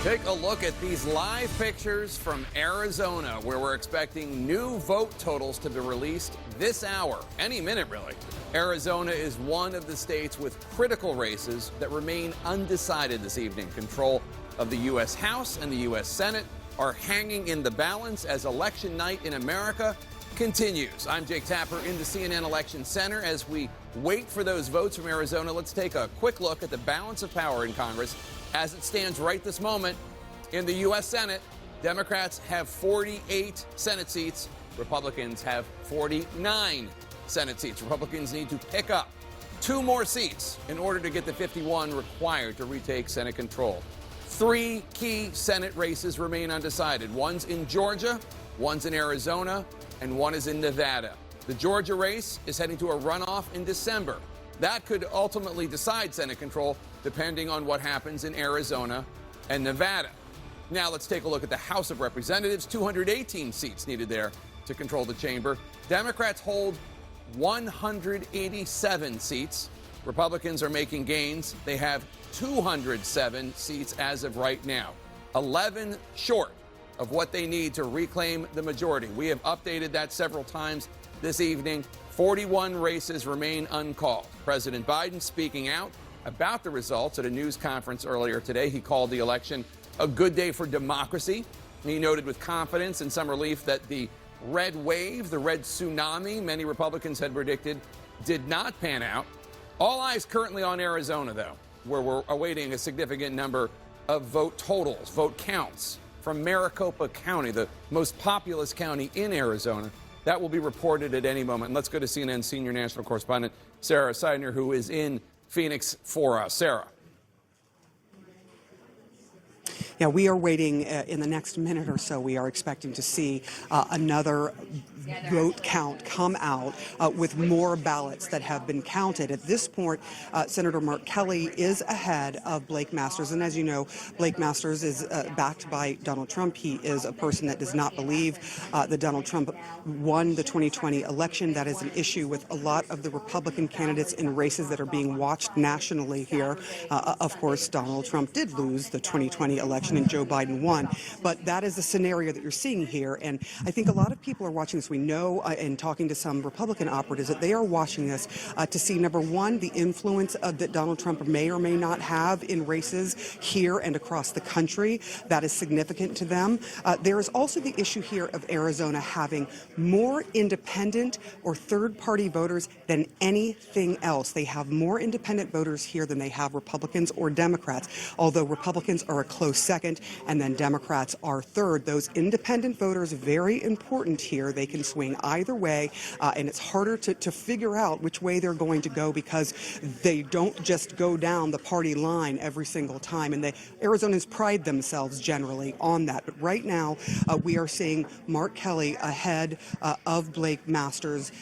Take a look at these live pictures from Arizona, where we're expecting new vote totals to be released this hour, any minute really. Arizona is one of the states with critical races that remain undecided this evening. Control of the U.S. House and the U.S. Senate are hanging in the balance as election night in America continues. I'm Jake Tapper in the CNN Election Center. As we wait for those votes from Arizona, let's take a quick look at the balance of power in Congress. As it stands right this moment, in the U.S. Senate, Democrats have 48 Senate seats. Republicans have 49 Senate seats. Republicans need to pick up 2 more seats in order to get the 51 required to retake Senate control. 3 key Senate races remain undecided. One's in Georgia, one's in Arizona, and one is in Nevada. The Georgia race is heading to a runoff in December. That could ultimately decide Senate control, depending on what happens in Arizona and Nevada. Now let's take a look at the House of Representatives. 218 seats needed there to control the chamber. Democrats hold 187 seats. Republicans are making gains. They have 207 seats as of right now, 11 short of what they need to reclaim the majority. We have updated that several times this evening. 41 races remain uncalled. President Biden speaking out about the results at a news conference earlier today. He called the election a good day for democracy. He noted with confidence and some relief that the red wave, the red tsunami many Republicans had predicted, did not pan out. All eyes currently on Arizona, though, where we're awaiting a significant number of vote totals, vote counts from Maricopa County, the most populous county in Arizona. That will be reported at any moment. And let's go to CNN senior national correspondent Sarah Seidner, who is in Phoenix for us. Sarah. Yeah, we are waiting in the next minute or so. We are expecting to see another vote count come out with more ballots that have been counted. At this point, Senator Mark Kelly is ahead of Blake Masters. And as you know, Blake Masters is backed by Donald Trump. He is a person that does not believe that Donald Trump won the 2020 election. That is an issue with a lot of the Republican candidates in races that are being watched nationally here. Of course, Donald Trump did lose the 2020 election and Joe Biden won. But that is the scenario that you're seeing here. And I think a lot of people are watching this. We know, in talking to some Republican operatives, that they are watching this to see, number one, the influence that Donald Trump may or may not have in races here and across the country. That is significant to them. There is also the issue here of Arizona having more independent or third-party voters than anything else. They have more independent voters here than they have Republicans or Democrats, although Republicans are a close second and then Democrats are third. Those independent voters, very important here. They can swing either way, and it's harder to figure out which way they're going to go because they don't just go down the party line every single time, and Arizonans pride themselves generally on that. But right now, we are seeing Mark Kelly ahead of Blake Masters.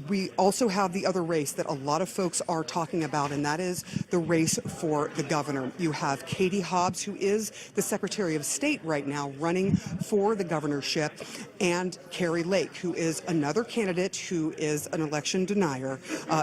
We also have the other race that a lot of folks are talking about, and that is the race for the governor. You have Katie Hobbs, who is the Secretary of State right now, running for the governorship, and Kari Lake, who is another candidate who is an election denier,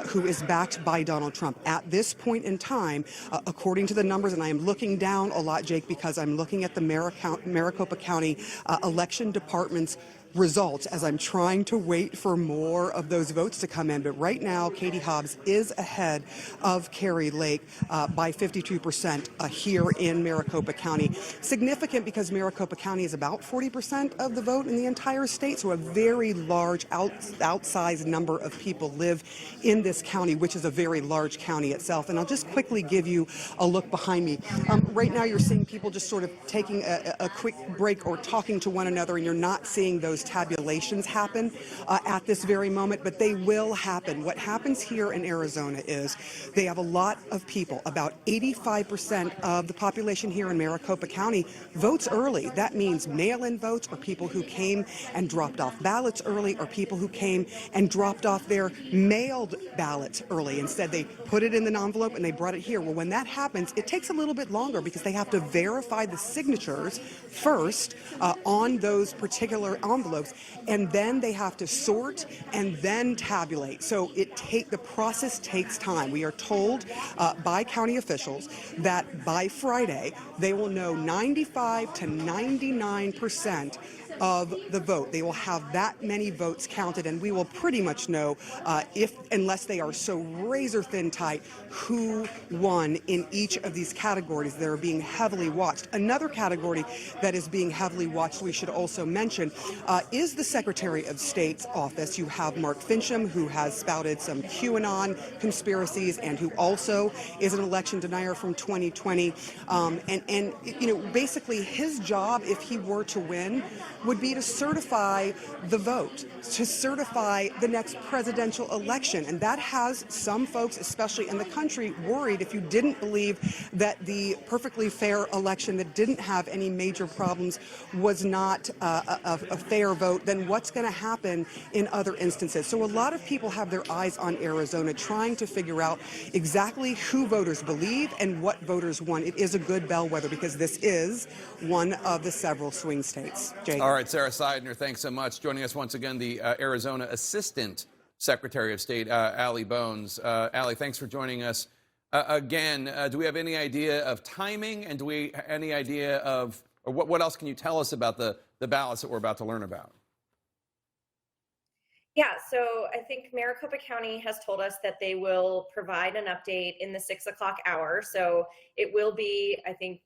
who is backed by Donald Trump. At this point in time, according to the numbers, and I am looking down a lot, Jake, because I'm looking at the Maricopa County Election Department's results as I'm trying to wait for more of those votes to come in. But right now, Katie Hobbs is ahead of Kari Lake by 52% here in Maricopa County. Significant because Maricopa County is about 40% of the vote in the entire state, so a very large outsized number of people live in this county, which is a very large county itself. And I'll just quickly give you a look behind me. Right now, you're seeing people just sort of taking a quick break or talking to one another, and you're not seeing those tabulations happen at this very moment, but they will happen. What happens here in Arizona is they have a lot of people. About 85% of the population here in Maricopa County votes early. That means mail-in votes or people who came and dropped off ballots ballots early are people who came and dropped off their mailed ballots early. Instead, they put it in an envelope and they brought it here. Well, when that happens, it takes a little bit longer because they have to verify the signatures first on those particular envelopes, and then they have to sort and then tabulate. So the process takes time. We are told by county officials that by Friday they will know 95 to 99% of the vote. They will have that many votes counted, and we will pretty much know unless they are so razor thin tight, who won in each of these categories that are being heavily watched. Another category that is being heavily watched, we should also mention, is the Secretary of State's office. You have Mark Fincham, who has spouted some QAnon conspiracies and who also is an election denier from 2020. And basically his job, if he were to win, would be to certify the vote, to certify the next presidential election. And that has some folks, especially in the country, worried. If you didn't believe that the perfectly fair election that didn't have any major problems was not a fair vote, then what's going to happen in other instances? So a lot of people have their eyes on Arizona, trying to figure out exactly who voters believe and what voters want. It is a good bellwether because this is one of the several swing states. Jake. All right, Sarah Seidner, thanks so much. Joining us once again, the Arizona Assistant Secretary of State, Allie Bones. Allie, thanks for joining us. Again, do we have any idea of timing, and do we any idea of, or what else can you tell us about the ballots that we're about to learn about? Yeah, so I think Maricopa County has told us that they will provide an update in the 6 o'clock hour. So it will be, I think,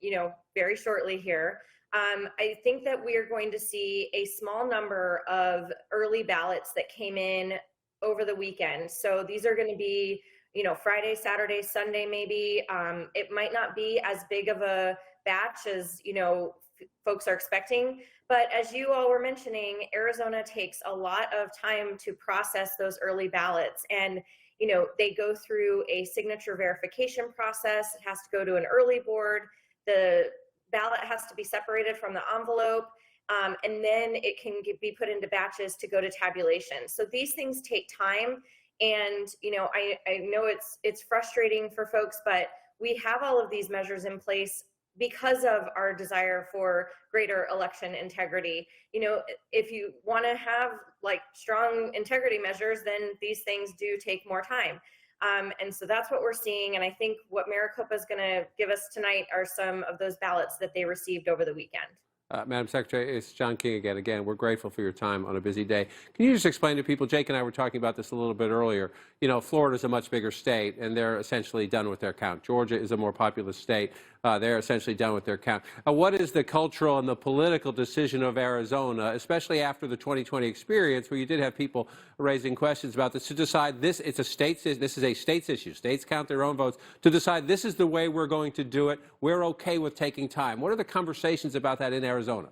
very shortly here. I think that we are going to see a small number of early ballots that came in over the weekend. So these are going to be, Friday, Saturday, Sunday, maybe. It might not be as big of a batch as, folks are expecting. But as you all were mentioning, Arizona takes a lot of time to process those early ballots. And, they go through a signature verification process. It has to go to an early board. The ballot has to be separated from the envelope. And then it can be put into batches to go to tabulation. So these things take time. And, I know it's frustrating for folks, but we have all of these measures in place because of our desire for greater election integrity. If you want to have strong integrity measures, then these things do take more time. And so that's what we're seeing. And I think what Maricopa is going to give us tonight are some of those ballots that they received over the weekend. Madam Secretary, it's John King again. Again, we're grateful for your time on a busy day. Can you just explain to people, Jake and I were talking about this a little bit earlier, Florida's a much bigger state, and they're essentially done with their count. Georgia is a more populous state. They're essentially done with their count. What is the cultural and the political decision of Arizona, especially after the 2020 experience, where you did have people raising questions about this, to decide this is a state's issue. States count their own votes. To decide this is the way we're going to do it. We're okay with taking time. What are the conversations about that in Arizona?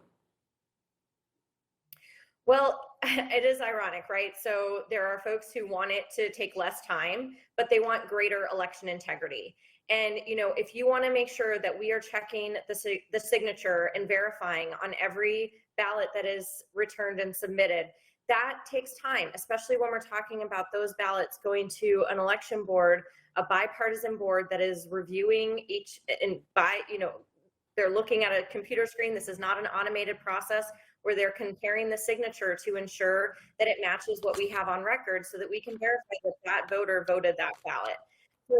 Well, it is ironic, right? So there are folks who want it to take less time, but they want greater election integrity. And, if you want to make sure that we are checking the signature and verifying on every ballot that is returned and submitted, that takes time, especially when we're talking about those ballots going to an election board, a bipartisan board that is reviewing each, and they're looking at a computer screen. This is not an automated process where they're comparing the signature to ensure that it matches what we have on record so that we can verify that that voter voted that ballot. So,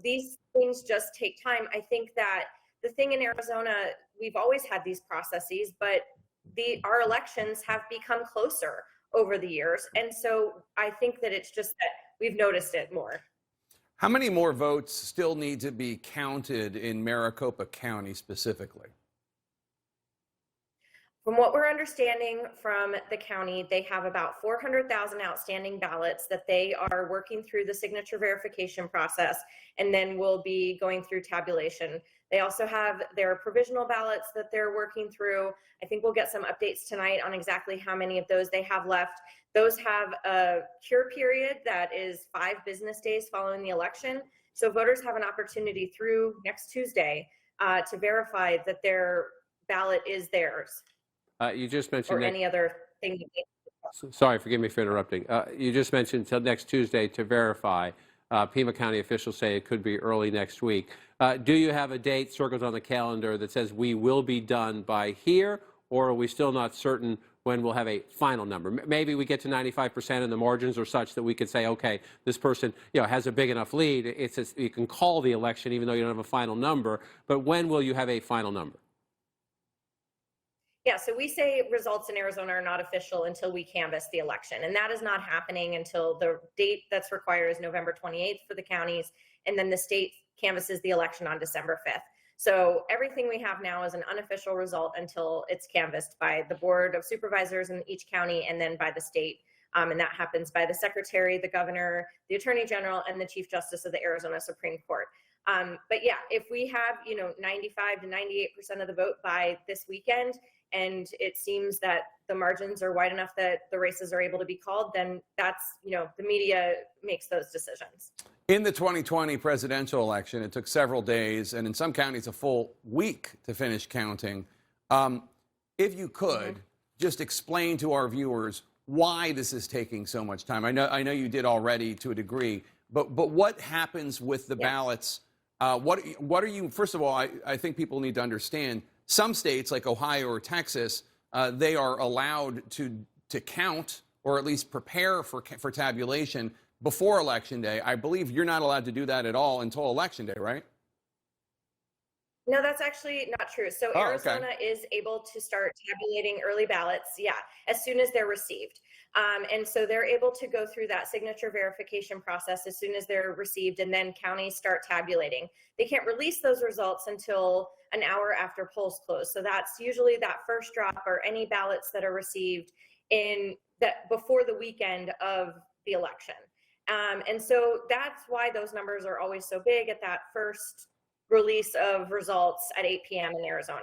these things just take time. I think that the thing in Arizona, we've always had these processes, but our elections have become closer over the years. And so I think that it's just that we've noticed it more. How many more votes still need to be counted in Maricopa County specifically? From what we're understanding from the county, they have about 400,000 outstanding ballots that they are working through the signature verification process, and then will be going through tabulation. They also have their provisional ballots that they're working through. I think we'll get some updates tonight on exactly how many of those they have left. Those have a cure period that is 5 business days following the election. So voters have an opportunity through next Tuesday to verify that their ballot is theirs. You just mentioned or any other thing that they Sorry, forgive me for interrupting. You just mentioned till next Tuesday to verify. Pima County officials say it could be early next week. Do you have a date circled on the calendar that says we will be done by here, or are we still not certain when we'll have a final number? Maybe we get to 95% and the margins are such that we could say, okay, this person has a big enough lead. You can call the election even though you don't have a final number. But when will you have a final number? Yeah, so we say results in Arizona are not official until we canvass the election. And that is not happening until the date that's required is November 28th for the counties. And then the state canvasses the election on December 5th. So everything we have now is an unofficial result until it's canvassed by the Board of Supervisors in each county and then by the state. And that happens by the Secretary, the Governor, the Attorney General, and the Chief Justice of the Arizona Supreme Court. But yeah, if we have 95 to 98% of the vote by this weekend, and it seems that the margins are wide enough that the races are able to be called, then that's, the media makes those decisions. In the 2020 presidential election, it took several days and in some counties a full week to finish counting. If you could just explain to our viewers why this is taking so much time. I know you did already to a degree, but what happens with the ballots? What are you, first of all, I think people need to understand, some states like Ohio or Texas, they are allowed to count or at least prepare for tabulation before Election Day. I believe you're not allowed to do that at all until Election Day, right? No, that's actually not true. So Arizona is able to start tabulating early ballots, as soon as they're received. And so they're able to go through that signature verification process as soon as they're received, and then counties start tabulating. They can't release those results until an hour after polls close. So that's usually that first drop or any ballots that are received before the weekend of the election. And so that's why those numbers are always so big at that first release of results at 8 p.m. in Arizona.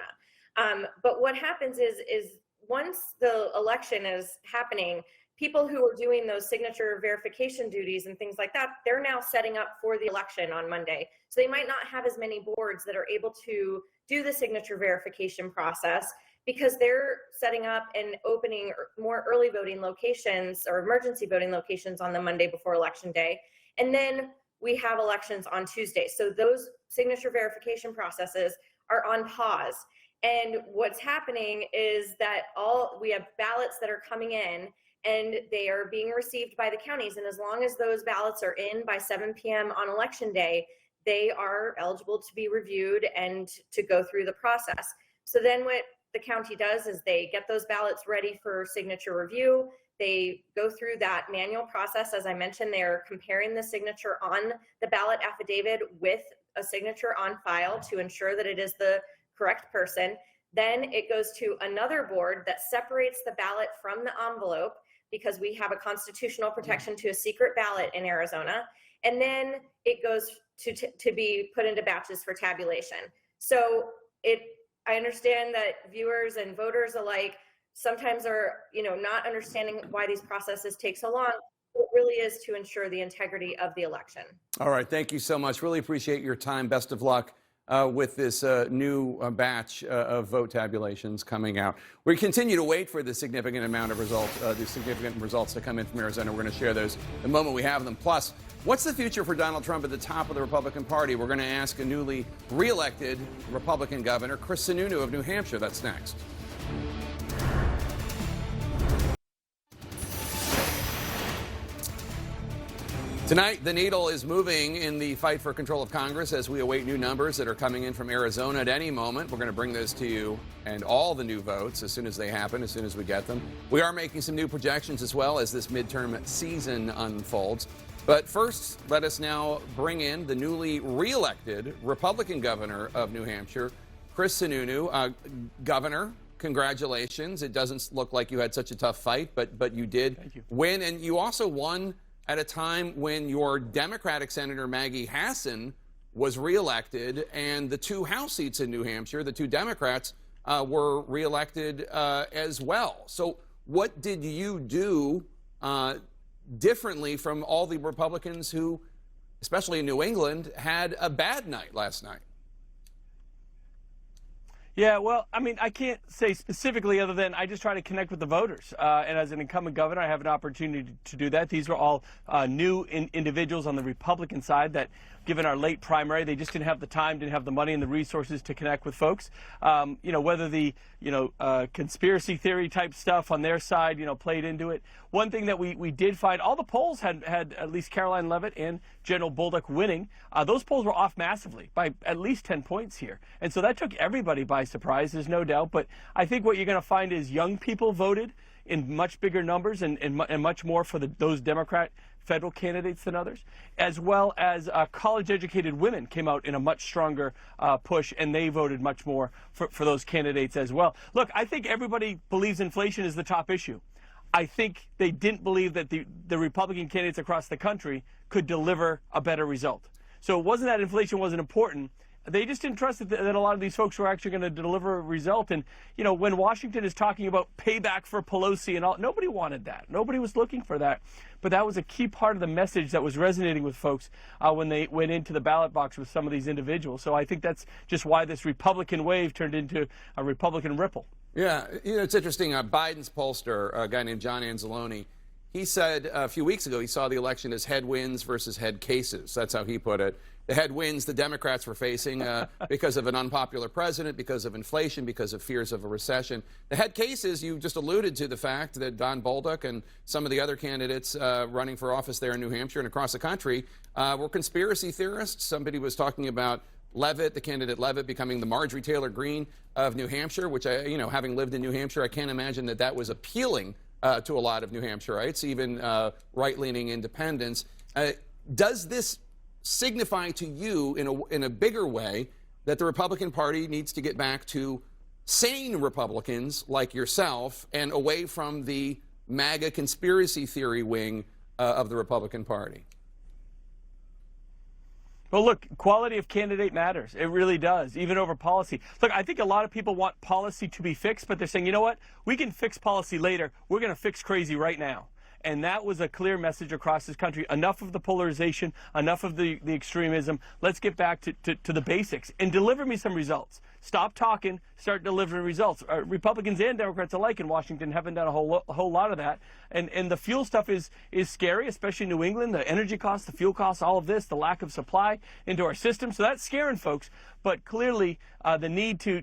But what happens is once the election is happening, people who are doing those signature verification duties and things like that, they're now setting up for the election on Monday. So they might not have as many boards that are able to do the signature verification process because they're setting up and opening more early voting locations or emergency voting locations on the Monday before Election Day. And then we have elections on Tuesday. So those signature verification processes are on pause. And what's happening is that we have ballots that are coming in and they are being received by the counties. And as long as those ballots are in by 7 p.m. on Election Day, they are eligible to be reviewed and to go through the process. So then what the county does is they get those ballots ready for signature review. They go through that manual process. As I mentioned, they're comparing the signature on the ballot affidavit with a signature on file to ensure that it is the correct person. Then it goes to another board that separates the ballot from the envelope because we have a constitutional protection to a secret ballot in Arizona. And then it goes to be put into batches for tabulation. So I understand that viewers and voters alike sometimes are, not understanding why these processes take so long. It really is to ensure the integrity of the election. All right, thank you so much. Really appreciate your time. Best of luck with this new batch of vote tabulations coming out. We continue to wait for the significant amount of results, to come in from Arizona. We're going to share those the moment we have them. Plus, what's the future for Donald Trump at the top of the Republican Party? We're going to ask a newly re-elected Republican governor, Chris Sununu of New Hampshire. That's next. Tonight, the needle is moving in the fight for control of Congress as we await new numbers that are coming in from Arizona at any moment. We're going to bring those to you and all the new votes as soon as they happen, as soon as we get them. We are making some new projections as well as this midterm season unfolds. But first, let us now bring in the newly re-elected Republican governor of New Hampshire, Chris Sununu. Governor, congratulations. It doesn't look like you had such a tough fight, but you did win. And you also won at a time when your Democratic Senator Maggie Hassan was reelected, and the two House seats in New Hampshire, the two Democrats, were reelected as well. So what did you do differently from all the Republicans who, especially in New England, had a bad night last night? Yeah, well, I mean, I can't say specifically other than I just try to connect with the voters. And as an incumbent governor, I have an opportunity to do that. These were all new individuals on the Republican side that, given our late primary, they just didn't have the time, didn't have the money and the resources to connect with folks. You know, whether the, conspiracy theory type stuff on their side, played into it. One thing that we did find, all the polls had at least Caroline Leavitt and General Bolduc winning. Those polls were off massively by at least 10 points here. And so that took everybody by surprise, there's no doubt. But I think what you're going to find is young people voted in much bigger numbers and much more for those Democrat federal candidates than others, as well as college-educated women came out in a much stronger push, and they voted much more for those candidates as well. Look, I think everybody believes inflation is the top issue. I think they didn't believe that the Republican candidates across the country could deliver a better result. So it wasn't that inflation wasn't important. They just didn't trust that a lot of these folks were actually going to deliver a result. And, when Washington is talking about payback for Pelosi and all, nobody wanted that. Nobody was looking for that. But that was a key part of the message that was resonating with folks when they went into the ballot box with some of these individuals. So I think that's just why this Republican wave turned into a Republican ripple. Yeah, it's interesting. Biden's pollster, a guy named John Anzalone, he said a few weeks ago he saw the election as headwinds versus head cases. That's how he put it. The headwinds the Democrats were facing because of an unpopular president, because of inflation, because of fears of a recession. The head cases, you just alluded to the fact that Don Bolduc and some of the other candidates running for office there in New Hampshire and across the country were conspiracy theorists. Somebody was talking about Leavitt, the candidate Leavitt, becoming the Marjorie Taylor Greene of New Hampshire, which having lived in New Hampshire, I can't imagine that was appealing to a lot of New Hampshireites, even right-leaning independents. Does this signify to you in a bigger way that the Republican Party needs to get back to sane Republicans like yourself and away from the MAGA conspiracy theory wing of the Republican Party? Well, look, quality of candidate matters. It really does, even over policy. Look, I think a lot of people want policy to be fixed, but they're saying, you know what? We can fix policy later. We're going to fix crazy right now. And that was a clear message across this country. Enough of the polarization, enough of the extremism. Let's get back to the basics and deliver me some results. Stop talking, start delivering results. Republicans and Democrats alike in Washington haven't done a whole lot of that. And the fuel stuff is scary, especially in New England. The energy costs, the fuel costs, all of this, the lack of supply into our system. So that's scaring folks. But clearly, the need to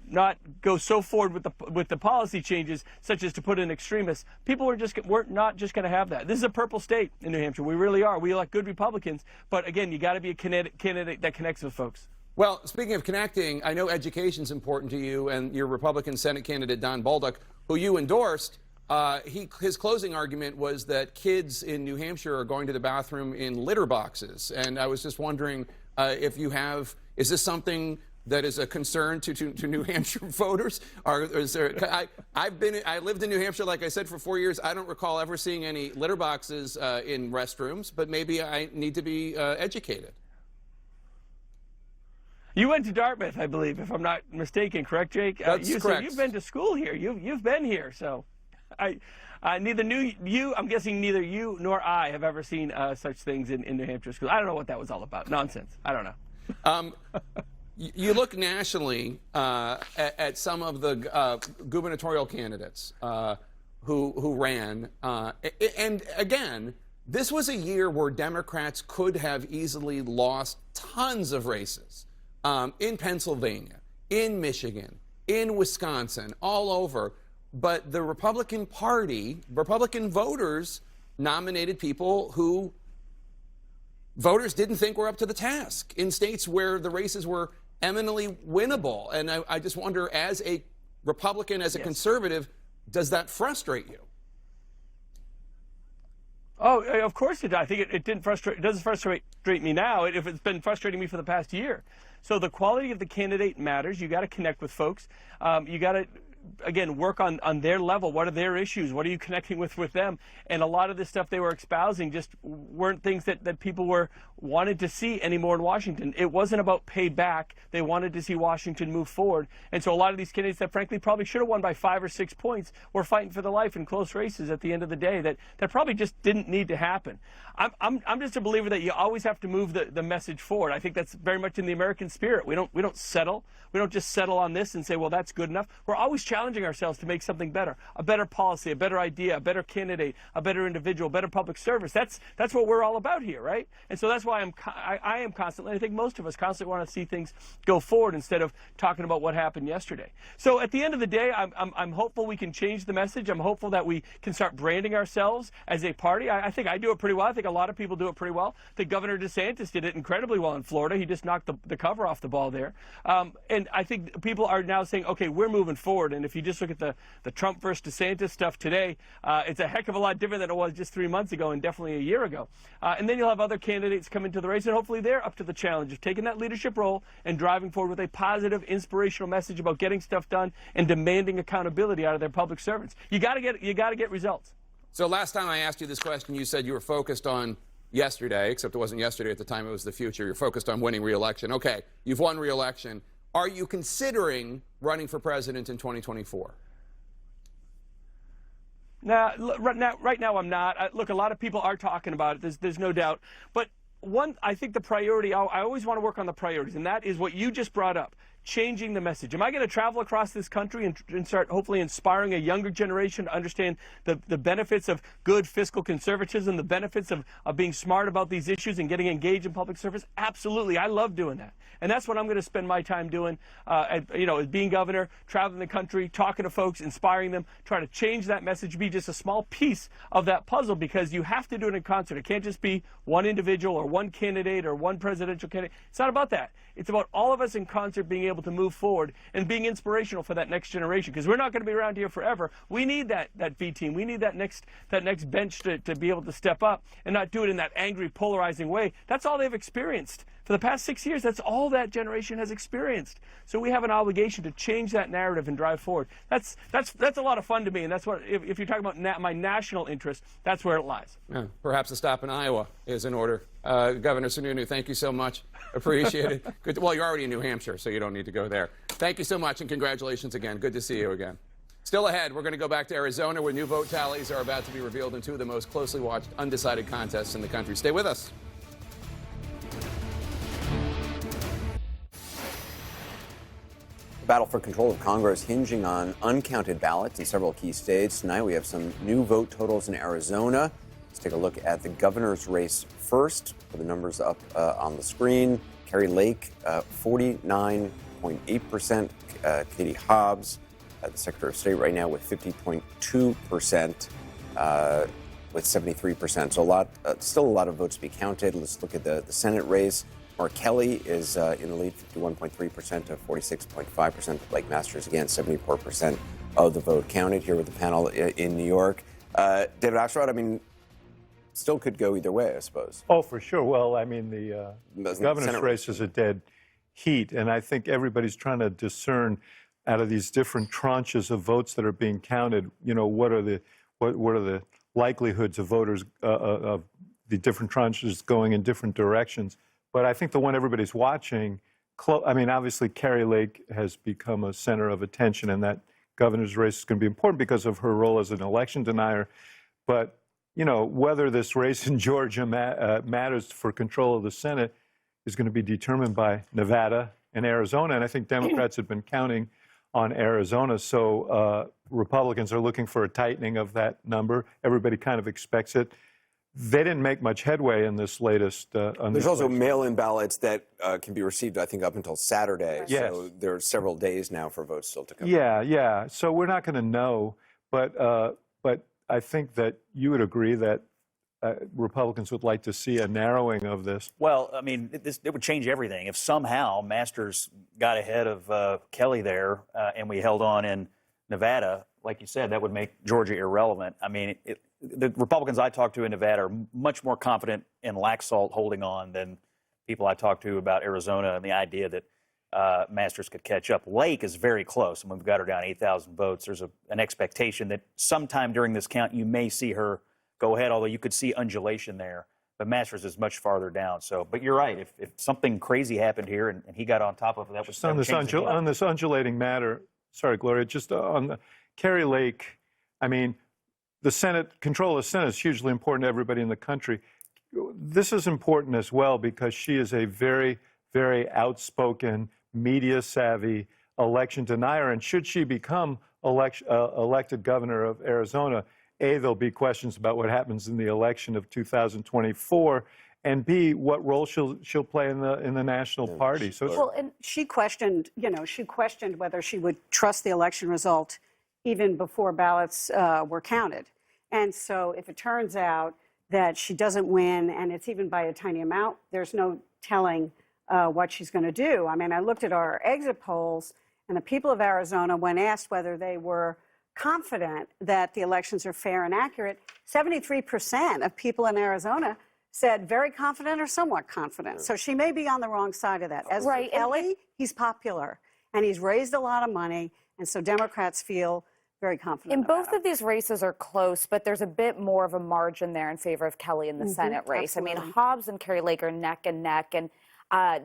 not go so forward with the policy changes, such as to put in extremists, people we're not just going to have that. This is a purple state in New Hampshire. We really are. We elect good Republicans. But again, you got to be a candidate that connects with folks. Well, speaking of connecting, I know education's important to you, and your Republican Senate candidate, Don Bolduc, who you endorsed, his closing argument was that kids in New Hampshire are going to the bathroom in litter boxes. And I was just wondering is this something that is a concern to New Hampshire voters? Or is there, I lived in New Hampshire, like I said, for 4 years. I don't recall ever seeing any litter boxes in restrooms, but maybe I need to be educated. You went to Dartmouth, I believe, if I'm not mistaken, correct, Jake? That's correct. So you've been to school here. You've been here. So I'm guessing neither you nor I have ever seen such things in New Hampshire schools. I don't know what that was all about. Nonsense. I don't know. You look nationally at some of the gubernatorial candidates who ran, and again, this was a year where Democrats could have easily lost tons of races. In Pennsylvania, in Michigan, in Wisconsin, all over. But the Republican Party, Republican voters nominated people who voters didn't think were up to the task in states where the races were eminently winnable. And I just wonder, as a Republican, as a conservative, does that frustrate you? Oh, of course it does. I think it doesn't frustrate me now. If it's been frustrating me for the past year. So the quality of the candidate matters. You got to connect with folks. You got to again, work on their level. What are their issues? What are you connecting with them? And a lot of the stuff they were espousing just weren't things that people wanted to see anymore in Washington. It wasn't about payback. They wanted to see Washington move forward. And so a lot of these candidates that frankly probably should have won by 5 or 6 points were fighting for their life in close races at the end of the day that probably just didn't need to happen. I'm just a believer that you always have to move the message forward. I think that's very much in the American spirit. We don't settle. We don't just settle on this and say, well, that's good enough. We're always challenging ourselves to make something better, a better policy, a better idea, a better candidate, a better individual, better public service. That's what we're all about here, right? And so that's why I am constantly, I think most of us constantly want to see things go forward instead of talking about what happened yesterday. So at the end of the day, I'm hopeful we can change the message. I'm hopeful that we can start branding ourselves as a party. I think I do it pretty well. I think a lot of people do it pretty well. I think Governor DeSantis did it incredibly well in Florida. He just knocked the cover off the ball there. And I think people are now saying, okay, we're moving forward. And if you just look at the Trump versus DeSantis stuff today, it's a heck of a lot different than it was just 3 months ago and definitely a year ago. And then you'll have other candidates come into the race, and hopefully they're up to the challenge of taking that leadership role and driving forward with a positive, inspirational message about getting stuff done and demanding accountability out of their public servants. You got to get results. So last time I asked you this question, you said you were focused on yesterday, except it wasn't yesterday at the time, it was the future. You're focused on winning re-election. Okay, you've won re-election. Are you considering running for president in 2024? Right now I'm not. Look, a lot of people are talking about it. There's no doubt. But I think the priority, I always want to work on the priorities, and that is what you just brought up. Changing the message. Am I going to travel across this country and start hopefully inspiring a younger generation to understand the benefits of good fiscal conservatism, the benefits of being smart about these issues and getting engaged in public service? Absolutely. I love doing that. And that's what I'm going to spend my time doing, as being governor, traveling the country, talking to folks, inspiring them, trying to change that message, be just a small piece of that puzzle, because you have to do it in concert. It can't just be one individual or one candidate or one presidential candidate. It's not about that. It's about all of us in concert being able to move forward and being inspirational for that next generation, because we're not going to be around here forever. We need that V team. We need that next bench to be able to step up and not do it in that angry, polarizing way. That's all they've experienced. For the past 6 years, that's all that generation has experienced. So we have an obligation to change that narrative and drive forward. That's a lot of fun to me, and that's what, if you're talking about my national interest, that's where it lies. Yeah, perhaps a stop in Iowa is in order. Governor Sununu, thank you so much. Appreciate it. Good. Well, you're already in New Hampshire, so you don't need to go there. Thank you so much, and congratulations again. Good to see you again. Still ahead, we're going to go back to Arizona, where new vote tallies are about to be revealed in two of the most closely watched undecided contests in the country. Stay with us. The battle for control of Congress hinging on uncounted ballots in several key states. Tonight we have some new vote totals in Arizona. Let's take a look at the governor's race first. Put the numbers up on the screen. Kari Lake, 49.8%. Katie Hobbs, the Secretary of State right now with 50.2%, with 73%. So still a lot of votes to be counted. Let's look at the Senate race. Mark Kelly is in the lead, 51.3% to 46.5%. Blake Masters, again, 74% of the vote counted here with the panel in New York. David Axelrod, I mean, still could go either way, I suppose. Oh, for sure. Well, I mean, the governor's race is a dead heat, and I think everybody's trying to discern out of these different tranches of votes that are being counted, what are the likelihoods of voters of the different tranches going in different directions. But I think the one everybody's watching, obviously Kari Lake has become a center of attention, and that governor's race is going to be important because of her role as an election denier. But, whether this race in Georgia matters for control of the Senate is going to be determined by Nevada and Arizona. And I think Democrats have been counting on Arizona. So Republicans are looking for a tightening of that number. Everybody kind of expects it. They didn't make much headway in this latest. There's also mail-in ballots that can be received, I think, up until Saturday. Yes. So there are several days now for votes still to come. Yeah. So we're not going to know, but I think that you would agree that Republicans would like to see a narrowing of this. Well, I mean, it would change everything if somehow Masters got ahead of Kelly there, and we held on in Nevada. Like you said, that would make Georgia irrelevant. I mean, the Republicans I talk to in Nevada are much more confident in Laxalt holding on than people I talk to about Arizona, and the idea that Masters could catch up. Lake is very close, and we've got her down 8,000 votes. There's an expectation that sometime during this count you may see her go ahead, although you could see undulation there. But Masters is much farther down. So, but you're right. If something crazy happened here and he got on top of it, that would on this undulating matter. Sorry, Gloria. Just on Kari Lake. I mean, the Senate control of the Senate is hugely important to everybody in the country. This is important as well because she is a very, very outspoken, media-savvy election denier. And should she become elected governor of Arizona, A, there'll be questions about what happens in the election of 2024, and B, what role she'll play in the national party. So well, and she questioned, whether she would trust the election result even before ballots were counted. And so if it turns out that she doesn't win, and it's even by a tiny amount, there's no telling what she's going to do. I mean, I looked at our exit polls, and the people of Arizona, when asked whether they were confident that the elections are fair and accurate, 73% of people in Arizona said very confident or somewhat confident. So she may be on the wrong side of that. As for Kelly, he's popular, and he's raised a lot of money, and so Democrats feel very confident. And both of these races are close, but there's a bit more of a margin there in favor of Kelly in the Senate race. Absolutely. I mean, Hobbs and Kari Lake are neck and neck, and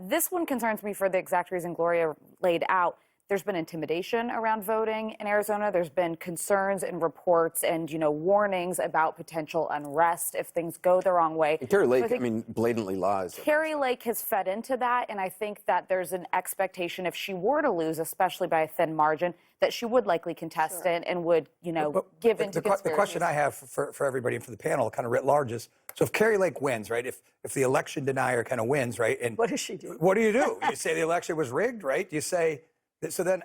this one concerns me for the exact reason Gloria laid out. There's been intimidation around voting in Arizona. There's been concerns and reports and, warnings about potential unrest if things go the wrong way. And Kari Lake, blatantly lies. Kari Lake has fed into that, and I think that there's an expectation if she were to lose, especially by a thin margin, that she would likely contest it and would, give into conspiracies. The question I have for everybody and for the panel kind of writ large is, so if Kari Lake wins, right, if the election denier kind of wins, right, and what does she do? What do? You say the election was rigged, right? You say, so then,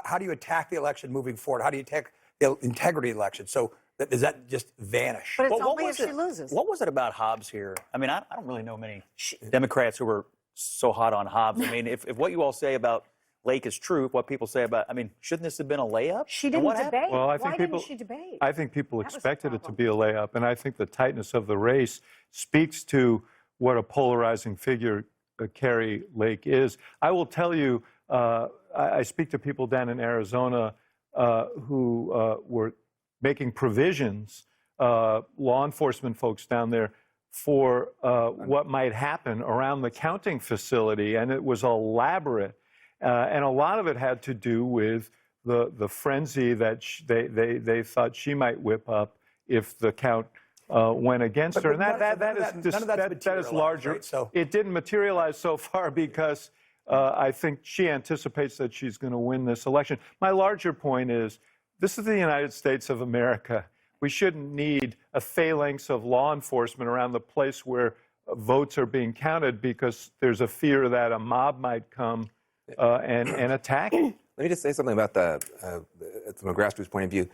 how do you attack the election moving forward? How do you attack the integrity of the election? So does that just vanish? But it's only if she loses. What was it about Hobbs here? I mean, I don't really know many Democrats who were so hot on Hobbs. I mean, if what you all say about Lake is true, what people say about, shouldn't this have been a layup? She didn't debate. Well, Why didn't she debate? I think people expected it to be a layup, and I think the tightness of the race speaks to what a polarizing figure Kari Lake is. I will tell you, I speak to people down in Arizona who were making provisions, law enforcement folks down there, for what might happen around the counting facility, and it was elaborate. And a lot of it had to do with the frenzy that they thought she might whip up if the count went against her. And that is larger. Right? So it didn't materialize so far because I think she anticipates that she's going to win this election. My larger point is, this is the United States of America. We shouldn't need a phalanx of law enforcement around the place where votes are being counted because there's a fear that a mob might come and attack it. Let me just say something about from a grassroots point of view.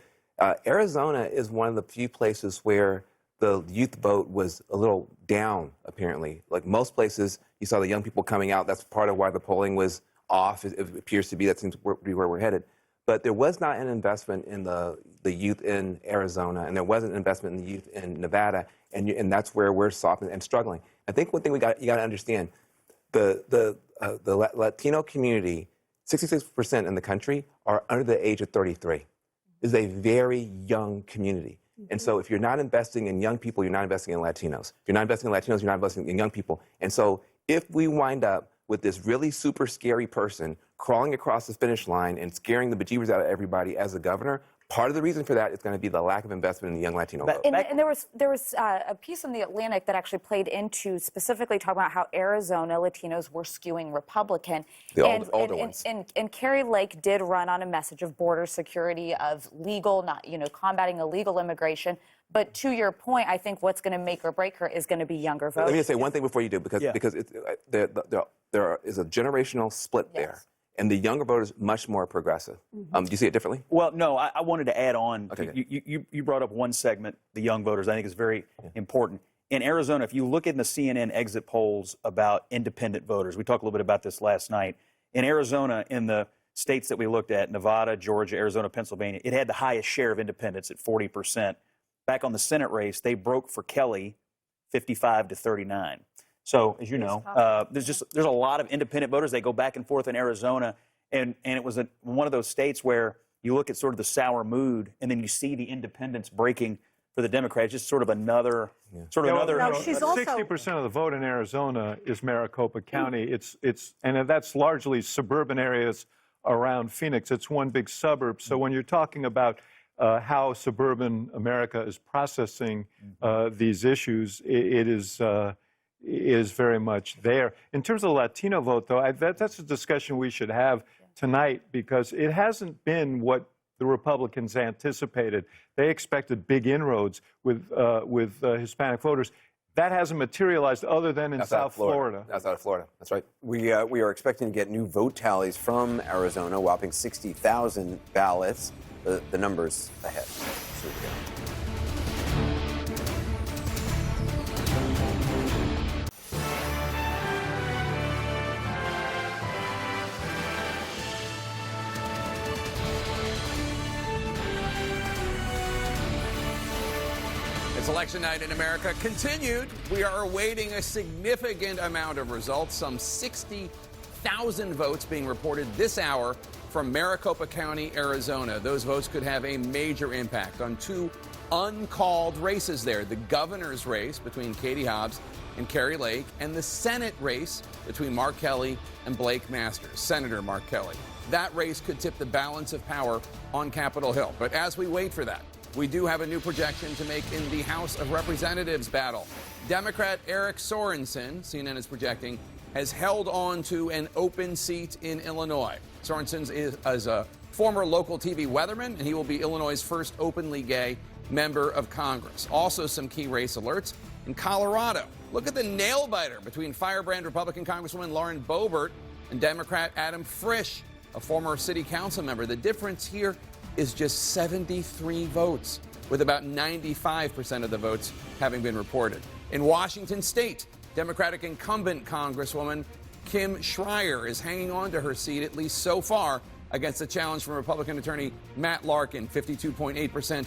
Arizona is one of the few places where the youth vote was a little down, apparently. Like most places, you saw the young people coming out. That's part of why the polling was off. It appears to be. That seems to be where we're headed. But there was not an investment in the youth in Arizona, and there wasn't an investment in the youth in Nevada, and that's where we're soft and struggling. I think one thing you got to understand, the Latino community, 66% in the country are under the age of 33. This is a very young community. And so if you're not investing in young people, you're not investing in Latinos. If you're not investing in Latinos, you're not investing in young people. And so if we wind up with this really super scary person crawling across the finish line and scaring the bejeebers out of everybody as a governor, part of the reason for that is going to be the lack of investment in the young Latino vote. And there was a piece in The Atlantic that actually played into specifically talking about how Arizona Latinos were skewing Republican. The older ones. And Kari Lake did run on a message of border security, of legal, combating illegal immigration. But to your point, I think what's going to make or break her is going to to be younger voters. Let me just say one thing before you do, because there is a generational split there. And the younger voters much more progressive. Do you see it differently? Well, no, I wanted to add on. Okay, you brought up one segment, the young voters, I think is very important. In Arizona, if you look in the CNN exit polls about independent voters, we talked a little bit about this last night. In Arizona, in the states that we looked at, Nevada, Georgia, Arizona, Pennsylvania, it had the highest share of independents at 40%. Back on the Senate race, they broke for Kelly 55 to 39. So, as you know, there's a lot of independent voters. They go back and forth in Arizona, and it was one of those states where you look at sort of the sour mood, and then you see the independents breaking for the Democrats. Just sort of another, No, she's also 60% of the vote in Arizona is Maricopa County. And that's largely suburban areas around Phoenix. It's one big suburb. So when you're talking about how suburban America is processing these issues, it is very much there. In terms of the Latino vote, though, that's a discussion we should have tonight, because it hasn't been what the Republicans anticipated. They expected big inroads with Hispanic voters. That hasn't materialized other than in South Florida. That's out of Florida. That's right. We are expecting to get new vote tallies from Arizona, whopping 60,000 ballots. The numbers ahead. So here we go. Election night in America continued. We are awaiting a significant amount of results, some 60,000 votes being reported this hour from Maricopa County, Arizona. Those votes could have a major impact on two uncalled races there. The governor's race between Katie Hobbs and Kari Lake, and the Senate race between Mark Kelly and Blake Masters, Senator Mark Kelly. That race could tip the balance of power on Capitol Hill. But as we wait for that, we do have a new projection to make in the House of Representatives battle. Democrat Eric Sorenson, CNN is projecting, has held on to an open seat in Illinois. Sorenson is a former local TV weatherman, and he will be Illinois' first openly gay member of Congress. Also, some key race alerts in Colorado. Look at the nail-biter between firebrand Republican Congresswoman Lauren Boebert and Democrat Adam Frisch, a former city council member. The difference here is just 73 votes, with about 95% of the votes having been reported. In Washington state, Democratic incumbent Congresswoman Kim Schreier is hanging on to her seat, at least so far, against the challenge from Republican attorney Matt Larkin, 52.8%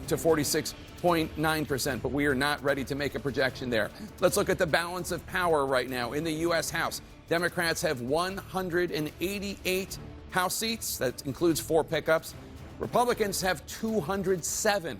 to 46.9%. But we are not ready to make a projection there. Let's look at the balance of power right now in the U.S. House. Democrats have 188 House seats. That includes 4 pickups. Republicans have 207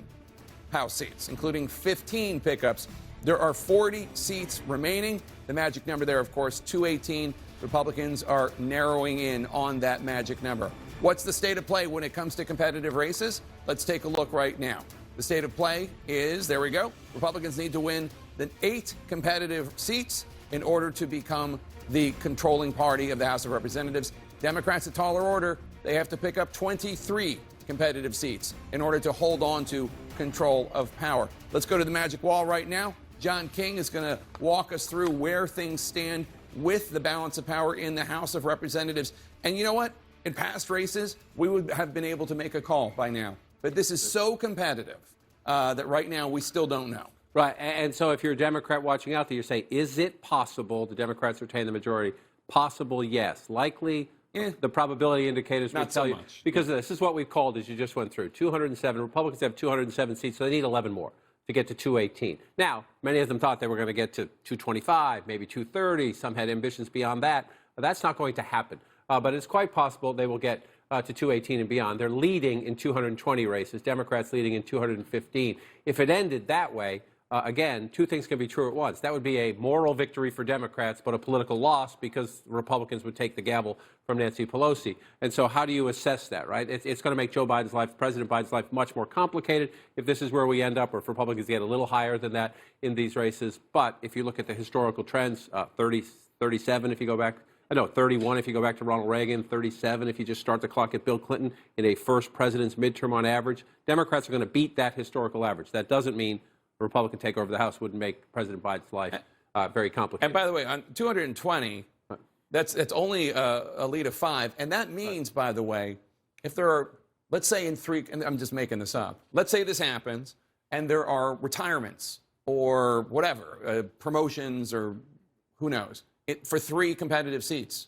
House seats, including 15 pickups. There are 40 seats remaining. The magic number there, of course, 218. Republicans are narrowing in on that magic number. What's the state of play when it comes to competitive races? Let's take a look right now. The state of play is, there we go, Republicans need to win the 8 competitive seats in order to become the controlling party of the House of Representatives. Democrats, a taller order, they have to pick up 23 competitive seats in order to hold on to control of power. Let's go to the magic wall right now. John King is going to walk us through where things stand with the balance of power in the House of Representatives. And you know what? In past races, we would have been able to make a call by now. But this is so competitive that right now we still don't know. Right. And so if you're a Democrat watching out there, you're saying, is it possible the Democrats retain the majority? Possible, yes. Likely, the probability indicators will tell you. Because this is what we've called, as you just went through, 207. Republicans have 207 seats, so they need 11 more to get to 218. Now, many of them thought they were going to get to 225, maybe 230. Some had ambitions beyond that. That's not going to happen. But it's quite possible they will get to 218 and beyond. They're leading in 220 races, Democrats leading in 215. If it ended that way, again, 2 things can be true at once. That would be a moral victory for Democrats, but a political loss because Republicans would take the gavel from Nancy Pelosi. And so how do you assess that, right? It's going to make Joe Biden's life, President Biden's life, much more complicated if this is where we end up, or if Republicans get a little higher than that in these races. But if you look at the historical trends, 37 if you go back, 31 if you go back to Ronald Reagan, 37 if you just start the clock at Bill Clinton in a first president's midterm on average. Democrats are going to beat that historical average. That doesn't mean a Republican takeover of the House wouldn't make President Biden's life very complicated. And by the way, on 220, that's only a lead of 5. And that means, by the way, if there are, let's say in 3, and I'm just making this up, let's say this happens and there are retirements or whatever, promotions or who knows, for 3 competitive seats.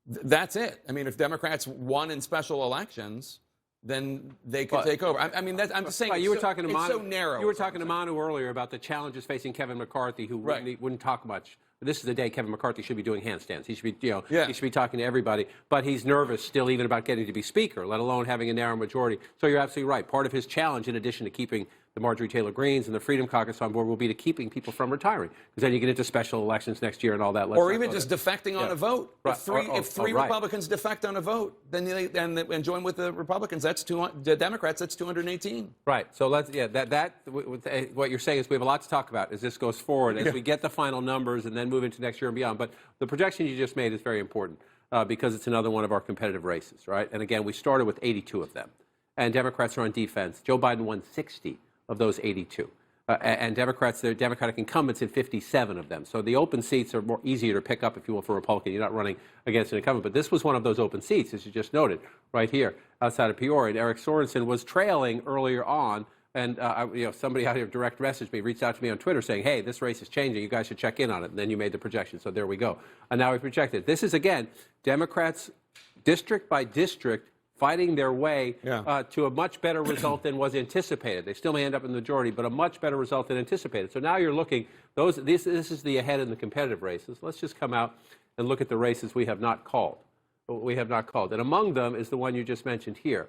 That's it. I mean, if Democrats won in special elections, then they could take over. I mean, I'm just saying. You were talking to it's Manu. so narrow. You were talking to Manu earlier about the challenges facing Kevin McCarthy, who wouldn't talk much. This is the day Kevin McCarthy should be doing handstands. He should be, he should be talking to everybody. But he's nervous still, even about getting to be speaker, let alone having a narrow majority. So you're absolutely right. Part of his challenge, in addition to keeping the Marjorie Taylor Greens and the Freedom Caucus on board, will be to keeping people from retiring, because then you get into special elections next year and all that. Or even just defecting on a vote. Right. If three Republicans defect on a vote, then and join with the Republicans, that's the Democrats. That's 218. Right. So let's what you're saying is we have a lot to talk about as this goes forward, as we get the final numbers and then move into next year and beyond. But the projection you just made is very important because it's another one of our competitive races, right? And again, we started with 82 of them, and Democrats are on defense. Joe Biden won 60 of those 82. And Democrats, they're Democratic incumbents in 57 of them. So the open seats are easier to pick up, if you will, for a Republican. You're not running against an incumbent. But this was one of those open seats, as you just noted, right here outside of Peoria. And Eric Sorenson was trailing earlier on. And somebody out here direct messaged me, reached out to me on Twitter saying, hey, this race is changing. You guys should check in on it. And then you made the projection. So there we go. And now we've projected. This is, again, Democrats district by district fighting their way to a much better result than was anticipated. They still may end up in the majority, but a much better result than anticipated. So now you're looking, this is the ahead in the competitive races. Let's just come out and look at the races we have not called. And among them is the one you just mentioned here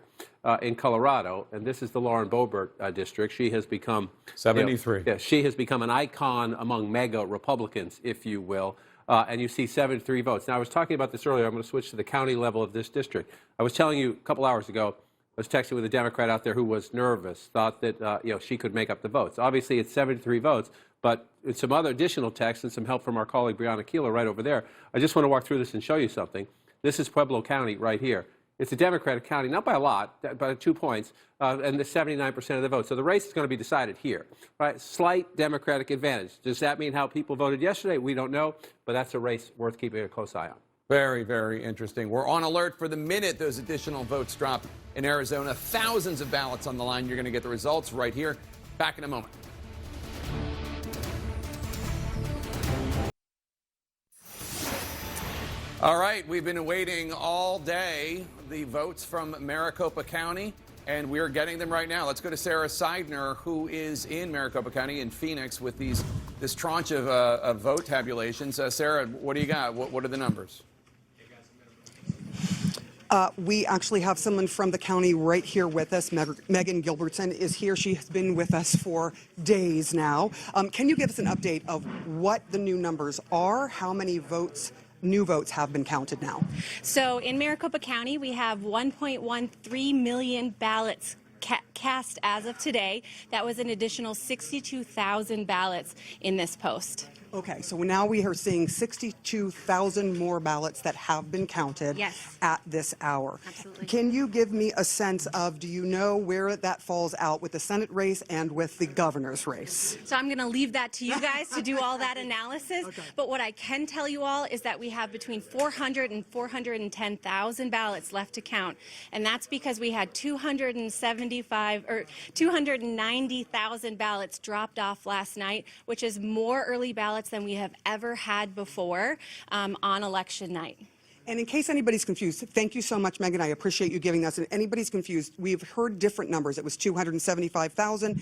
in Colorado, and this is the Lauren Boebert district. She has become 73. She has become an icon among mega Republicans, if you will. And you see 73 votes. Now, I was talking about this earlier. I'm going to switch to the county level of this district. I was telling you a couple hours ago, I was texting with a Democrat out there who was nervous, thought that she could make up the votes. Obviously, it's 73 votes, but with some other additional text and some help from our colleague Brianna Keeler right over there, I just want to walk through this and show you something. This is Pueblo County right here. It's a Democratic county, not by a lot, by 2 points, and the 79% of the vote. So the race is going to be decided here, right? Slight Democratic advantage. Does that mean how people voted yesterday? We don't know, but that's a race worth keeping a close eye on. Very, very interesting. We're on alert for the minute those additional votes drop in Arizona. Thousands of ballots on the line. You're going to get the results right here. Back in a moment. All right, we've been waiting all day, the votes from Maricopa County, and we're getting them right now. Let's go to Sarah Seidner, who is in Maricopa County in Phoenix with this tranche of vote tabulations. Sarah, what do you got? What are the numbers? We actually have someone from the county right here with us. Megan Gilbertson is here. She has been with us for days now. Can you give us an update of what the new numbers are? How many new votes have been counted now? So in Maricopa County, we have 1.13 million ballots cast as of today. That was an additional 62,000 ballots in this post. Okay, so now we are seeing 62,000 more ballots that have been counted at this hour. Absolutely. Can you give me a sense of, do you know where that falls out with the Senate race and with the governor's race? So I'm going to leave that to you guys to do all that analysis. But what I can tell you all is that we have between 400 and 410,000 ballots left to count. And that's because we had 290,000 ballots dropped off last night, which is more early ballots than we have ever had before on election night. And in case anybody's confused, thank you so much, Megan. I appreciate you giving us. And anybody's confused, we've heard different numbers. It was 275,000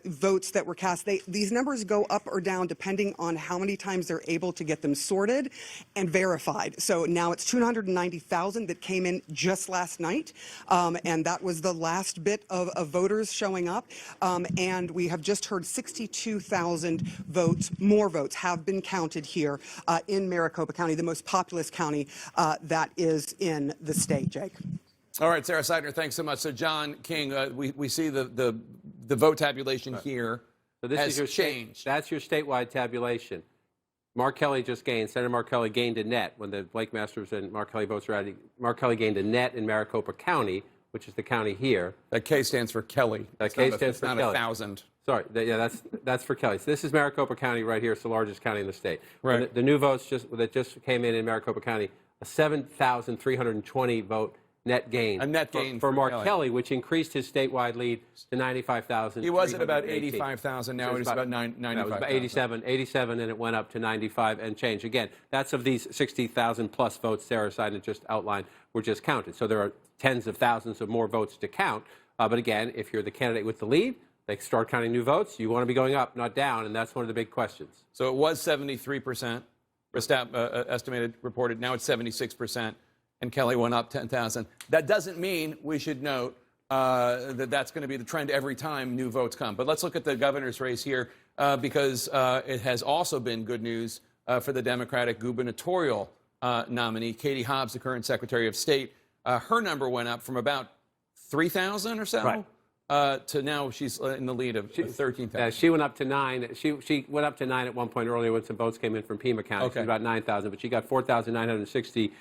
votes that were cast. These numbers go up or down depending on how many times they're able to get them sorted and verified. So now it's 290,000 that came in just last night. And that was the last bit of voters showing up. And we have just heard 62,000 votes, more votes, have been counted here in Maricopa County, the most populous county that is in the state. Jake. All right, Sarah Seidner, thanks so much. So, John King, we see the vote tabulation here. So this is your change. That's your statewide tabulation. Mark Kelly just gained. Senator Mark Kelly gained a net when the Blake Masters and Mark Kelly votes were added. Mark Kelly gained a net in Maricopa County, which is the county here. That K stands for Kelly. That K stands for Kelly. Not 1,000. Sorry, that's for Kelly. So this is Maricopa County right here. It's the largest county in the state. Right. The new votes that just came in Maricopa County, a 7,320 vote net gain. A net gain for Mark Kelly. Kelly, which increased his statewide lead to 95,000. He was at about 85,000. Now it's about 95,000. It was about 87, and it went up to 95 and change. Again, that's of these 60,000 plus votes Sarah Seidel just outlined were just counted. So there are tens of thousands of more votes to count. But again, if you're the candidate with the lead, they start counting new votes. You want to be going up, not down, and that's one of the big questions. So it was 73%, estimated, reported. Now it's 76%, and Kelly went up 10,000. That doesn't mean we should note that that's going to be the trend every time new votes come. But let's look at the governor's race here because it has also been good news for the Democratic gubernatorial nominee, Katie Hobbs, the current Secretary of State. Her number went up from about 3,000 or so. Right. To now she's in the lead of 13,000. She went up to 9. She went up to 9 at one point earlier when some votes came in from Pima County. Okay. She's about 9,000, but she got 4,960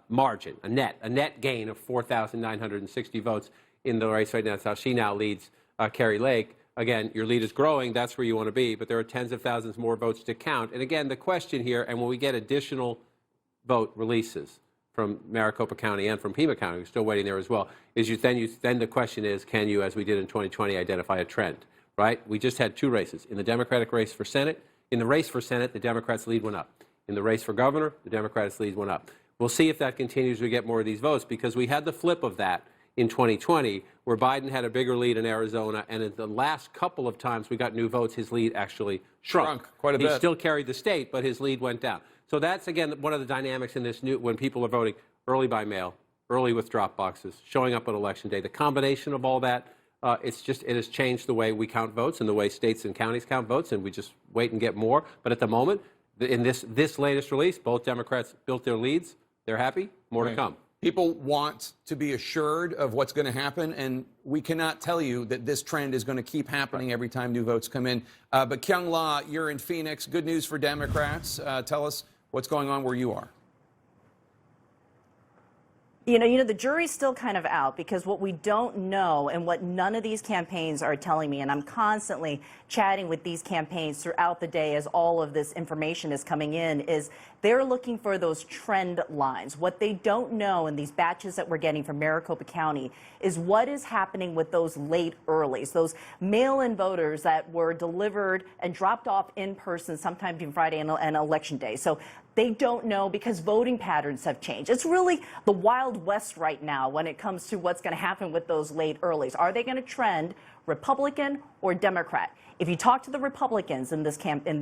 margin, a net gain of 4,960 votes in the race right now. That's how she now leads Kari Lake. Again, your lead is growing. That's where you want to be, but there are tens of thousands more votes to count. And again, the question here, and when we get additional vote releases from Maricopa County and from Pima County, we're still waiting there as well, is then the question is, can you, as we did in 2020, identify a trend, right? We just had 2 races. In the Democratic race for Senate, in the race for Senate, the Democrats' lead went up. In the race for governor, the Democrats' lead went up. We'll see if that continues to get more of these votes, because we had the flip of that in 2020, where Biden had a bigger lead in Arizona, and in the last couple of times we got new votes, his lead actually shrunk quite a bit. He still carried the state, but his lead went down. So that's, again, one of the dynamics in this new, when people are voting early by mail, early with drop boxes, showing up on Election Day. The combination of all that, it has changed the way we count votes and the way states and counties count votes, and we just wait and get more. But at the moment, in this latest release, both Democrats built their leads. They're happy. More to come. People want to be assured of what's going to happen, and we cannot tell you that this trend is going to keep happening every time new votes come in. But Kyung La, you're in Phoenix. Good news for Democrats. Tell us what's going on where you are. You know, the jury's still kind of out, because what we don't know, and what none of these campaigns are telling me, and I'm constantly chatting with these campaigns throughout the day as all of this information is coming in, is they're looking for those trend lines. What they don't know in these batches that we're getting from Maricopa County is what is happening with those late earlies, those mail-in voters that were delivered and dropped off in person sometime between Friday and Election Day. So they don't know, because voting patterns have changed. It's really the Wild West right now when it comes to what's going to happen with those late earlies. Are they going to trend Republican or Democrat? If you talk to the Republicans in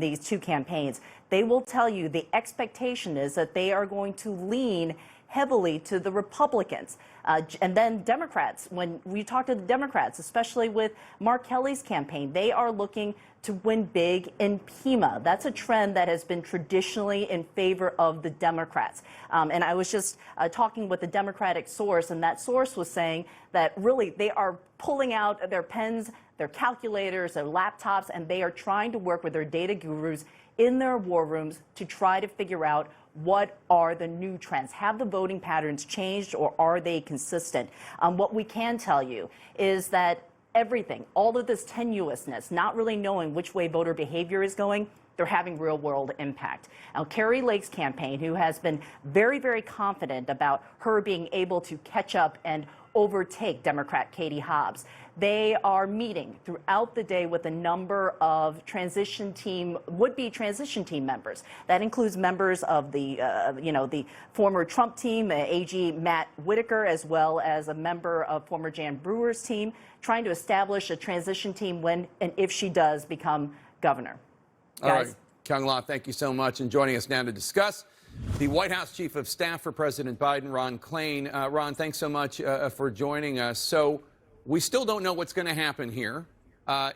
these 2 campaigns, they will tell you the expectation is that they are going to lean heavily to the Republicans. And then Democrats, when we talk to the Democrats, especially with Mark Kelly's campaign, they are looking to win big in Pima. That's a trend that has been traditionally in favor of the Democrats. And I was just talking with a Democratic source, and that source was saying that really they are pulling out their pens, their calculators, their laptops, and they are trying to work with their data gurus in their war rooms to try to figure out what are the new trends. Have the voting patterns changed, or are they consistent? What we can tell you is that everything, all of this tenuousness, not really knowing which way voter behavior is going, they're having real-world impact. Now, Kari Lake's campaign, who has been very, very confident about her being able to catch up and overtake Democrat Katie Hobbs, they are meeting throughout the day with a number of would-be transition team members. That includes members of the, the former Trump team, AG Matt Whitaker, as well as a member of former Jan Brewer's team, trying to establish a transition team when and if she does become governor. All right, Kyung La, thank you so much. And joining us now to discuss, the White House Chief of Staff for President Biden, Ron Klain. Ron, thanks so much for joining us. So we still don't know what's going to happen here.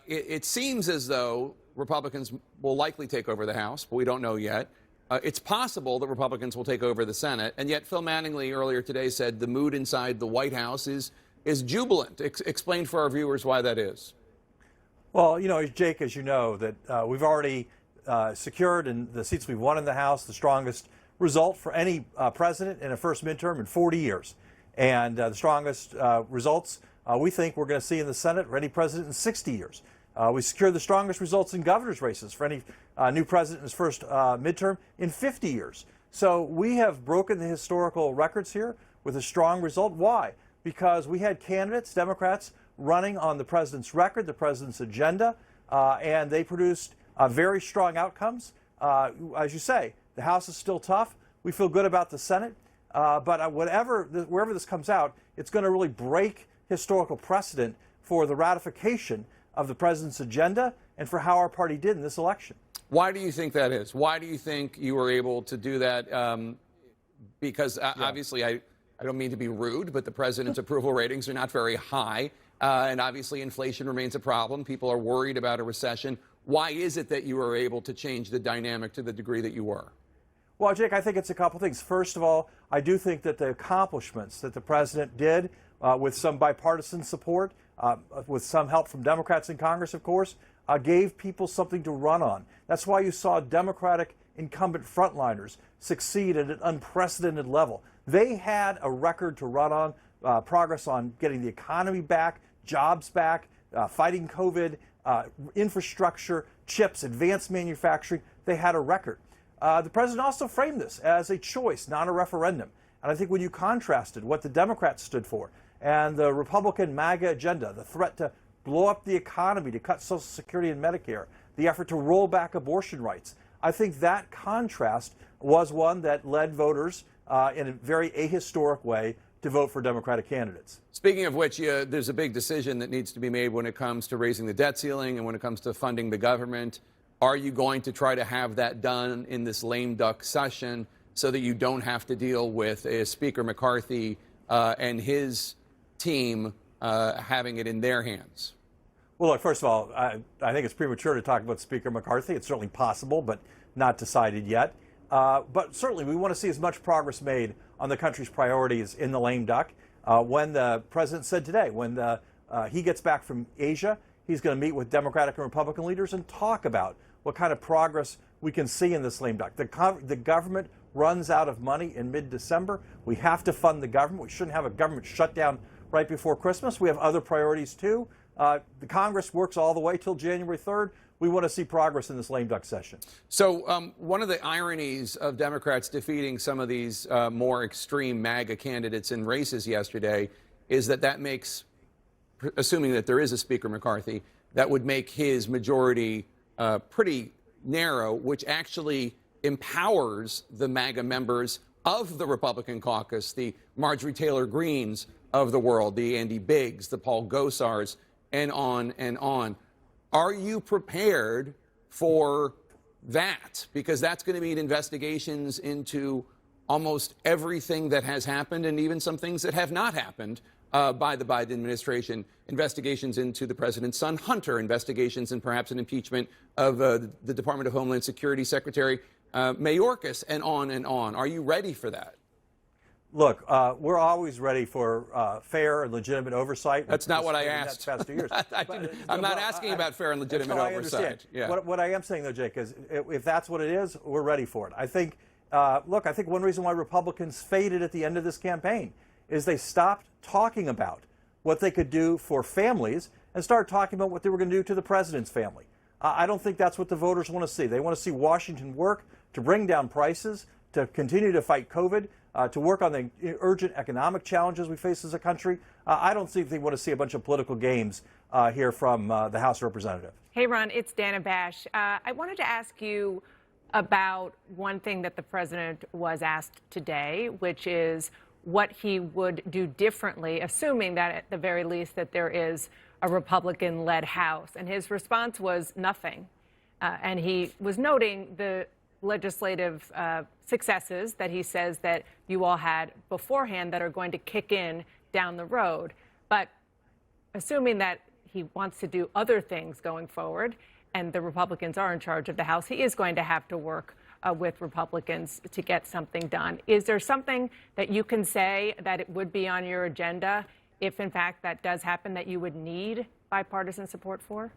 It seems as though Republicans will likely take over the House, but we don't know yet. It's possible that Republicans will take over the Senate. And yet Phil Mattingly earlier today said the mood inside the White House is jubilant. Explain for our viewers why that is. Well, Jake, as you know, that we've already secured in the seats we've won in the House, the strongest result for any president in a first midterm in 40 years. And the strongest results we think we're going to see in the Senate for any president in 60 years. We secured the strongest results in governor's races for any new president in his first midterm in 50 years. So we have broken the historical records here. with a strong result. Why? Because we had candidates, Democrats, running on the president's record, the president's agenda, and they produced very strong outcomes. As you say, the House is still tough. We feel good about the Senate, but wherever this comes out, it's going to really break historical precedent for the ratification of the president's agenda and for how our party did in this election. Why do you think that is? Why do you think you were able to do that? Because obviously, I don't mean to be rude, but the president's approval ratings are not very high. And obviously, inflation remains a problem. People are worried about a recession. Why is it that you were able to change the dynamic to the degree that you were? Well, Jake, I think it's a couple things. First of all, I do think that the accomplishments that the president did with some bipartisan support, with some help from Democrats in Congress, of course, gave people something to run on. That's why you saw Democratic incumbent frontliners succeed at an unprecedented level. They had a record to run on, progress on getting the economy back, jobs back, fighting COVID, infrastructure, chips, advanced manufacturing. They had a record. The president also framed this as a choice, not a referendum. And I think when you contrasted what the Democrats stood for and the Republican MAGA agenda, the threat to blow up the economy, to cut Social Security and Medicare, the effort to roll back abortion rights, I think that contrast was one that led voters in a very ahistoric way to vote for Democratic candidates. Speaking of which, there's a big decision that needs to be made when it comes to raising the debt ceiling and when it comes to funding the government. Are you going to try to have that done in this lame duck session so that you don't have to deal with Speaker McCarthy and his team having it in their hands? Well, look, first of all, I think it's premature to talk about Speaker McCarthy. It's certainly possible, but not decided yet. But certainly we want to see as much progress made on the country's priorities in the lame duck. When the president said today, when he gets back from Asia, he's going to meet with Democratic and Republican leaders and talk about what kind of progress we can see in this lame duck. The government runs out of money in mid-December. We have to fund the government. We shouldn't have a government shutdown right before Christmas. We have other priorities, too. The Congress works all the way till January 3rd. We want to see progress in this lame duck session. So one of the ironies of Democrats defeating some of these more extreme MAGA candidates in races yesterday is that makes, assuming that there is a Speaker McCarthy, that would make his majority pretty narrow, which actually empowers the MAGA members of the Republican caucus, the Marjorie Taylor Greenes of the world, the Andy Biggs, the Paul Gosars, and on and on. Are you prepared for that? Because that's going to mean investigations into almost everything that has happened and even some things that have not happened by the Biden administration. Investigations into the president's son, Hunter, investigations and perhaps an impeachment of the Department of Homeland Security Secretary Mayorkas, and on and on. Are you ready for that? Look, we're always ready for fair and legitimate oversight. That's not what I asked. Past 2 years. I'm not asking about fair and legitimate oversight. Yeah. What I am saying, though, Jake, is if that's what it is, we're ready for it. I think, look, I think one reason why Republicans faded at the end of this campaign is they stopped talking about what they could do for families and started talking about what they were going to do to the president's family. I don't think that's what the voters want to see. They want to see Washington work to bring down prices, to continue to fight COVID, to work on the urgent economic challenges we face as a country. I don't think they want to see a bunch of political games here from the House of Representatives. Hey, Ron, it's Dana Bash. I wanted to ask you about one thing that the president was asked today, which is what he would do differently, assuming that at the very least that there is a Republican-led House. And his response was nothing. And he was noting the legislative successes that he says that you all had beforehand that are going to kick in down the road. But assuming that he wants to do other things going forward and the Republicans are in charge of the House, he is going to have to work with Republicans to get something done. Is there something that you can say that it would be on your agenda if, in fact, that does happen, that you would need bipartisan support for?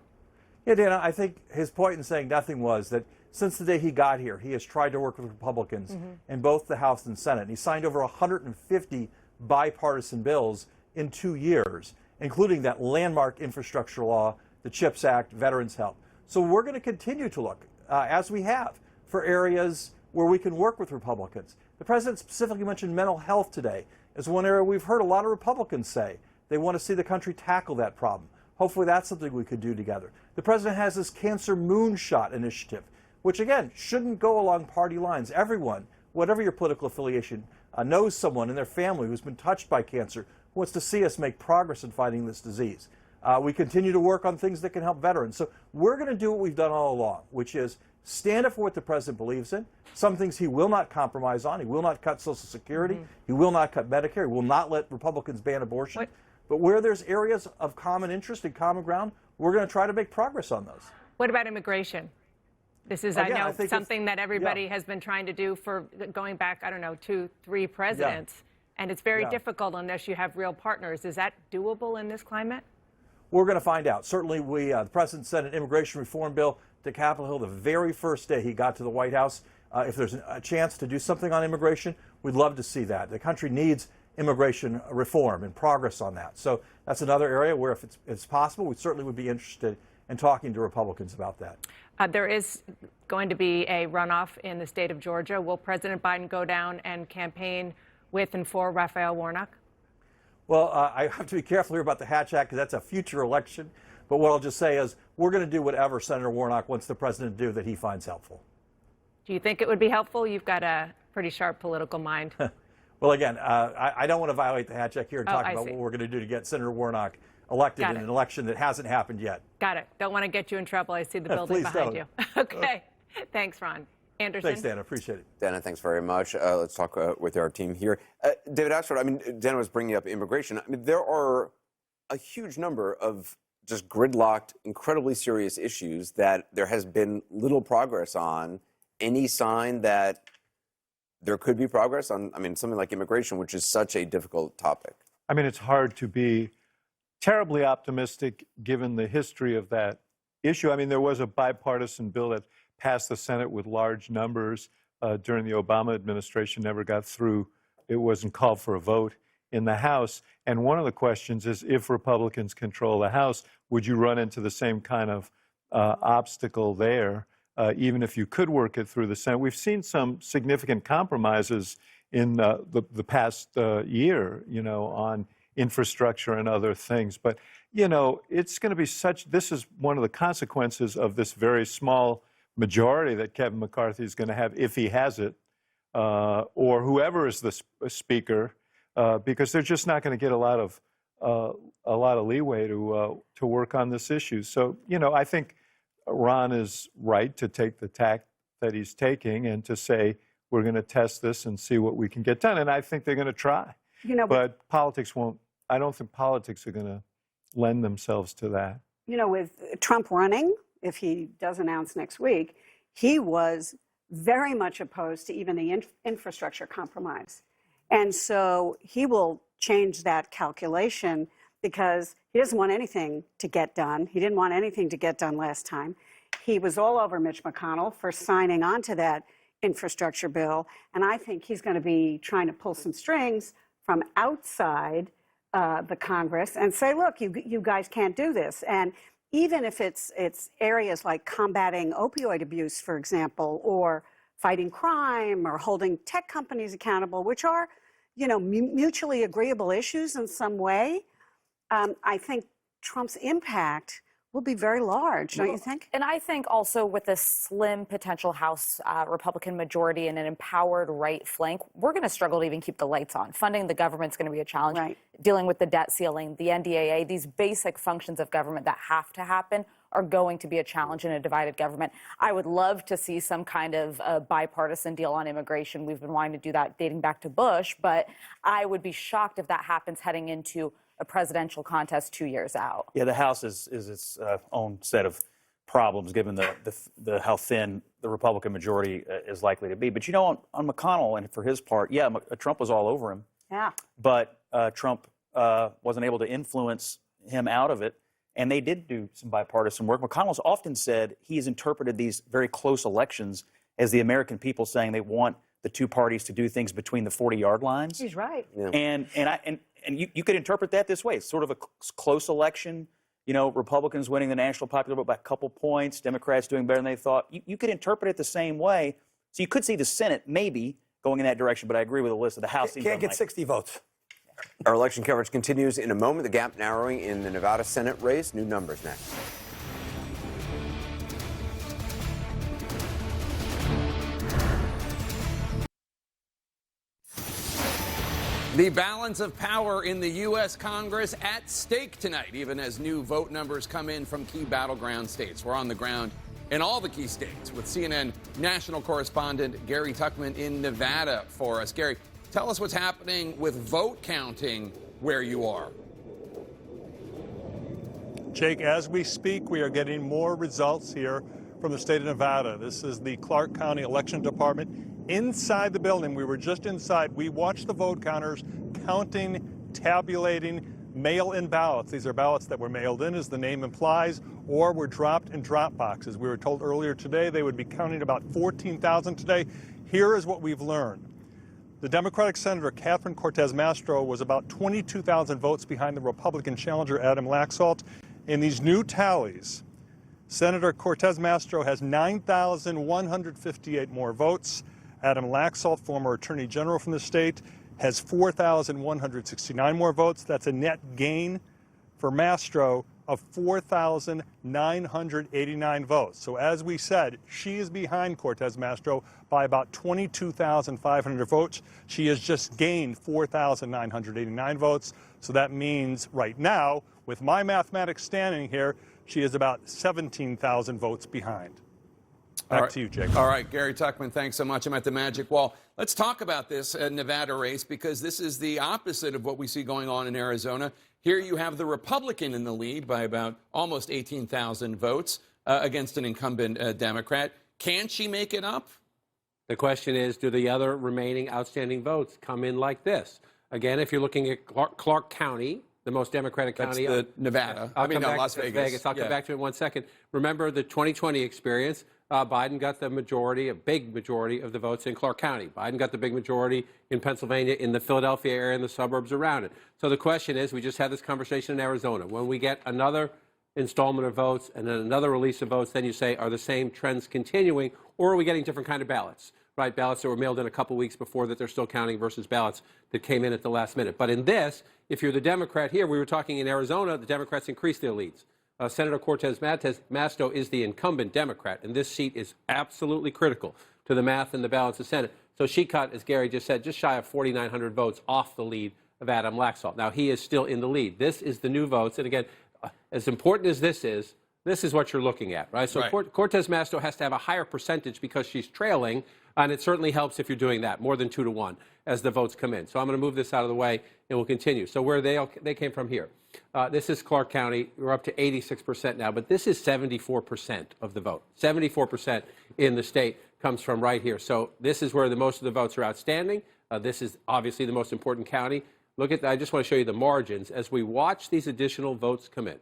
Yeah, Dana, I think his point in saying nothing was that since the day he got here, he has tried to work with Republicans in both the House and Senate. He signed over 150 bipartisan bills in 2 years, including that landmark infrastructure law, the CHIPS Act, Veterans Health. So we're going to continue to look, as we have, for areas where we can work with Republicans. The president specifically mentioned mental health today. is one area we've heard a lot of Republicans say they want to see the country tackle that problem. Hopefully that's something we could do together. The president has this Cancer Moonshot initiative, which again shouldn't go along party lines. Everyone, whatever your political affiliation, knows someone in their family who's been touched by cancer, who wants to see us make progress in fighting this disease. We continue to work on things that can help veterans. So we're going to do what we've done all along, which is stand up for what the president believes in. Some things he will not compromise on. He will not cut Social Security. He will not cut Medicare. He will not let Republicans ban abortion. But where there's areas of common interest and common ground, we're going to try to make progress on those. What about immigration? This is, Again, I know, think something that everybody has been trying to do for going back, I don't know, 2, 3 presidents. And it's very difficult unless you have real partners. Is that doable in this climate? We're going to find out. Certainly, the president sent an immigration reform bill to Capitol Hill the very first day he got to the White House. If there's a chance to do something on immigration, we'd love to see that. The country needs immigration reform and progress on that. So that's another area where if it's possible, we certainly would be interested in talking to Republicans about that. There is going to be a runoff in the state of Georgia. Will President Biden go down and campaign with and for Raphael Warnock? Well, I have to be careful here about the Hatch Act because that's a future election. But what I'll just say is we're going to do whatever Senator Warnock wants the president to do that he finds helpful. Do you think it would be helpful? You've got a pretty sharp political mind. Well, again, I don't want to violate the Hatch Act here and talk about what we're going to do to get Senator Warnock elected in an election that hasn't happened yet. Got it. Don't want to get you in trouble. I see the building behind you. Okay. Thanks, Ron. Anderson. Thanks, Dana. Appreciate it. Dana, thanks very much. Let's talk with our team here. David Axford, I mean, Dana was bringing up immigration. I mean, there are a huge number of just gridlocked, incredibly serious issues that there has been little progress on. Any sign that there could be progress on, I mean, something like immigration, which is such a difficult topic? I mean, it's hard to be terribly optimistic given the history of that issue. I mean, there was a bipartisan bill that passed the Senate with large numbers during the Obama administration, never got through. It wasn't called for a vote in the House. And one of the questions is, if Republicans control the House, would you run into the same kind of obstacle there, even if you could work it through the Senate? We've seen some significant compromises in the past year, you know, on infrastructure and other things. But, you know, it's going to be this is one of the consequences of this very small majority that Kevin McCarthy is going to have, if he has it, or whoever is the speaker, because they're just not going to get a lot of leeway to work on this issue. So, you know, I think Ron is right to take the tack that he's taking and to say we're going to test this and see what we can get done. And I think they're going to try. You know, but politics won't. I don't think politics are going to lend themselves to that. You know, with Trump running, if he does announce next week, he was very much opposed to even the infrastructure compromise. And so he will change that calculation because he doesn't want anything to get done. He didn't want anything to get done last time. He was all over Mitch McConnell for signing on to that infrastructure bill. And I think he's going to be trying to pull some strings from outside the Congress and say, look, you guys can't do this. And even if it's areas like combating opioid abuse, for example, or fighting crime or holding tech companies accountable, which are, you know, mutually agreeable issues in some way, I think Trump's impact will be very large, don't you think? And I think also with a slim potential House Republican majority and an empowered right flank, we're going to struggle to even keep the lights on. Funding the government's going to be a challenge. Right. Dealing with the debt ceiling, the NDAA, these basic functions of government that have to happen are going to be a challenge in a divided government. I would love to see some kind of bipartisan deal on immigration. We've been wanting to do that dating back to Bush, but I would be shocked if that happens heading into a presidential contest 2 years out. Yeah, the House is its own set of problems, given the how thin the Republican majority is likely to be. But, you know, on McConnell, and for his part, yeah, Trump was all over him. Yeah. But Trump wasn't able to influence him out of it, and they did do some bipartisan work. McConnell's often said he has interpreted these very close elections as the American people saying they want the two parties to do things between the 40-yard lines. He's right. Yeah. And you could interpret that this way. It's sort of a close election, you know, Republicans winning the national popular vote by a couple points, Democrats doing better than they thought. You could interpret it the same way. So you could see the Senate maybe going in that direction, but I agree with Alyssa. The House can't get 60 votes. Our election coverage continues in a moment. The gap narrowing in the Nevada Senate race. New numbers next. The balance of power in the U.S. Congress at stake tonight, even as new vote numbers come in from key battleground states. We're on the ground in all the key states with CNN national correspondent Gary Tuchman in Nevada for us. Gary, tell us what's happening with vote counting where you are. Jake, as we speak, we are getting more results here from the state of Nevada. This is the Clark County Election Department. Inside the building, we were just inside. We watched the vote counters counting, tabulating mail-in ballots. These are ballots that were mailed in, as the name implies, or were dropped in drop boxes. We were told earlier today they would be counting about 14,000 today. Here is what we've learned. The Democratic Senator Catherine Cortez Masto was about 22,000 votes behind the Republican challenger Adam Laxalt. In these new tallies, Senator Cortez Masto has 9,158 more votes. Adam Laxalt, former Attorney General from the state, has 4,169 more votes. That's a net gain for Masto of 4,989 votes. So as we said, she is behind Cortez Masto by about 22,500 votes. She has just gained 4,989 votes. So that means right now, with my mathematics standing here, she is about 17,000 votes behind. Back to you, Jake. All right, Gary Tuchman, thanks so much. I'm at the Magic Wall. Let's talk about this Nevada race, because this is the opposite of what we see going on in Arizona. Here you have the Republican in the lead by about almost 18,000 votes against an incumbent Democrat. Can she make it up? The question is, do the other remaining outstanding votes come in like this? Again, if you're looking at Clark County, the most Democratic county. That's Nevada. Las Vegas. I'll come back to it in 1 second. Remember the 2020 experience. Biden got the majority, a big majority of the votes in Clark County. Biden got the big majority in Pennsylvania, in the Philadelphia area, and the suburbs around it. So the question is, we just had this conversation in Arizona. When we get another installment of votes and then another release of votes, then you say, are the same trends continuing, or are we getting different kind of ballots? Right, ballots that were mailed in a couple weeks before that they're still counting versus ballots that came in at the last minute. But in this, if you're the Democrat here, we were talking in Arizona, the Democrats increased their leads. Senator Cortez Masto is the incumbent Democrat, and this seat is absolutely critical to the math and the balance of Senate. So she cut, as Gary just said, just shy of 4,900 votes off the lead of Adam Laxalt. Now, he is still in the lead. This is the new votes. And again, as important as this is what you're looking at, right? So right. Cortez Masto has to have a higher percentage because she's trailing, and it certainly helps if you're doing that, more than 2-to-1 as the votes come in. So I'm going to move this out of the way, and we'll continue. So where they came from here. This is Clark County. We're up to 86% now, but this is 74% of the vote. 74% in the state comes from right here. So this is where most of the votes are outstanding. This is obviously the most important county. Look at that. I just want to show you the margins as we watch these additional votes come in.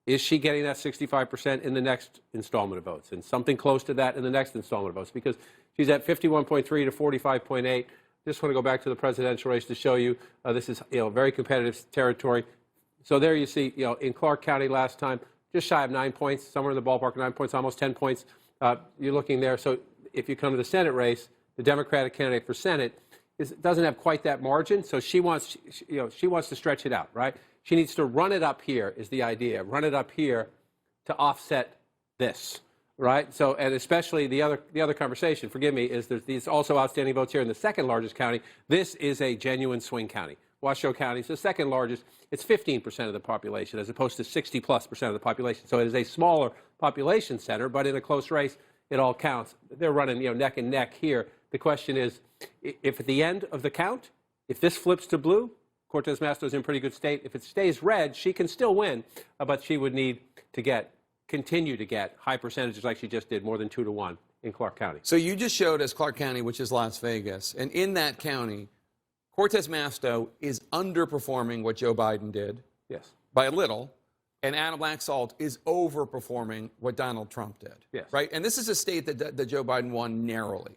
Is she getting that 65% in the next installment of votes, and something close to that in the next installment of votes? Because she's at 51.3 to 45.8. Just want to go back to the presidential race to show you this is very competitive territory. So there you see, in Clark County last time, just shy of 9 points, somewhere in the ballpark of 9 points, almost 10 points. You're looking there. So if you come to the Senate race, the Democratic candidate for Senate doesn't have quite that margin. So she wants to stretch it out, right? She needs to run it up here is the idea. Run it up here to offset this, right? So, and especially the other conversation, forgive me, is there's these also outstanding votes here in the second largest county. This is a genuine swing county. Washoe County is the second largest. It's 15% of the population as opposed to 60+% of the population. So it is a smaller population center, but in a close race, it all counts. They're running neck and neck here. The question is, if at the end of the count, if this flips to blue, Cortez Masto is in pretty good state. If it stays red, she can still win, but she would need to continue to get high percentages like she just did, more than 2-to-1 in Clark County. So you just showed us Clark County, which is Las Vegas, and in that county, Cortez Masto is underperforming what Joe Biden did. Yes. By a little. And Adam Laxalt is overperforming what Donald Trump did. Yes. Right? And this is a state that Joe Biden won narrowly.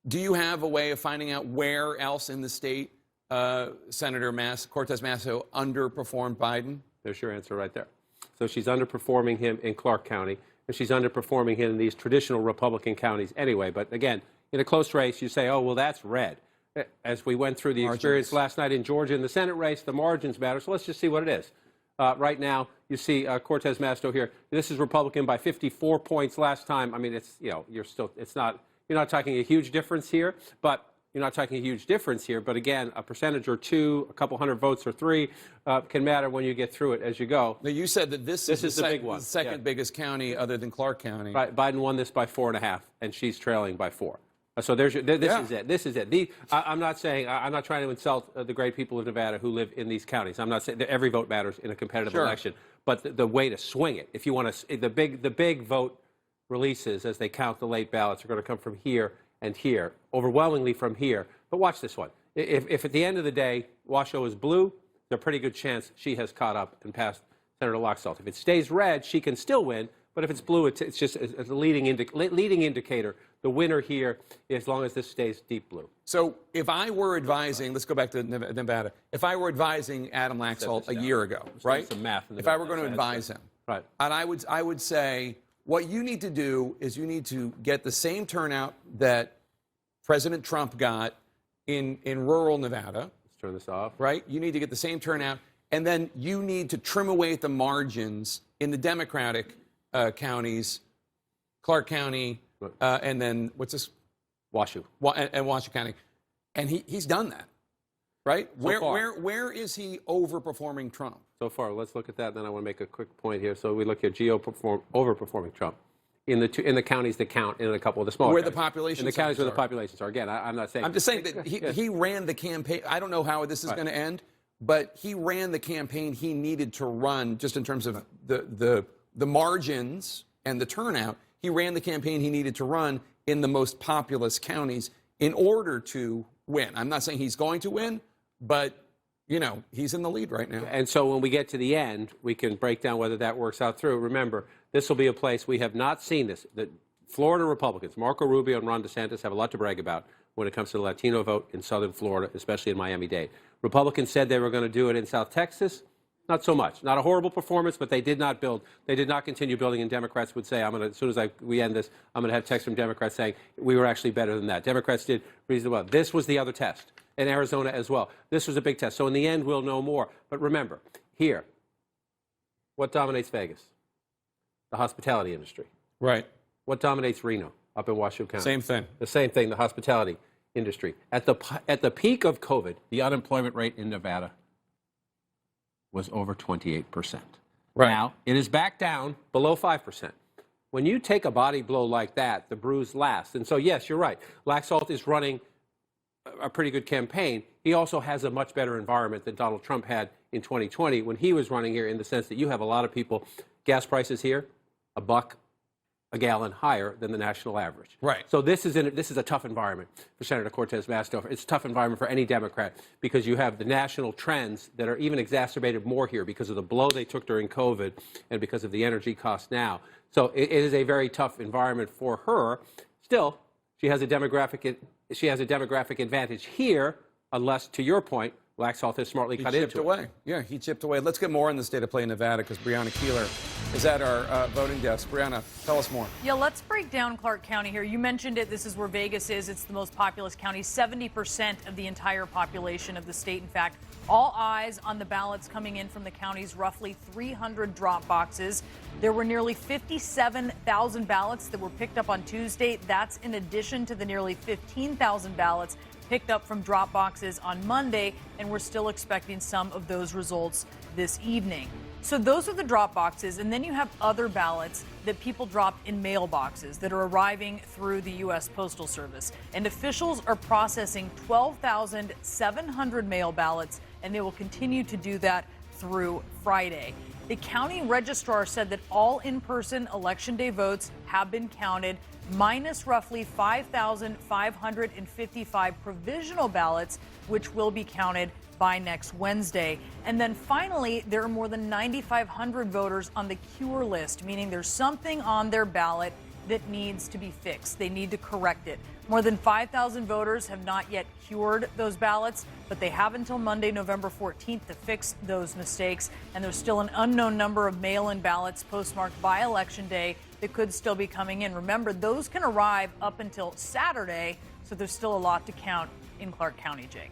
Do you have a way of finding out where else in the state Senator Cortez Masto underperformed Biden? There's your answer right there. So she's underperforming him in Clark County, and she's underperforming him in these traditional Republican counties anyway. But again, in a close race, you say, oh, well, that's red. as we went through the experience last night in Georgia in the Senate race, the margins matter. So let's just see what it is. Right now, you see Cortez Masto here. This is Republican by 54 points last time. I mean, it's, you know, you're not talking a huge difference here, but But again, a percentage or two, a couple hundred votes or three can matter when you get through it as you go. Now, you said that this is the big one. The second biggest county other than Clark County. Right. Biden won this by 4.5, and she's trailing by 4. So this is it. This is it. I'm not trying to insult the great people of Nevada who live in these counties. I'm not saying that every vote matters in a competitive election, but the way to swing it, if you want to, the big vote releases as they count the late ballots are going to come from here and here, overwhelmingly from here. But watch this one. If at the end of the day Washoe is blue, there's a pretty good chance she has caught up and passed Senator Laxalt. If it stays red, she can still win. But if it's blue, it's just a leading indicator. The winner here, as long as this stays deep blue. So if I were advising, let's go back to Nevada. If I were advising Adam Laxalt a year ago, right? Some math if I were going to advise him, right? And I would say what you need to do is you need to get the same turnout that President Trump got in rural Nevada. Let's turn this off. Right? You need to get the same turnout, and then you need to trim away at the margins in the Democratic counties, Clark County, and then what's this? Washoe. And Washoe County. And he's done that, right? Where is he overperforming Trump? So far, let's look at that. Then I want to make a quick point here. So we look at overperforming Trump in the counties that count in a couple of the smaller where counties. The populations in the counties where the populations are. Again, I'm not saying. I'm just saying that he ran the campaign. I don't know how this is going to end, but he ran the campaign he needed to run just in terms of the margins and the turnout. He ran the campaign he needed to run in the most populous counties in order to win. I'm not saying he's going to win, but, you know, he's in the lead right now. And so when we get to the end, we can break down whether that works out through. Remember, this will be a place we have not seen this. The Florida Republicans, Marco Rubio and Ron DeSantis, have a lot to brag about when it comes to the Latino vote in southern Florida, especially in Miami-Dade. Republicans said they were going to do it in South Texas. Not so much. Not a horrible performance, but they did not continue building, and Democrats would say, as soon as we end this, I'm going to have texts from Democrats saying, we were actually better than that. Democrats did reasonably well. This was the other test, in Arizona as well. This was a big test. So in the end, we'll know more. But remember, here, what dominates Vegas? The hospitality industry. Right. What dominates Reno up in Washoe County? Same thing. The same thing, the hospitality industry. At the peak of COVID, the unemployment rate in Nevada was over 28%. Right. Now, it is back down below 5%. When you take a body blow like that, the bruise lasts. And so, yes, you're right. Laxalt is running a pretty good campaign. He also has a much better environment than Donald Trump had in 2020 when he was running here, in the sense that you have a lot of people, gas prices here, $1 a gallon higher than the national average. Right. So this is a tough environment for Senator Cortez Masto. It's a tough environment for any Democrat because you have the national trends that are even exacerbated more here because of the blow they took during COVID and because of the energy costs now. So it is a very tough environment for her. Still, she has a demographic advantage here, unless, to your point, Laxalt has smartly cut into it. He chipped away. Yeah, he chipped away. Let's get more on the state of play in Nevada because Brianna Keeler is at our voting desk. Brianna, tell us more. Yeah, let's break down Clark County here. You mentioned it. This is where Vegas is. It's the most populous county, 70% of the entire population of the state. In fact, all eyes on the ballots coming in from the county's roughly 300 drop boxes. There were nearly 57,000 ballots that were picked up on Tuesday. That's in addition to the nearly 15,000 ballots picked up from drop boxes on Monday, and we're still expecting some of those results this evening. So those are the drop boxes, and then you have other ballots that people dropped in mailboxes that are arriving through the U.S. Postal Service. And officials are processing 12,700 mail ballots, and they will continue to do that through Friday. The county registrar said that all in-person Election Day votes have been counted, minus roughly 5,555 provisional ballots, which will be counted by next Wednesday. And then finally, there are more than 9,500 voters on the cure list, meaning there's something on their ballot that needs to be fixed. They need to correct it. More than 5,000 voters have not yet cured those ballots, but they have until Monday, November 14th to fix those mistakes. And there's still an unknown number of mail-in ballots postmarked by Election Day that could still be coming in. Remember, those can arrive up until Saturday, so there's still a lot to count in Clark County, Jake.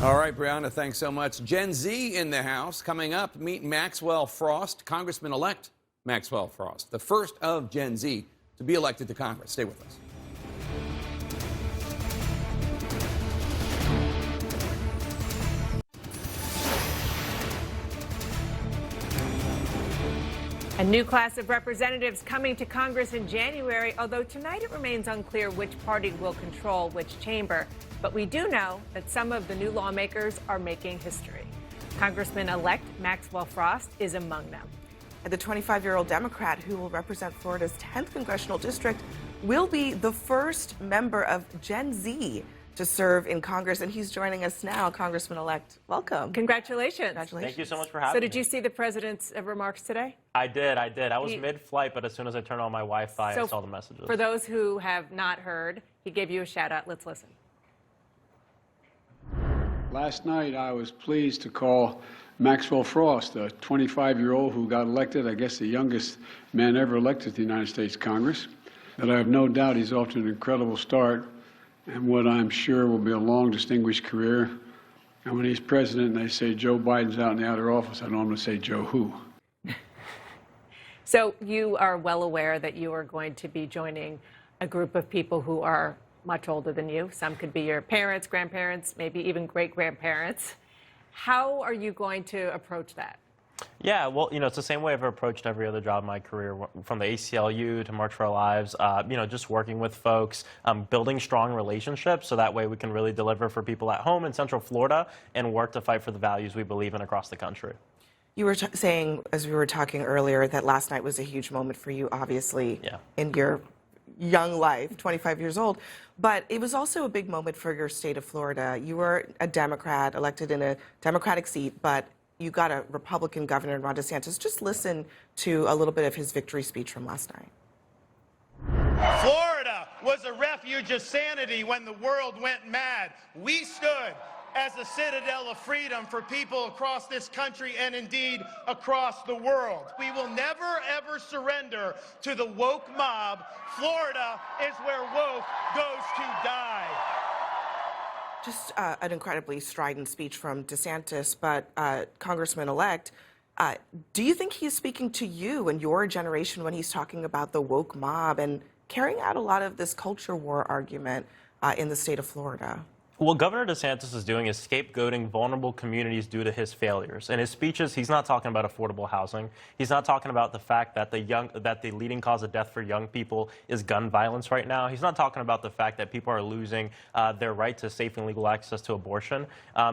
All right, Brianna, thanks so much. Gen Z in the House. Coming up, meet Maxwell Frost, Congressman-elect Maxwell Frost, the first of Gen Z to be elected to Congress. Stay with us. A new class of representatives coming to Congress in January, although tonight it remains unclear which party will control which chamber. But we do know that some of the new lawmakers are making history. Congressman-elect Maxwell Frost is among them. The 25-year-old Democrat who will represent Florida's 10th congressional district will be the first member of Gen Z to serve in Congress, and he's joining us now. Congressman-elect, welcome. Congratulations. Thank you so much for having me. me. So did you see the president's remarks today? I did. I was mid-flight, but as soon as I turned on my Wi-Fi, I saw the messages. For those who have not heard, he gave you a shout-out. Let's listen. Last night, I was pleased to call Maxwell Frost, a 25-year-old who got elected, I guess the youngest man ever elected to the United States Congress, that I have no doubt he's off to an incredible start and what I'm sure will be a long, distinguished career. And when he's president and they say Joe Biden's out in the outer office, I know I'm going to say Joe who. So you are well aware that you are going to be joining a group of people who are much older than you. Some could be your parents, grandparents, maybe even great-grandparents. How are you going to approach that? Yeah, well, it's the same way I've approached every other job in my career, from the ACLU to March for Our Lives, just working with folks, building strong relationships so that way we can really deliver for people at home in Central Florida and work to fight for the values we believe in across the country. You were saying, as we were talking earlier, that last night was a huge moment for you, obviously, in your young life, 25 years old, but it was also a big moment for your state of Florida. You were a Democrat, elected in a Democratic seat, but you got a Republican governor, Ron DeSantis. Just listen to a little bit of his victory speech from last night. Florida was a refuge of sanity when the world went mad. We stood as a citadel of freedom for people across this country and indeed across the world. We will never, ever surrender to the woke mob. Florida is where woke goes to die. Just an incredibly strident speech from DeSantis, but Congressman-elect, do you think he's speaking to you and your generation when he's talking about the woke mob and carrying out a lot of this culture war argument in the state of Florida? What Governor DeSantis is doing is scapegoating vulnerable communities due to his failures. In his speeches, he's not talking about affordable housing. He's not talking about the fact that the leading cause of death for young people is gun violence right now. He's not talking about the fact that people are losing their right to safe and legal access to abortion.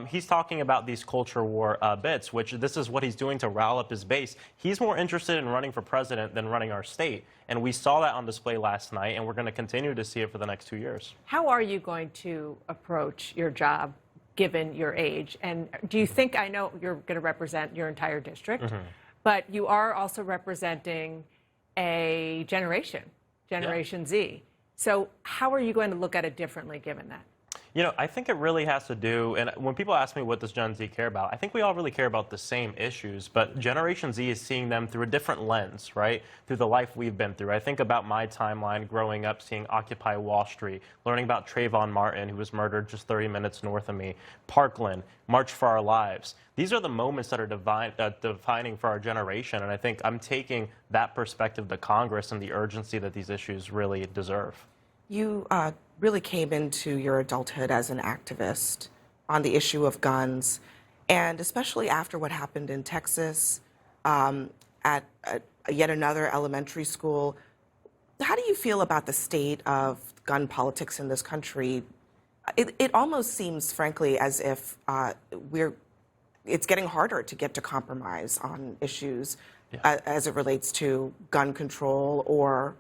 He's talking about these culture war bits, which this is what he's doing to rile up his base. He's more interested in running for president than running our state. And we saw that on display last night, and we're going to continue to see it for the next 2 years. How are you going to approach your job, given your age? And do you think, I know you're going to represent your entire district, but you are also representing a Generation Z. So how are you going to look at it differently given that? I think it really has to do, and when people ask me what does Gen Z care about, I think we all really care about the same issues, but Generation Z is seeing them through a different lens, right? Through the life we've been through. I think about my timeline growing up, seeing Occupy Wall Street, learning about Trayvon Martin, who was murdered just 30 minutes north of me, Parkland, March for Our Lives. These are the moments that are defining for our generation, and I think I'm taking that perspective to Congress and the urgency that these issues really deserve. You really came into your adulthood as an activist on the issue of guns, and especially after what happened in Texas at yet another elementary school. How do you feel about the state of gun politics in this country? It almost seems, frankly, as if it's getting harder to get to compromise on issues as it relates to gun control or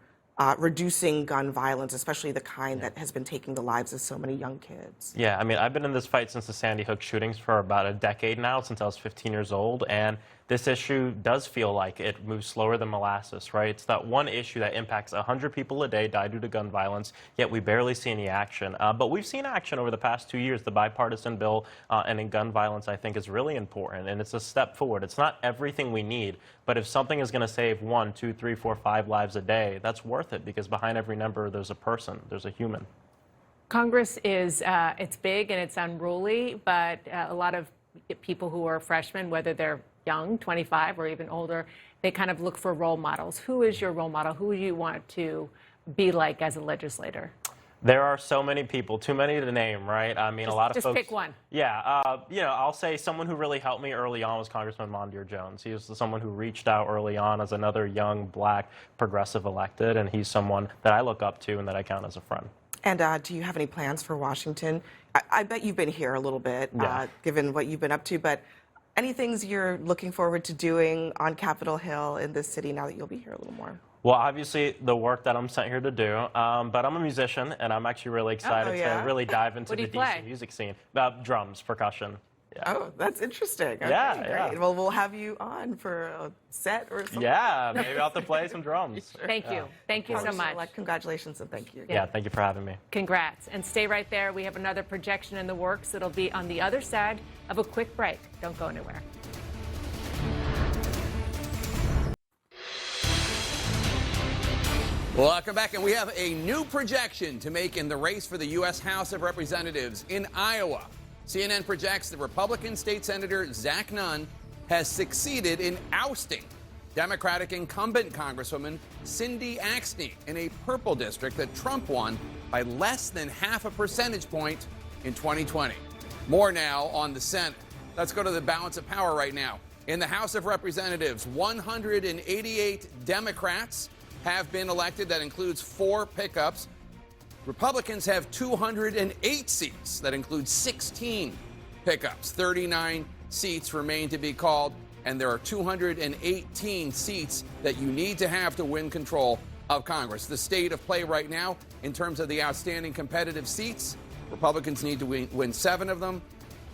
reducing gun violence, especially the kind that has been taking the lives of so many young kids. Yeah, I mean, I've been in this fight since the Sandy Hook shootings for about a decade now, since I was 15 years old, and this issue does feel like it moves slower than molasses, right? It's that one issue that impacts 100 people a day die due to gun violence, yet we barely see any action. But we've seen action over the past 2 years. The bipartisan bill ending gun violence, I think, is really important, and it's a step forward. It's not everything we need, but if something is going to save 1, 2, 3, 4, 5 lives a day, that's worth it, because behind every number, there's a person, there's a human. Congress is, it's big and it's unruly, but a lot of people who are freshmen, whether they're young, 25 or even older, they kind of look for role models. Who is your role model? Who do you want to be like as a legislator? There are so many people, too many to name, right? I mean, a lot of folks. Just pick one. Yeah, you know, I'll say someone who really helped me early on was Congressman Mondier Jones. He was someone who reached out early on as another young, black, progressive elected, and he's someone that I look up to and that I count as a friend. And do you have any plans for Washington? I bet you've been here a little bit, given what you've been up to, but any things you're looking forward to doing on Capitol Hill in this city now that you'll be here a little more? Well, obviously, the work that I'm sent here to do, but I'm a musician, and I'm actually really excited to really dive into the DC music scene. Drums, percussion. Yeah. Oh, that's interesting. Okay, yeah. Great. Well, we'll have you on for a set or something. Yeah, maybe I'll have to play some drums. Thank you. Thank you so much. Congratulations and thank you. Yeah, thank you for having me. Congrats. And stay right there. We have another projection in the works. It'll be on the other side of a quick break. Don't go anywhere. Welcome back, and we have a new projection to make in the race for the U.S. House of Representatives in Iowa. CNN projects the Republican State Senator Zach Nunn has succeeded in ousting Democratic incumbent Congresswoman Cindy Axne in a purple district that Trump won by less than half a percentage point in 2020. More now on the Senate. Let's go to the balance of power right now. In the House of Representatives, 188 Democrats have been elected. That includes 4 pickups. Republicans have 208 seats. That includes 16 pickups. 39 seats remain to be called, and there are 218 seats that you need to have to win control of Congress. The state of play right now, in terms of the outstanding competitive seats, Republicans need to win 7 of them.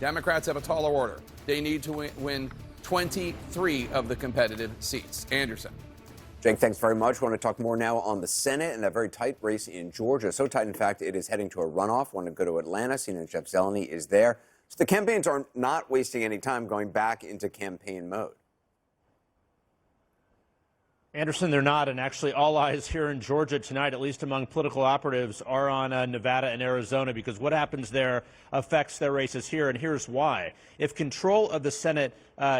Democrats have a taller order. They need to win 23 of the competitive seats. Anderson. Jake, thanks very much. We want to talk more now on the Senate and a very tight race in Georgia. So tight, in fact, it is heading to a runoff. Want to go to Atlanta. CNN Jeff Zeleny is there. So the campaigns are not wasting any time going back into campaign mode. Anderson, they're not, and actually all eyes here in Georgia tonight, at least among political operatives, are on Nevada and Arizona, because what happens there affects their races here, and here's why. If control of the Senate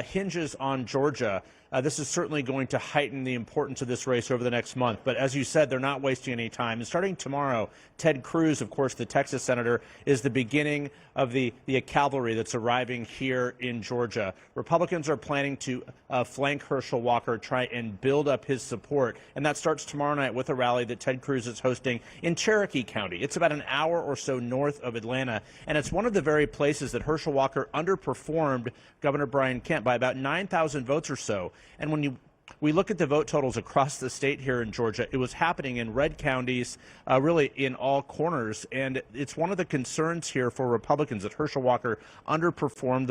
hinges on Georgia, this is certainly going to heighten the importance of this race over the next month. But as you said, they're not wasting any time. And starting tomorrow, Ted Cruz, of course, the Texas senator, is the beginning of the cavalry that's arriving here in Georgia. Republicans are planning to flank Herschel Walker, try and build up his support. And that starts tomorrow night with a rally that Ted Cruz is hosting in Cherokee County. It's about an hour or so north of Atlanta. And it's one of the very places that Herschel Walker underperformed Governor Brian Kemp by about 9,000 votes or so. And when we look at the vote totals across the state here in Georgia, it was happening in red counties, really in all corners. And it's one of the concerns here for Republicans that Herschel Walker underperformed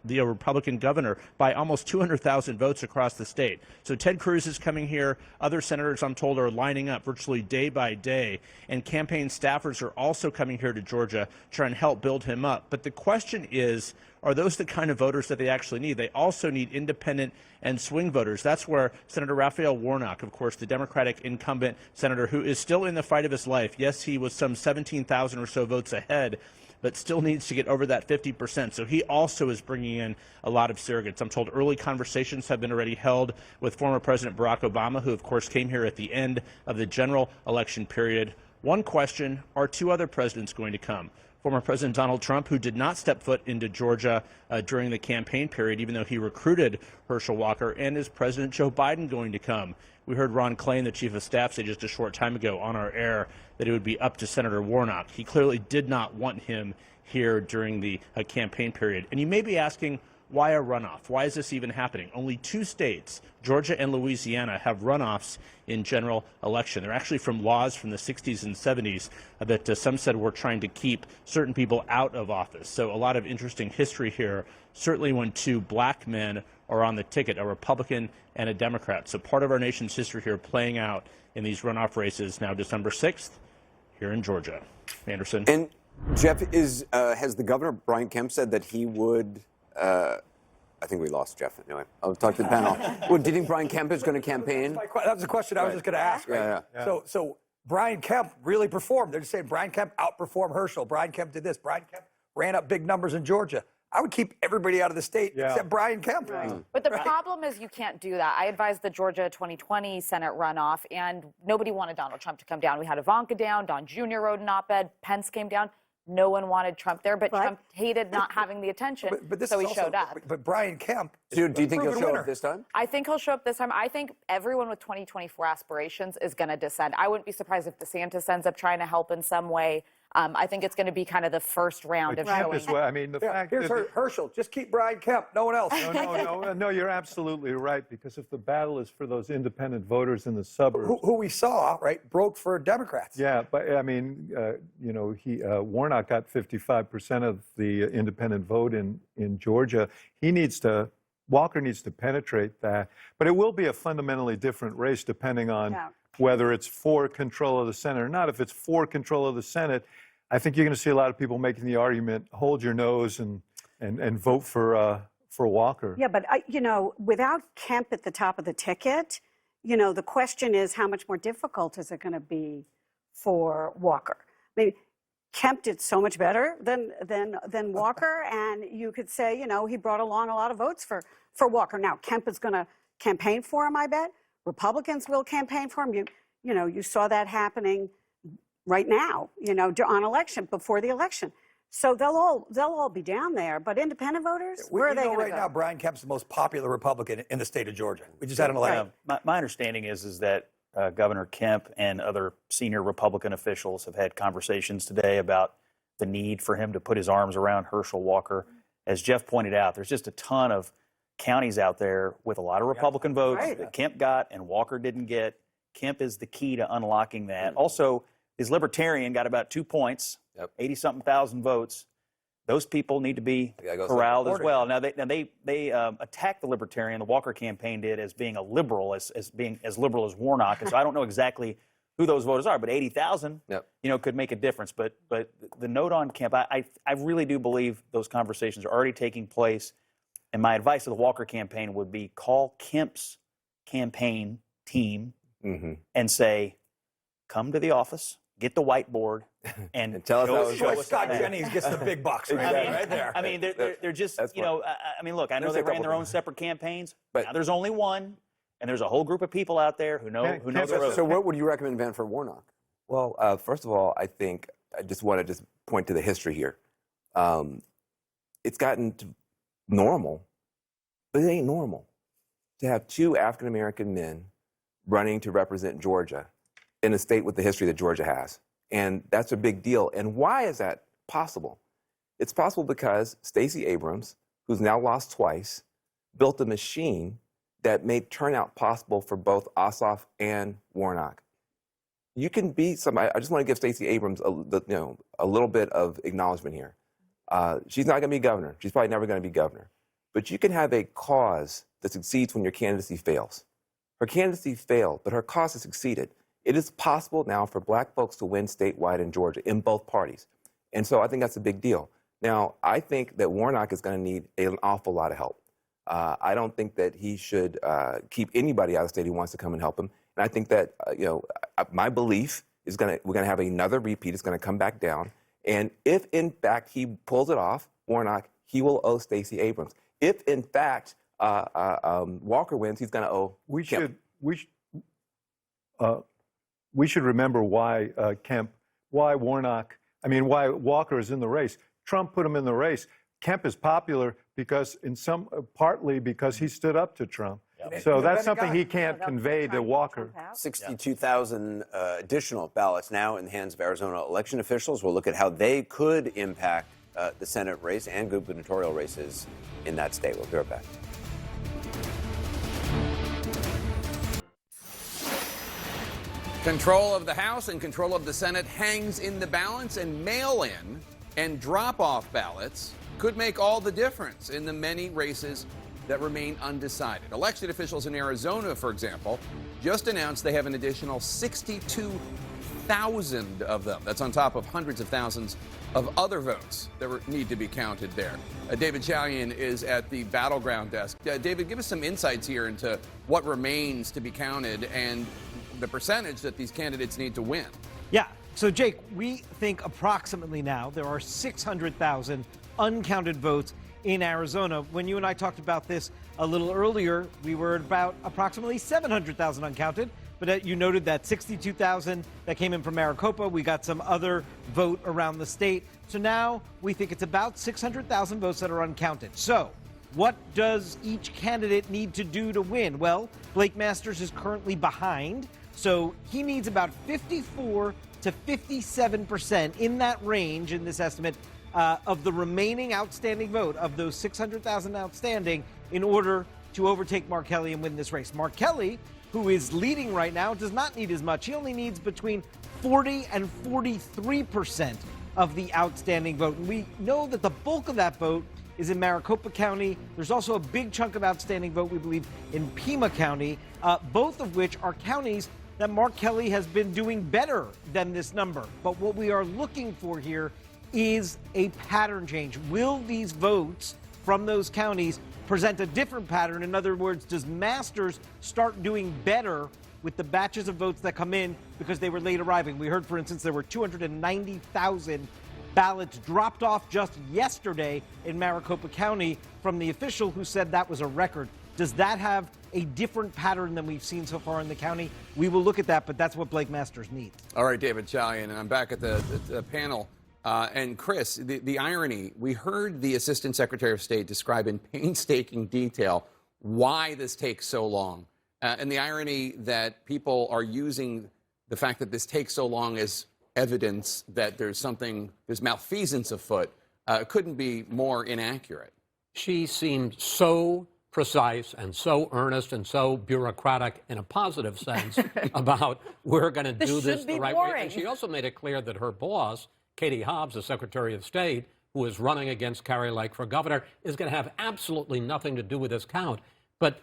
the Republican governor by almost 200,000 votes across the state. So Ted Cruz is coming here. Other senators, I'm told, are lining up virtually day by day. And campaign staffers are also coming here to Georgia to try and help build him up. But the question is, are those the kind of voters that they actually need? They also need independent and swing voters. That's where Senator Raphael Warnock, of course, the Democratic incumbent senator who is still in the fight of his life. Yes, he was some 17,000 or so votes ahead, but still needs to get over that 50%. So he also is bringing in a lot of surrogates. I'm told early conversations have been already held with former President Barack Obama, who, of course, came here at the end of the general election period. One question, are 2 other presidents going to come? Former President Donald Trump, who did not step foot into Georgia during the campaign period, even though he recruited Herschel Walker, and is President Joe Biden going to come? We heard Ron Klain, the chief of staff, say just a short time ago on our air that it would be up to Senator Warnock. He clearly did not want him here during the campaign period. And you may be asking, why a runoff? Why is this even happening? Only 2 states, Georgia and Louisiana, have runoffs in general election. They're actually from laws from the 60s and 70s that some said were trying to keep certain people out of office. So a lot of interesting history here, certainly when 2 black men are on the ticket, a Republican and a Democrat. So part of our nation's history here playing out in these runoff races now December 6th here in Georgia. Anderson. And Jeff, has the governor, Brian Kemp, said that he would... I think we lost Jeff. Anyway, I'll talk to the panel. Well, do you think Brian Kemp is going to campaign? That was the question I was just going to ask. Right? Yeah. So Brian Kemp really performed. They're just saying Brian Kemp outperformed Herschel. Brian Kemp did this. Brian Kemp ran up big numbers in Georgia. I would keep everybody out of the state except Brian Kemp. Right. But the problem is you can't do that. I advised the Georgia 2020 Senate runoff, and nobody wanted Donald Trump to come down. We had Ivanka down, Don Jr. wrote an op-ed, Pence came down. No one wanted Trump there, but Trump hated not having the attention, so he showed up. But Brian Kemp do you think he'll show up this time? I think he'll show up this time. I think everyone with 2024 aspirations is going to descend. I wouldn't be surprised if DeSantis ends up trying to help in some way. I think it's going to be kind of the first round of showing. I mean, the fact here's Herschel. Just keep Brian Kemp. No one else. No, you're absolutely right. Because if the battle is for those independent voters in the suburbs, who we saw, right, broke for Democrats. Yeah, but I mean, Warnock got 55% of the independent vote in Georgia. Walker needs to penetrate that. But it will be a fundamentally different race depending on whether it's for control of the Senate or not. If it's for control of the Senate, I think you're going to see a lot of people making the argument, hold your nose and vote for Walker. Yeah, but, without Kemp at the top of the ticket, the question is how much more difficult is it going to be for Walker? I mean, Kemp did so much better than Walker, and you could say, he brought along a lot of votes for Walker. Now, Kemp is going to campaign for him, I bet. Republicans will campaign for him. You saw that happening right now, on election, before the election. So they'll all be down there. But independent voters, where are they going to go? Right now, Brian Kemp's the most popular Republican in the state of Georgia. We just had an election. My understanding is that Governor Kemp and other senior Republican officials have had conversations today about the need for him to put his arms around Herschel Walker. As Jeff pointed out, there's just a ton of counties out there with a lot of Republican votes that Kemp got and Walker didn't get. Kemp is the key to unlocking that. Also, his Libertarian got about 2 points, 80-something thousand votes. Those people need to be corralled as well. Now they attacked the Libertarian, the Walker campaign did, as being a liberal, as being as liberal as Warnock. And so I don't know exactly who those voters are, but 80,000, could make a difference. But the note on Kemp, I really do believe those conversations are already taking place. And my advice to the Walker campaign would be call Kemp's campaign team and say, come to the office, get the whiteboard, and tell us how Scott Jennings gets the big bucks right there. I mean, they're just, I mean, look, I know they ran their own separate campaigns, but now there's only one, and there's a whole group of people out there who know the road. So what would you recommend, Van, for Warnock? Well, first of all, I think I just want to point to the history here. It's gotten to normal, but it ain't normal to have two African-American men running to represent Georgia in a state with the history that Georgia has. And that's a big deal. And why is that possible? It's possible because Stacey Abrams, who's now lost twice, built a machine that made turnout possible for both Ossoff and Warnock. You can be somebody. I just want to give Stacey Abrams a little bit of acknowledgement here. She's not going to be governor. She's probably never going to be governor. But you can have a cause that succeeds when your candidacy fails. Her candidacy failed, but her cause has succeeded. It is possible now for black folks to win statewide in Georgia in both parties. And so I think that's a big deal. Now, I think that Warnock is going to need an awful lot of help. I don't think that he should keep anybody out of the state who wants to come and help him. And I think that, my belief is we're going to have another repeat. It's going to come back down. And if, in fact, he pulls it off, Warnock, he will owe Stacey Abrams. If, in fact, Walker wins, he's going to owe Kemp. We should remember why why Walker is in the race. Trump put him in the race. Kemp is popular because partly because he stood up to Trump. So that's something he can't convey to Walker. 62,000 additional ballots now in the hands of Arizona election officials. We'll look at how they could impact the Senate race and gubernatorial races in that state. We'll be right back. Control of the House and control of the Senate hangs in the balance, and mail-in and drop-off ballots could make all the difference in the many races that remain undecided. Election officials in Arizona, for example, just announced they have an additional 62,000 of them. That's on top of hundreds of thousands of other votes that need to be counted there. David Chalian is at the battleground desk. David, give us some insights here into what remains to be counted and the percentage that these candidates need to win. Yeah. So, Jake, we think approximately now there are 600,000 uncounted votes in Arizona. When you and I talked about this a little earlier, we were at about approximately 700,000 uncounted. But you noted that 62,000 that came in from Maricopa. We got some other vote around the state. So now we think it's about 600,000 votes that are uncounted. So what does each candidate need to do to win? Well, Blake Masters is currently behind. So he needs about 54 to 57% in that range in this estimate of the remaining outstanding vote of those 600,000 outstanding in order to overtake Mark Kelly and win this race. Mark Kelly, who is leading right now, does not need as much. He only needs between 40 and 43% of the outstanding vote. And we know that the bulk of that vote is in Maricopa County. There's also a big chunk of outstanding vote, we believe, in Pima County, both of which are counties that Mark Kelly has been doing better than this number. But what we are looking for here is a pattern change. Will these votes from those counties present a different pattern? In other words, does Masters start doing better with the batches of votes that come in because they were late arriving? We heard, for instance, there were 290,000 ballots dropped off just yesterday in Maricopa County from the official who said that was a record. Does that have a different pattern than we've seen so far in the county? We will look at that, but that's what Blake Masters needs. All right, David Chalian, and I'm back at the panel. And Chris, the irony, we heard the Assistant Secretary of State describe in painstaking detail why this takes so long. And the irony that people are using the fact that this takes so long as evidence that there's malfeasance afoot, couldn't be more inaccurate. She seemed so precise and so earnest and so bureaucratic in a positive sense about we're going to do this the right way. And she also made it clear that her boss, Katie Hobbs, the Secretary of State, who is running against Kari Lake for governor, is going to have absolutely nothing to do with this count. But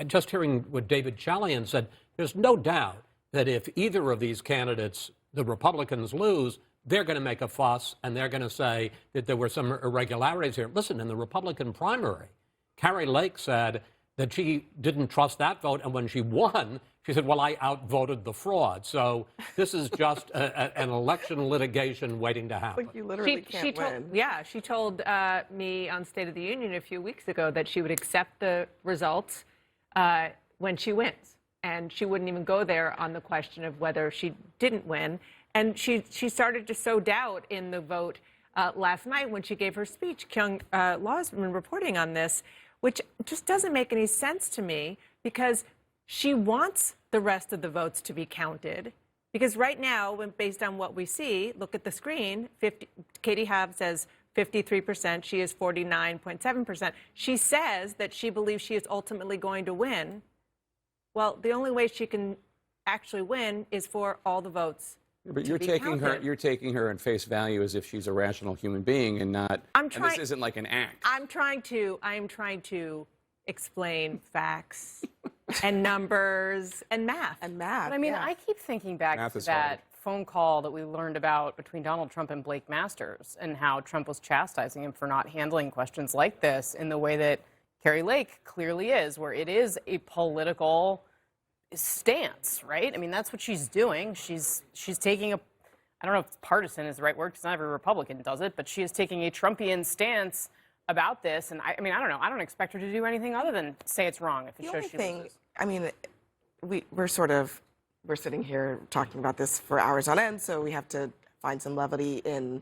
just hearing what David Chalian said, there's no doubt that if either of these candidates, the Republicans, lose, they're going to make a fuss and they're going to say that there were some irregularities here. Listen, in the Republican primary, Kari Lake said that she didn't trust that vote, and when she won, she said, well, I outvoted the fraud. So this is just an election litigation waiting to happen. Like you literally can't win. Yeah, she told me on State of the Union a few weeks ago that she would accept the results when she wins. And she wouldn't even go there on the question of whether she didn't win. And she started to sow doubt in the vote last night when she gave her speech. Kyung Lah's been reporting on this, which just doesn't make any sense to me because she wants the rest of the votes to be counted. Because right now, based on what we see, look at the screen, Katie Hobbs says 53%, she is 49.7%. She says that she believes she is ultimately going to win. Well, the only way she can actually win is for all the votes But you're taking her in face value as if she's a rational human being and not. And this isn't like an act. I am trying to explain facts and numbers and math. And math. But I mean, I keep thinking back to that phone call that we learned about between Donald Trump and Blake Masters and how Trump was chastising him for not handling questions like this in the way that Kari Lake clearly is, where it is a political stance, right? I mean, that's what she's doing. She's taking I don't know if partisan is the right word because not every Republican does it, but she is taking a Trumpian stance about this. And I mean, I don't know. I don't expect her to do anything other than say it's wrong if it shows she loses. I mean, we're sitting here talking about this for hours on end, so we have to find some levity in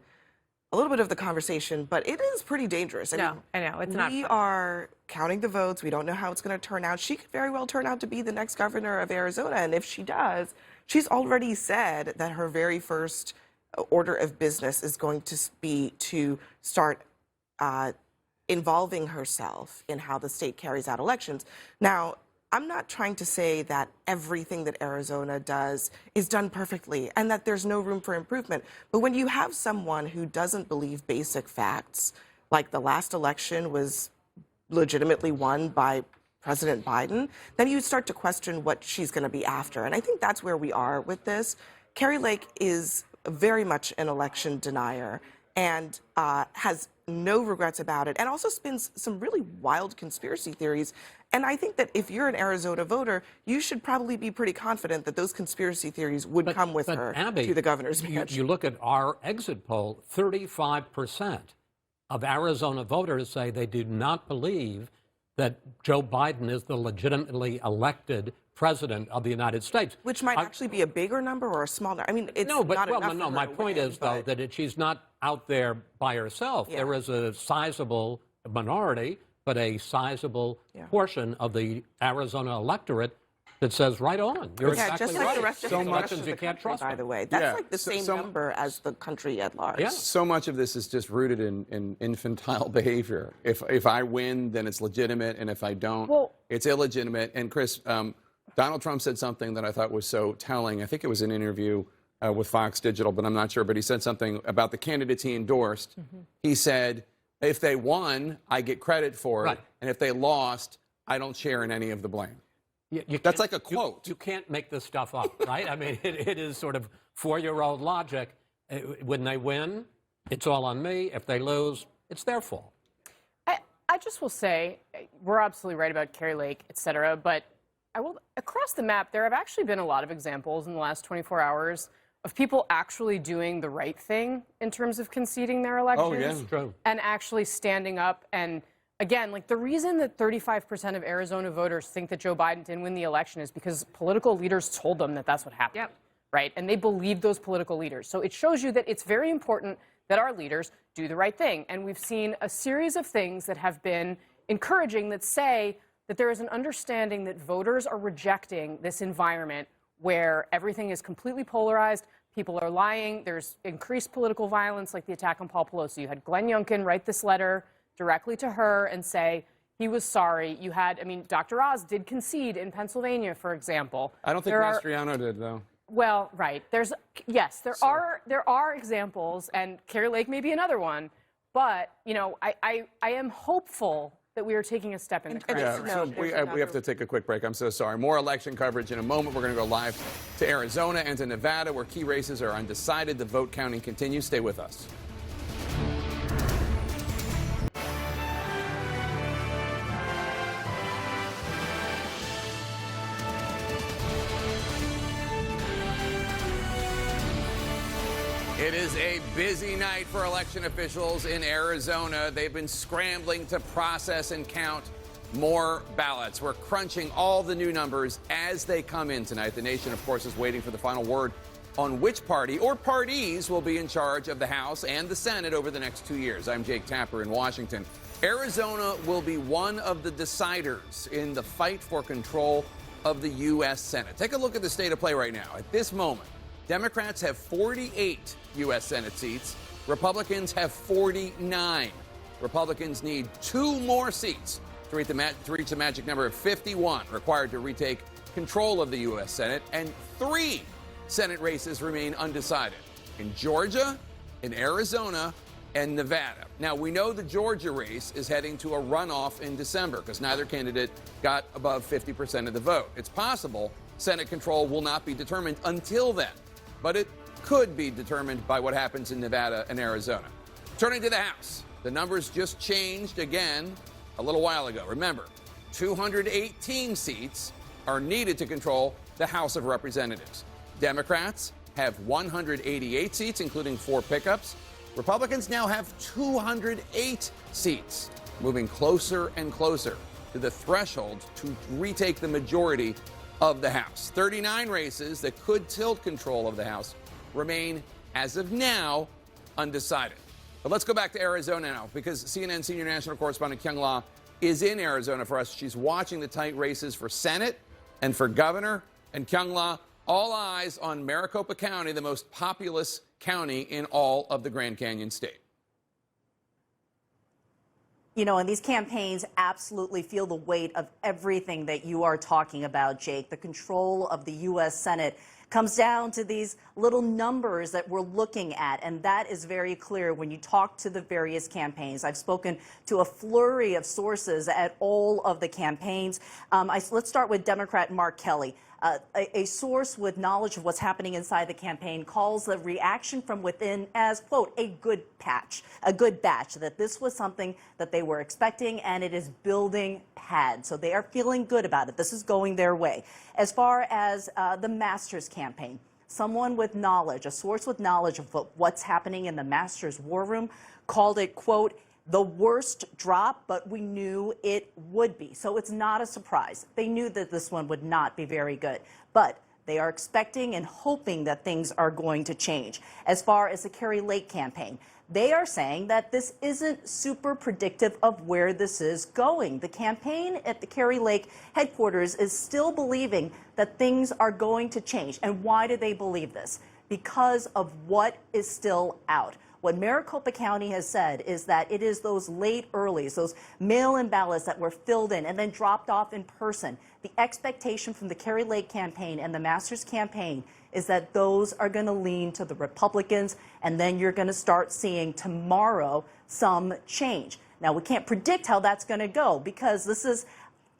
a little bit of the conversation, but it is pretty dangerous. I know, it's not. We are counting the votes. We don't know how it's going to turn out. She could very well turn out to be the next governor of Arizona, and if she does, she's already said that her very first order of business is going to be to start involving herself in how the state carries out elections. Now, I'm not trying to say that everything that Arizona does is done perfectly and that there's no room for improvement. But when you have someone who doesn't believe basic facts, like the last election was legitimately won by President Biden, then you start to question what she's going to be after. And I think that's where we are with this. Kari Lake is very much an election denier and has no regrets about it, and also spins some really wild conspiracy theories. And I think that if you're an Arizona voter, you should probably be pretty confident that those conspiracy theories would come with her Abby, to the governor's mansion. You look at our exit poll, 35% of Arizona voters say they do not believe that Joe Biden is the legitimately elected president of the United States. Which might actually be a bigger number or a smaller. I mean, it's no, but not well, enough no. for her My to point win, is though that she's not out there by herself. Yeah. There is a sizable minority, but a sizable portion of the Arizona electorate that says, right on. You're exactly just like right. the rest of So the much rest as of you the can't country, trust by them. the way. That's like the same number as the country at large. Yeah. So much of this is just rooted in infantile behavior. If I win, then it's legitimate, and if I don't, it's illegitimate. And Chris, Donald Trump said something that I thought was so telling. I think it was an interview with Fox Digital, but I'm not sure. But he said something about the candidates he endorsed. He said, if they won, I get credit for it, and if they lost, I don't share in any of the blame. That's like a quote. You can't make this stuff up, right? I mean, it is sort of four-year-old logic. When they win, it's all on me. If they lose, it's their fault. I just will say, we're absolutely right about Kari Lake, et cetera, but I will, across the map, there have actually been a lot of examples in the last 24 hours of people actually doing the right thing in terms of conceding their elections. Oh, yeah. True. And actually standing up. And again, like the reason that 35% of Arizona voters think that Joe Biden didn't win the election is because political leaders told them that that's what happened. Yep. Right? And they believe those political leaders. So it shows you that it's very important that our leaders do the right thing. And we've seen a series of things that have been encouraging that say that there is an understanding that voters are rejecting this environment where everything is completely polarized, people are lying, there's increased political violence like the attack on Paul Pelosi. You had Glenn Youngkin write this letter directly to her and say he was sorry. You had, I mean, Dr. Oz did concede in Pennsylvania, for example. I don't think Mastriano did, though. Well, right. There are examples, and Kari Lake may be another one, but, you know, I am hopeful that we are taking a step in the correct direction. So we have to take a quick break. I'm so sorry. More election coverage in a moment. We're going to go live to Arizona and to Nevada, where key races are undecided. The vote counting continues. Stay with us. It is a busy night for election officials in Arizona. They've been scrambling to process and count more ballots. We're crunching all the new numbers as they come in tonight. The nation, of course, is waiting for the final word on which party or parties will be in charge of the House and the Senate over the next 2 years. I'm Jake Tapper in Washington. Arizona will be one of the deciders in the fight for control of the U.S. Senate. Take a look at the state of play right now. At this moment, Democrats have 48 U.S. Senate seats. Republicans have 49. Republicans need 2 more seats to reach the magic number of 51 required to retake control of the U.S. Senate, and 3 Senate races remain undecided in Georgia, in Arizona, and Nevada. Now, we know the Georgia race is heading to a runoff in December because neither candidate got above 50% of the vote. It's possible Senate control will not be determined until then, but it could be determined by what happens in Nevada and Arizona. Turning to the House, the numbers just changed again a little while ago. Remember, 218 seats are needed to control the House of Representatives. Democrats have 188 seats, including 4 pickups. Republicans now have 208 seats, moving closer and closer to the threshold to retake the majority of the House. 39 races that could tilt control of the House remain, as of now, undecided. But let's go back to Arizona now, because CNN senior national correspondent Kyung La is in Arizona for us. She's watching the tight races for Senate and for governor. And Kyung La, all eyes on Maricopa County, the most populous county in all of the Grand Canyon state. You know, and these campaigns absolutely feel the weight of everything that you are talking about, Jake. The control of the U.S. Senate comes down to these little numbers that we're looking at, and that is very clear when you talk to the various campaigns. I've spoken to a flurry of sources at all of the campaigns. Let's start with Democrat Mark Kelly. A source with knowledge of what's happening inside the campaign calls the reaction from within as, quote, a good batch, that this was something that they were expecting, and it is building pads. So they are feeling good about it. This is going their way. As far as the Masters campaign, someone with knowledge, a source with knowledge of what's happening in the Masters war room, called it, quote, the worst drop, but we knew it would be. So it's not a surprise. They knew that this one would not be very good, but they are expecting and hoping that things are going to change. As far as the Kari Lake campaign, they are saying that this isn't super predictive of where this is going. The campaign at the Kari Lake headquarters is still believing that things are going to change. And why do they believe this? Because of what is still out. What Maricopa County has said is that it is those late earlies, those mail-in ballots that were filled in and then dropped off in person. The expectation from the Kari Lake campaign and the Masters campaign is that those are going to lean to the Republicans, and then you're going to start seeing tomorrow some change. Now, we can't predict how that's going to go because this is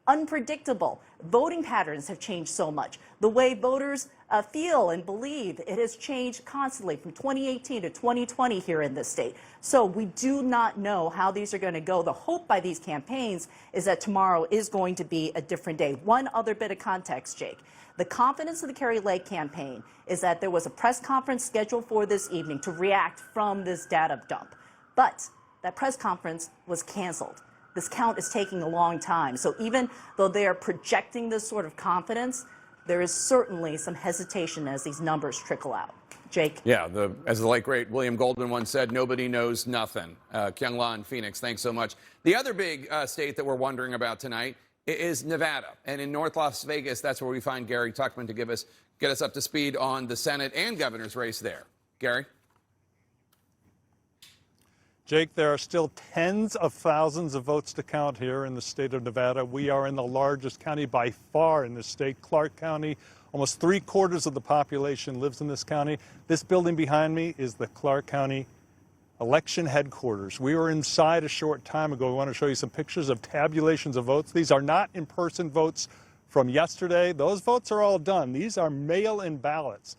unpredictable. Voting patterns have changed so much. The way voters feel and believe, it has changed constantly from 2018 to 2020 here in this state. So we do not know how these are going to go. The hope by these campaigns is that tomorrow is going to be a different day. One other bit of context, Jake. The confidence of the Kari Lake campaign is that there was a press conference scheduled for this evening to react from this data dump. But that press conference was canceled. This count is taking a long time. So even though they are projecting this sort of confidence, there is certainly some hesitation as these numbers trickle out. Jake? Yeah, as the late, great William Goldman once said, nobody knows nothing. Kyung-La in Phoenix, thanks so much. The other big state that we're wondering about tonight is Nevada. And in North Las Vegas, that's where we find Gary Tuchman to get us up to speed on the Senate and governor's race there. Gary? Jake, there are still tens of thousands of votes to count here in the state of Nevada. We are in the largest county by far in the state, Clark County. Almost 3/4 of the population lives in this county. This building behind me is the Clark County election headquarters. We were inside a short time ago. We want to show you some pictures of tabulations of votes. These are not in-person votes from yesterday. Those votes are all done. These are mail-in ballots.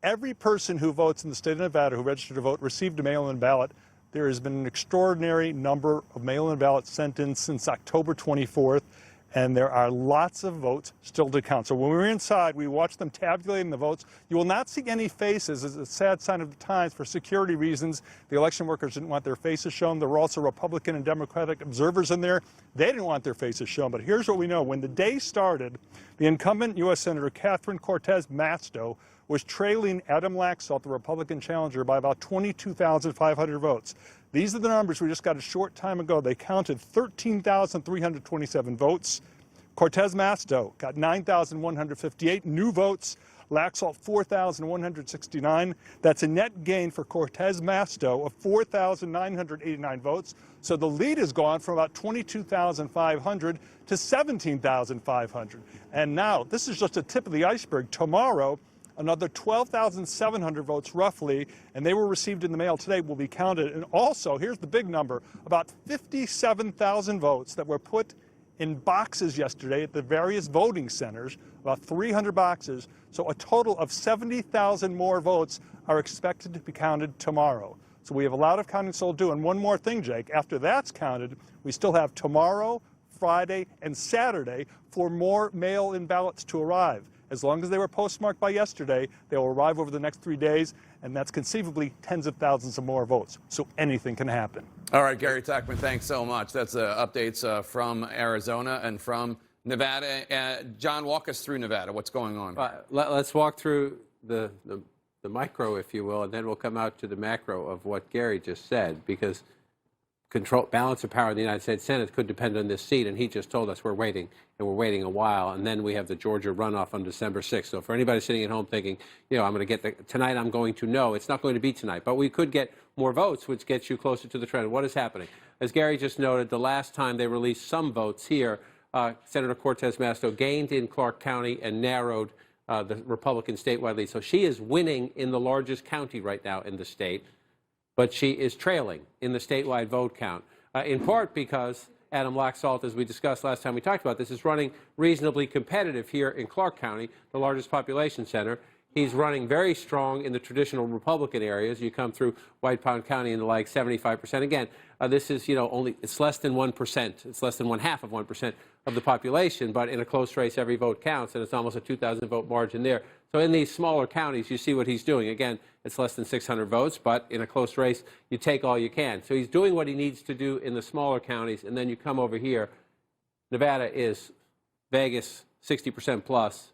Every person who votes in the state of Nevada who registered to vote received a mail-in ballot. There has been an extraordinary number of mail-in ballots sent in since October 24th, and there are lots of votes still to count. So when we were inside, we watched them tabulating the votes. You will not see any faces, as a sad sign of the times. For security reasons, the election workers didn't want their faces shown. There were also Republican and Democratic observers in there. They didn't want their faces shown. But here's what we know. When the day started, the incumbent U.S. Senator Catherine Cortez Masto was trailing Adam Laxalt, the Republican challenger, by about 22,500 votes. These are the numbers we just got a short time ago. They counted 13,327 votes. Cortez Masto got 9,158 new votes. Laxalt 4,169. That's a net gain for Cortez Masto of 4,989 votes. So the lead has gone from about 22,500 to 17,500. And now, this is just a tip of the iceberg. Tomorrow, another 12,700 votes roughly, and they were received in the mail today, will be counted. And also, here's the big number, about 57,000 votes that were put in boxes yesterday at the various voting centers, about 300 boxes. So a total of 70,000 more votes are expected to be counted tomorrow. So we have a lot of counting still to do. And one more thing, Jake, after that's counted, we still have tomorrow, Friday, and Saturday for more mail-in ballots to arrive. As long as they were postmarked by yesterday, they will arrive over the next 3 days, and that's conceivably tens of thousands of more votes. So anything can happen. All right, Gary Tuchman, thanks so much. That's updates from Arizona and from Nevada. John, walk us through Nevada. What's going on? Let's walk through the micro, if you will, and then we'll come out to the macro of what Gary just said, because balance of power in the United States Senate could depend on this seat, and he just told us we're waiting, and we're waiting a while, and then we have the Georgia runoff on December 6th. So for anybody sitting at home thinking, I'm going to get tonight, I'm going to know, it's not going to be tonight, but we could get more votes, which gets you closer to the trend. What is happening? As Gary just noted, the last time they released some votes here, Senator Cortez Masto gained in Clark County and narrowed the Republican statewide lead. So she is winning in the largest county right now in the state, but she is trailing in the statewide vote count, in part because Adam Laxalt, as we discussed last time we talked about this, is running reasonably competitive here in Clark County, the largest population center. He's running very strong in the traditional Republican areas. You come through White Pine County and the like, 75%. Again, this is, it's less than 1%. It's less than 0.5% of the population, but in a close race, every vote counts, and it's almost a 2,000 vote margin there. So in these smaller counties, you see what he's doing. Again, it's less than 600 votes, but in a close race, you take all you can. So he's doing what he needs to do in the smaller counties, and then you come over here. Nevada is Vegas, 60% plus.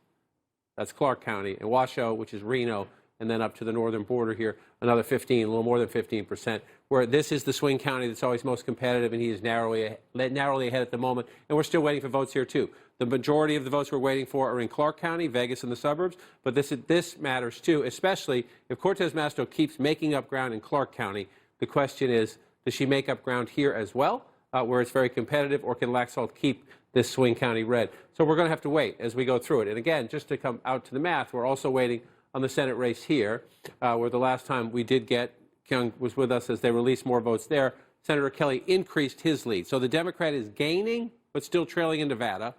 That's Clark County, and Washoe, which is Reno, and then up to the northern border here, another 15, a little more than 15%, where this is the swing county that's always most competitive, and he is narrowly ahead at the moment, and we're still waiting for votes here, too. The majority of the votes we're waiting for are in Clark County, Vegas, and the suburbs, but this matters, too, especially if Cortez Masto keeps making up ground in Clark County. The question is, does she make up ground here as well, where it's very competitive, or can Laxalt keep this swing county red? So we're going to have to wait as we go through it. And again, just to come out to the math, we're also waiting on the Senate race here, where the last time we did get, Kyung was with us as they released more votes there. Senator Kelly increased his lead. So the Democrat is gaining, but still trailing in Nevada,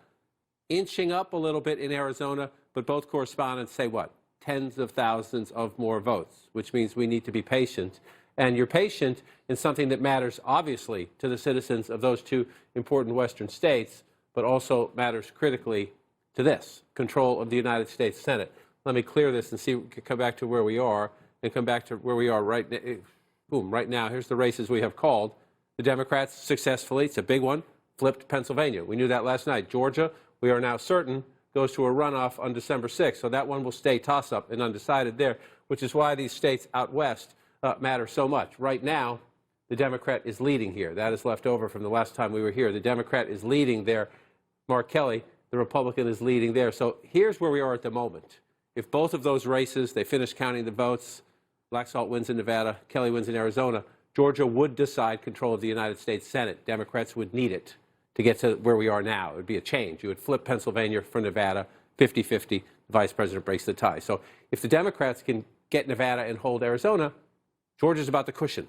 inching up a little bit in Arizona, but both correspondents say what? Tens of thousands of more votes, which means we need to be patient. And you're patient in something that matters, obviously, to the citizens of those two important western states, but also matters critically to this, control of the United States Senate. Let me clear this and see, come back to where we are, and come back to where we are right now. Here's the races we have called. The Democrats successfully, it's a big one, flipped Pennsylvania. We knew that last night. Georgia, we are now certain, goes to a runoff on December 6th. So that one will stay toss-up and undecided there, which is why these states out west matter so much. Right now, the Democrat is leading here. That is left over from the last time we were here. The Democrat is leading there. Mark Kelly, the Republican, is leading there. So here's where we are at the moment. If both of those races, they finish counting the votes, Laxalt wins in Nevada, Kelly wins in Arizona, Georgia would decide control of the United States Senate. Democrats would need it to get to where we are now. It would be a change. You would flip Pennsylvania for Nevada, 50-50. The vice president breaks the tie. So if the Democrats can get Nevada and hold Arizona, Georgia's about the cushion.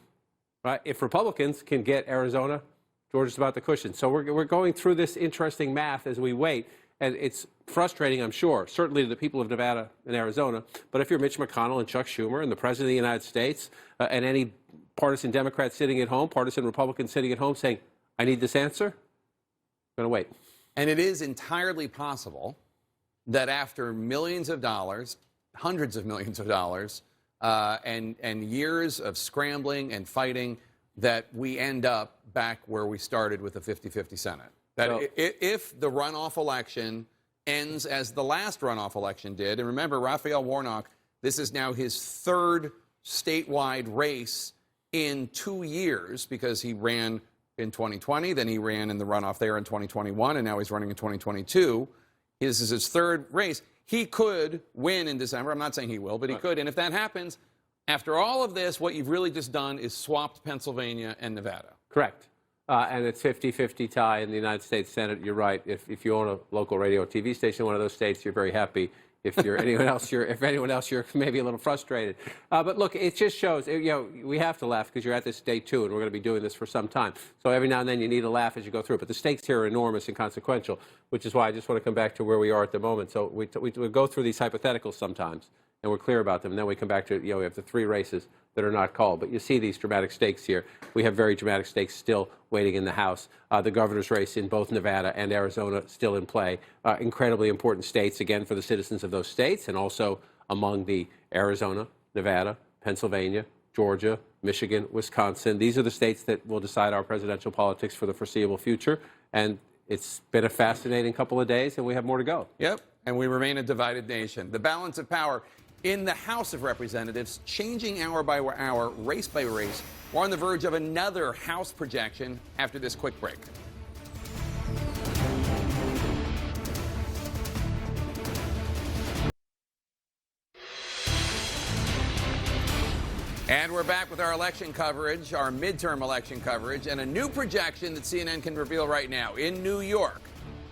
Right? If Republicans can get Arizona, Georgia's about the cushion. So we're going through this interesting math as we wait. And it's frustrating, I'm sure, certainly to the people of Nevada and Arizona. But if you're Mitch McConnell and Chuck Schumer and the President of the United States and any partisan Democrat sitting at home, partisan Republican sitting at home saying, I need this answer, I'm going to wait. And it is entirely possible that after millions of dollars, hundreds of millions of dollars, and years of scrambling and fighting, that we end up back where we started with a 50-50 Senate. That if the runoff election ends as the last runoff election did, and remember, Raphael Warnock, this is now his third statewide race in 2 years, because he ran in 2020, then he ran in the runoff there in 2021, and now he's running in 2022. This is his third race. He could win in December. I'm not saying he will, but he could. And if that happens, after all of this, what you've really just done is swapped Pennsylvania and Nevada. Correct. And it's 50-50 tie in the United States Senate. You're right. If you own a local radio or TV station in one of those states, you're very happy. If you're anyone else, you're maybe a little frustrated. But look, it just shows, we have to laugh because you're at this day two, and we're going to be doing this for some time. So every now and then you need to laugh as you go through it. But the stakes here are enormous and consequential, which is why I just want to come back to where we are at the moment. So we go through these hypotheticals sometimes, and we're clear about them. And then we come back to, we have the three races that are not called. But you see these dramatic stakes here. We have very dramatic stakes still waiting in the House. The governor's race in both Nevada and Arizona still in play. Incredibly important states, again, for the citizens of those states, and also among the Arizona, Nevada, Pennsylvania, Georgia, Michigan, Wisconsin. These are the states that will decide our presidential politics for the foreseeable future. And it's been a fascinating couple of days, and we have more to go. Yep, and we remain a divided nation. The balance of power in the House of Representatives changing hour by hour, race by race. We're on the verge of another House projection after this quick break. And we're back with our election coverage, our midterm election coverage, and a new projection that CNN can reveal right now. In New York,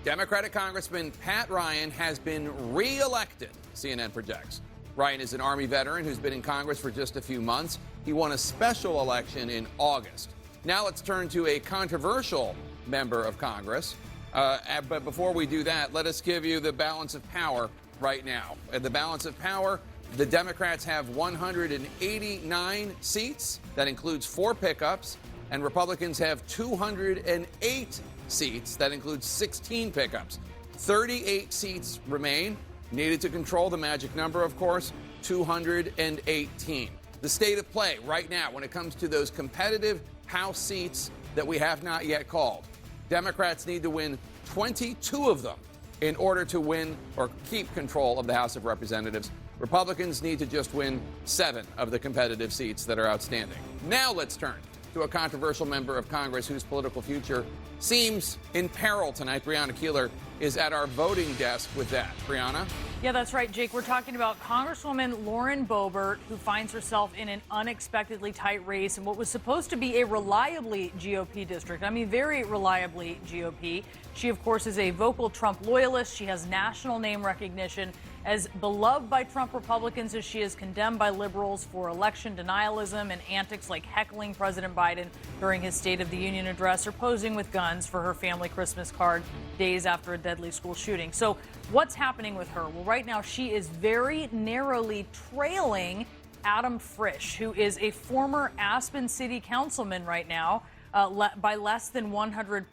Democratic Congressman Pat Ryan has been re-elected, CNN projects. Ryan is an Army veteran who's been in Congress for just a few months. He won a special election in August. Now let's turn to a controversial member of Congress. But before we do that, let us give you the balance of power right now. At the balance of power, the Democrats have 189 seats. That includes 4 pickups. And Republicans have 208 seats. That includes 16 pickups. 38 seats remain. Needed to control the magic number, of course, 218. The state of play right now when it comes to those competitive House seats that we have not yet called. Democrats need to win 22 of them in order to win or keep control of the House of Representatives. Republicans need to just win 7 of the competitive seats that are outstanding. Now let's turn to a controversial member of Congress whose political future seems in peril tonight. Brianna Keeler is at our voting desk with that. Brianna? Yeah, that's right, Jake. We're talking about Congresswoman Lauren Boebert, who finds herself in an unexpectedly tight race in what was supposed to be a reliably GOP district. I mean, very reliably GOP. She, of course, is a vocal Trump loyalist. She has national name recognition. As beloved by Trump Republicans as she is condemned by liberals for election denialism and antics like heckling President Biden during his State of the Union address or posing with guns for her family Christmas card days after a deadly school shooting. So what's happening with her? Well, right now she is very narrowly trailing Adam Frisch, who is a former Aspen City Councilman right now, by less than 100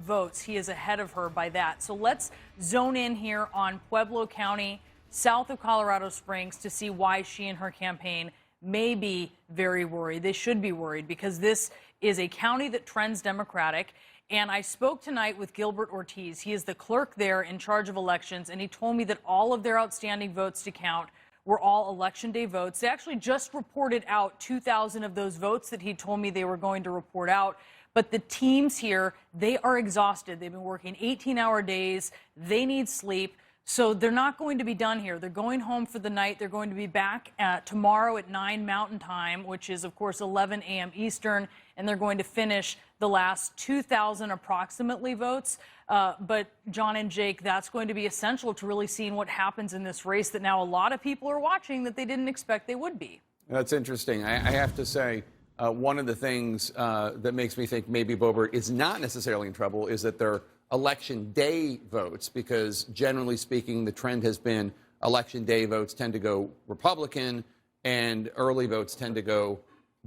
votes. He is ahead of her by that. So let's zone in here on Pueblo County, south of Colorado Springs, to see why she and her campaign may be very worried. They should be worried because this is a county that trends Democratic. And I spoke tonight with Gilbert Ortiz. He is the clerk there in charge of elections, and he told me that all of their outstanding votes to count were all Election Day votes. They actually just reported out 2,000 of those votes that he told me they were going to report out. But the teams here, they are exhausted. They've been working 18-hour days. They need sleep. So they're not going to be done here. They're going home for the night. They're going to be back tomorrow at 9 Mountain Time, which is, of course, 11 a.m. Eastern, and they're going to finish the last 2,000 approximately votes. But John and Jake, that's going to be essential to really seeing what happens in this race that now a lot of people are watching that they didn't expect they would be. That's interesting. I have to say, one of the things that makes me think maybe Boebert is not necessarily in trouble is that they're Election Day votes, because generally speaking, the trend has been Election Day votes tend to go Republican and early votes tend to go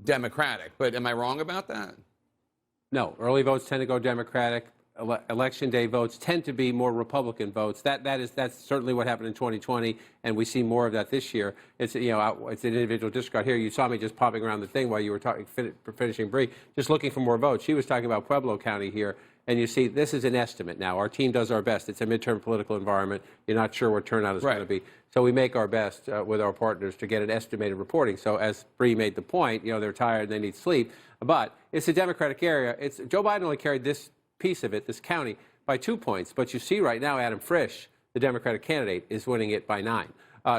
Democratic. But am I wrong about that? No, early votes tend to go Democratic. Election Day votes tend to be more Republican votes. That's certainly what happened in 2020, and we see more of that this year. It's it's an individual district out here. You saw me just popping around the thing while you were finishing Bree, just looking for more votes. She was talking about Pueblo County here, and you see this is an estimate now. Our team does our best. It's a midterm political environment. You're not sure what turnout is going to be, so we make our best with our partners to get an estimated reporting. So as Bree made the point, they're tired and they need sleep, but it's a Democratic area. Joe Biden only carried this piece of it, this county, by 2 points. But you see right now, Adam Frisch, the Democratic candidate, is winning it by 9.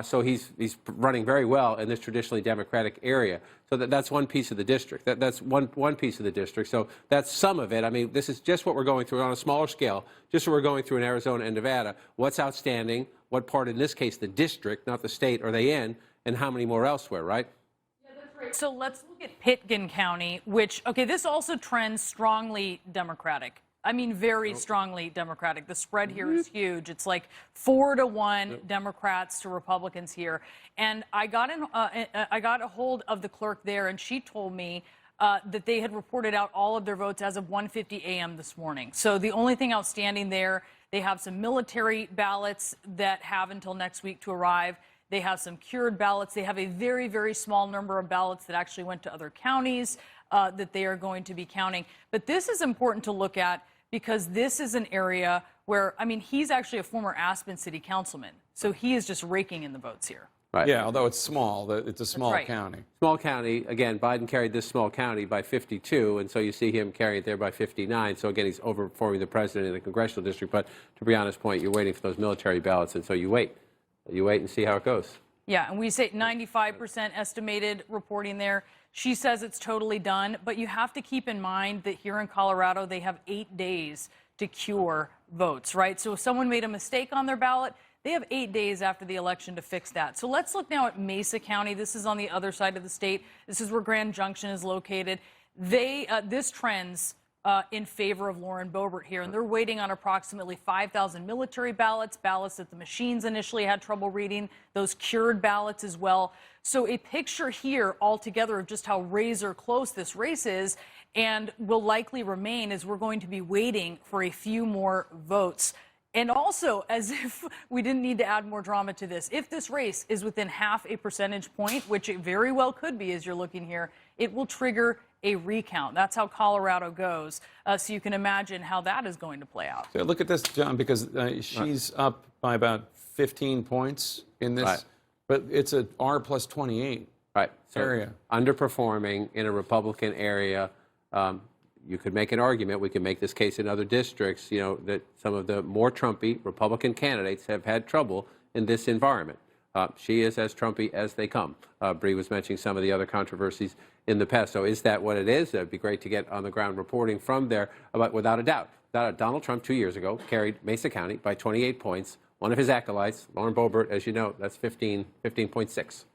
So he's running very well in this traditionally Democratic area. So that's one piece of the district. That's one piece of the district. So that's some of it. I mean, this is just what we're going through on a smaller scale, just what we're going through in Arizona and Nevada. What's outstanding? What part, in this case, the district, not the state, are they in? And how many more elsewhere, right? So let's look at Pitkin County, which, this also trends strongly Democratic. I mean, very strongly Democratic. The spread here is huge. It's like 4-1 Democrats to Republicans here. And I got a hold of the clerk there, and she told me that they had reported out all of their votes as of 1:50 a.m. this morning. So the only thing outstanding there, they have some military ballots that have until next week to arrive. They have some cured ballots. They have a very, very small number of ballots that actually went to other counties that they are going to be counting. But this is important to look at because this is an area where, he's actually a former Aspen City Councilman. So he is just raking in the votes here. Right. Yeah, although it's small. It's a small county. Small county. Again, Biden carried this small county by 52, and so you see him carry it there by 59. So again, he's overperforming the president in the congressional district. But to Brianna's point, you're waiting for those military ballots, and so you wait. You wait and see how it goes. Yeah, and we say 95% estimated reporting there. She says it's totally done, but you have to keep in mind that here in Colorado, they have 8 days to cure votes, right? So if someone made a mistake on their ballot, they have 8 days after the election to fix that. So let's look now at Mesa County. This is on the other side of the state. This is where Grand Junction is located. This trends in favor of Lauren Boebert here, and they're waiting on approximately 5,000 military ballots, ballots that the machines initially had trouble reading, those cured ballots as well. So a picture here altogether of just how razor close this race is and will likely remain as we're going to be waiting for a few more votes. And also, as if we didn't need to add more drama to this, if this race is within half a percentage point, which it very well could be as you're looking here, it will trigger a recount. That's how Colorado goes. So you can imagine how that is going to play out. So look at this, John, because she's up by about 15 points in this, but it's a R plus 28 area. Underperforming in a Republican area. You could make an argument, we can make this case in other districts, that some of the more Trumpy Republican candidates have had trouble in this environment. She is as Trumpy as they come. Bree was mentioning some of the other controversies in the past. So is that what it is? It'd be great to get on the ground reporting from there, without a doubt. Donald Trump 2 years ago carried Mesa County by 28 points. One of his acolytes, Lauren Boebert, as you know, that's 15.6.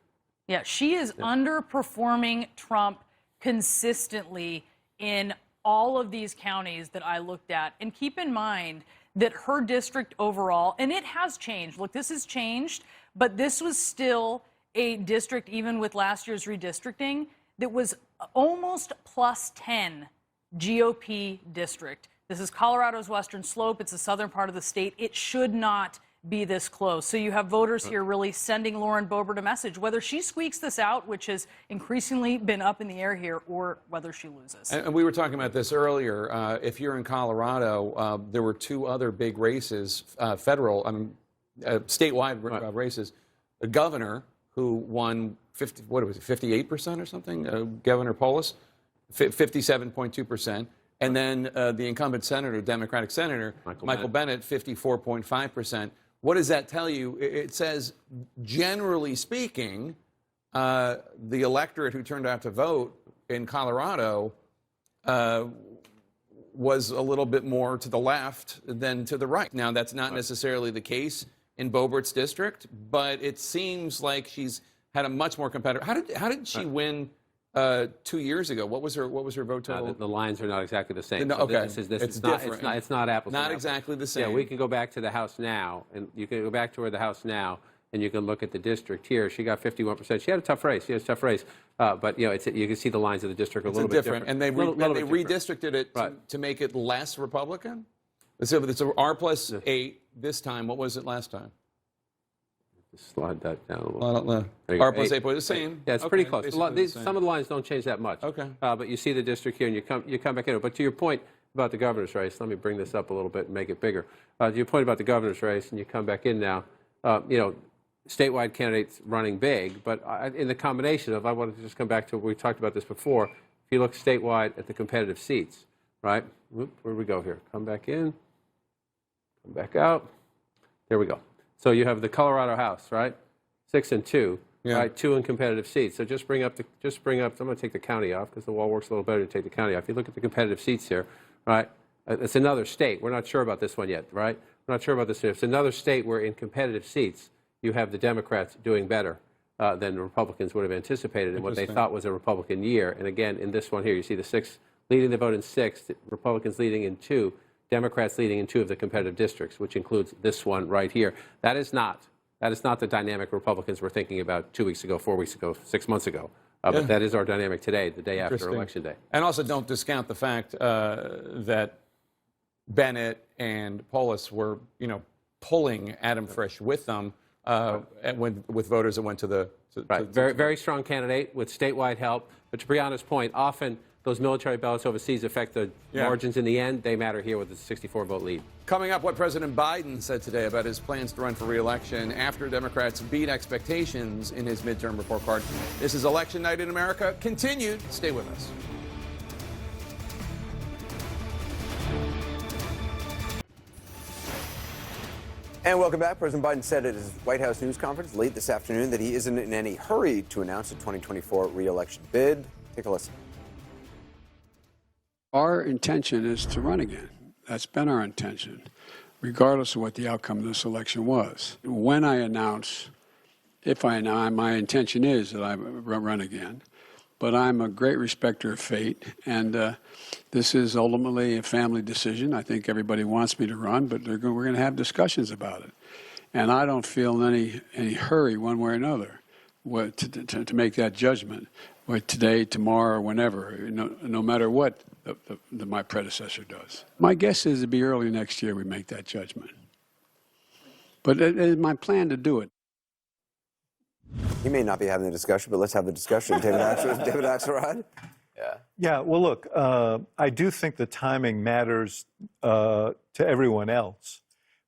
Yeah, she is underperforming Trump consistently in all of these counties that I looked at. And keep in mind that her district overall, and it has changed. Look, this has changed, but this was still a district, even with last year's redistricting, that was almost plus 10 GOP district. This is Colorado's western slope. It's the southern part of the state. It should not be this close. So you have voters here really sending Lauren Boebert a message, whether she squeaks this out, which has increasingly been up in the air here, or whether she loses. And we were talking about this earlier. If you're in Colorado, there were two other big races, statewide races. The governor, who won 58% or something, Governor Polis, 57.2%. And then the incumbent senator, Democratic Senator, Michael Bennet, 54.5%. What does that tell you? It says, generally speaking, the electorate who turned out to vote in Colorado was a little bit more to the left than to the right. Now, that's not necessarily the case in Boebert's district, but it seems like she's had a much more competitive. How did she win 2 years ago? What was her vote total? The lines are not exactly the same. Okay, this is different. It's not apples. Not exactly the same. Yeah, we can go back to the House now, and you can go back to the House now, and you can look at the district here. She got 51%. She had a tough race. But you can see the lines of the district a little bit different. And they redistricted it to make it less Republican. So it's R plus 8 this time. What was it last time? Slide that down a little. R plus 8 was the same. Yeah, it's pretty close. Some of the lines don't change that much. Okay. But you see the district here, and you come back in. But to your point about the governor's race, let me bring this up a little bit and make it bigger. To your point about the governor's race, and you come back in now, statewide candidates running big, but in the combination of, I wanted to just come back to, we talked about this before, if you look statewide at the competitive seats, right? Where do we go here? Come back in, come back out. There we go. So you have the Colorado House, right? 6 and 2, right? 2 in competitive seats. So just bring up. I'm going to take the county off because the wall works a little better to take the county off. If you look at the competitive seats here, right? It's another state. We're not sure about this one yet, right? We're not sure about this. It's another state where in competitive seats you have the Democrats doing better than the Republicans would have anticipated in what they thought was a Republican year. And again, in this one here, you see the 6 leading the vote in 6, Republicans leading in 2. Democrats leading in 2 of the competitive districts, which includes this one right here. That is not the dynamic Republicans were thinking about 2 weeks ago, 4 weeks ago, 6 months ago. But that is our dynamic today, the day after Election Day. And also don't discount the fact that Bennett and Polis were, pulling Adam Frisch with them with voters that went to the... Very strong candidate with statewide help. But to Brianna's point, often those military ballots overseas affect the margins in the end. They matter here with a 64-vote lead. Coming up, what President Biden said today about his plans to run for re-election after Democrats beat expectations in his midterm report card. This is Election Night in America. Continued. Stay with us. And welcome back. President Biden said at his White House news conference late this afternoon that he isn't in any hurry to announce a 2024 re-election bid. Take a listen. Our intention is to run again. That's been our intention, regardless of what the outcome of this election was. When I announce, if I announce, my intention is that I run again. but I'm a great respecter of fate, and this is ultimately a family decision. I think everybody wants me to run, but we're going to have discussions about it. And I don't feel in any hurry one way or another to make that judgment, today, tomorrow, or whenever, no matter what my predecessor does. My guess is it'll be early next year we make that judgment. But it is my plan to do it. He may not be having the discussion, but let's have the discussion. David Axelrod? Yeah. Yeah, well, look, I do think the timing matters to everyone else,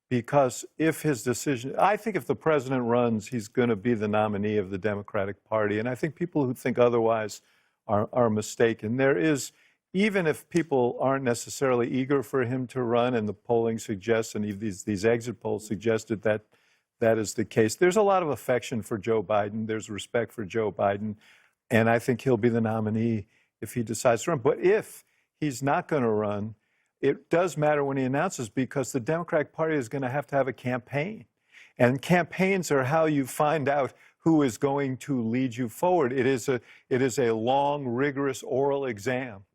because if his decision, I think if the president runs, he's going to be the nominee of the Democratic Party. And I think people who think otherwise are mistaken. There is, even if people aren't necessarily eager for him to run, and the polling suggests, and these exit polls suggested that that is the case, there's a lot of affection for Joe Biden. There's respect for Joe Biden. And I think he'll be the nominee if he decides to run. But if he's not going to run, it does matter when he announces, because the Democratic Party is going to have a campaign. And campaigns are how you find out who is going to lead you forward. It is a long, rigorous oral exam.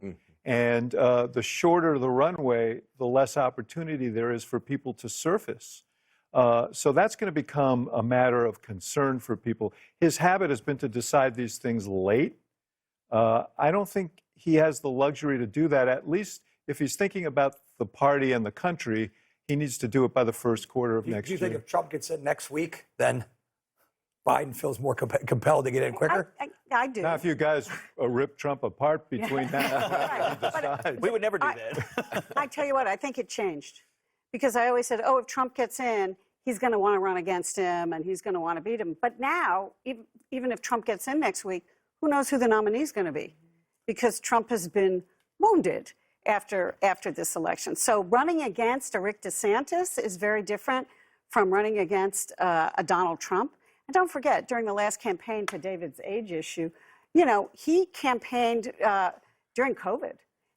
And the shorter the runway, the less opportunity there is for people to surface. So that's going to become a matter of concern for people. His habit has been to decide these things late. I don't think he has the luxury to do that. At least if he's thinking about the party and the country, he needs to do it by the first quarter of next year. Do you think if Trump gets in next week, then Biden feels more compelled to get in quicker? I do. Now, if you guys rip Trump apart between now and we would never do that. I tell you what, I think it changed. Because I always said, oh, if Trump gets in, he's going to want to run against him and he's going to want to beat him. But now, even if Trump gets in next week, who knows who the nominee is going to be? Because Trump has been wounded after this election. So running against a Rick DeSantis is very different from running against a Donald Trump. And don't forget, during the last campaign, to David's age issue, he campaigned during COVID.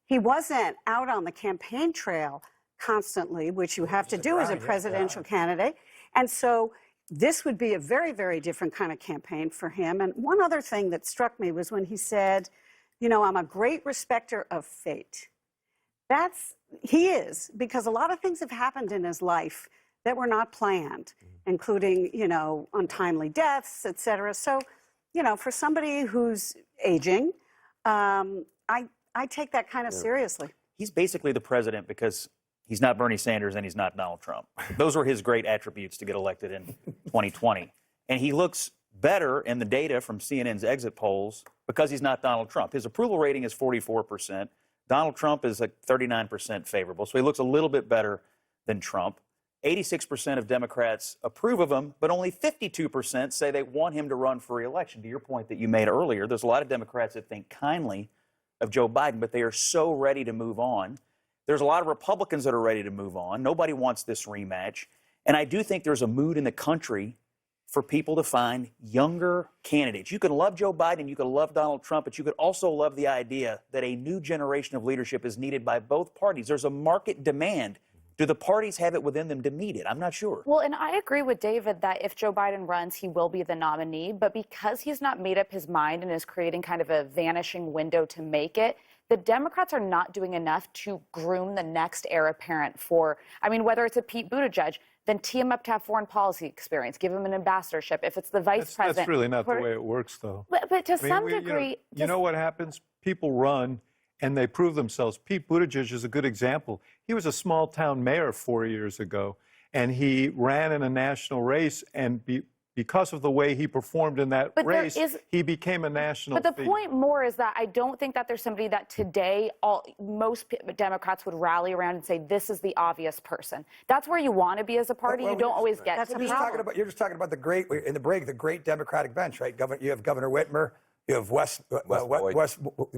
He wasn't out on the campaign trail constantly, which you have to do as a presidential candidate. And so this would be a very, very different kind of campaign for him. And one other thing that struck me was when he said, I'm a great respecter of fate. He is, because a lot of things have happened in his life that were not planned, including, untimely deaths, et cetera. So, for somebody who's aging, I take that kind of seriously. He's basically the president because he's not Bernie Sanders and he's not Donald Trump. Those were his great attributes to get elected in 2020. And he looks better in the data from CNN's exit polls because he's not Donald Trump. His approval rating is 44%. Donald Trump is like 39% favorable. So he looks a little bit better than Trump. 86% of Democrats approve of him, but only 52% say they want him to run for re-election. To your point that you made earlier, there's a lot of Democrats that think kindly of Joe Biden, but they are so ready to move on. There's a lot of Republicans that are ready to move on. Nobody wants this rematch. And I do think there's a mood in the country for people to find younger candidates. You can love Joe Biden, you can love Donald Trump, but you could also love the idea that a new generation of leadership is needed by both parties. There's a market demand. Do the parties have it within them to meet it? I'm not sure. Well, and I agree with David that if Joe Biden runs, he will be the nominee. But because he's not made up his mind and is creating kind of a vanishing window to make it, the Democrats are not doing enough to groom the next heir apparent for, whether it's a Pete Buttigieg, then tee him up to have foreign policy experience, give him an ambassadorship. If it's the vice president. That's really not the way it works, though. But to some degree. You know what happens? People run and they prove themselves. Pete Buttigieg is a good example. He was a small-town mayor 4 years ago, and he ran in a national race, and because of the way he performed in that race, he became a national figure. But the point more is that I don't think that there's somebody that today most Democrats would rally around and say, this is the obvious person. That's where you want to be as a party. You don't always get to be. You're just talking about the great Democratic bench, right? You have Governor Whitmer. You have Wes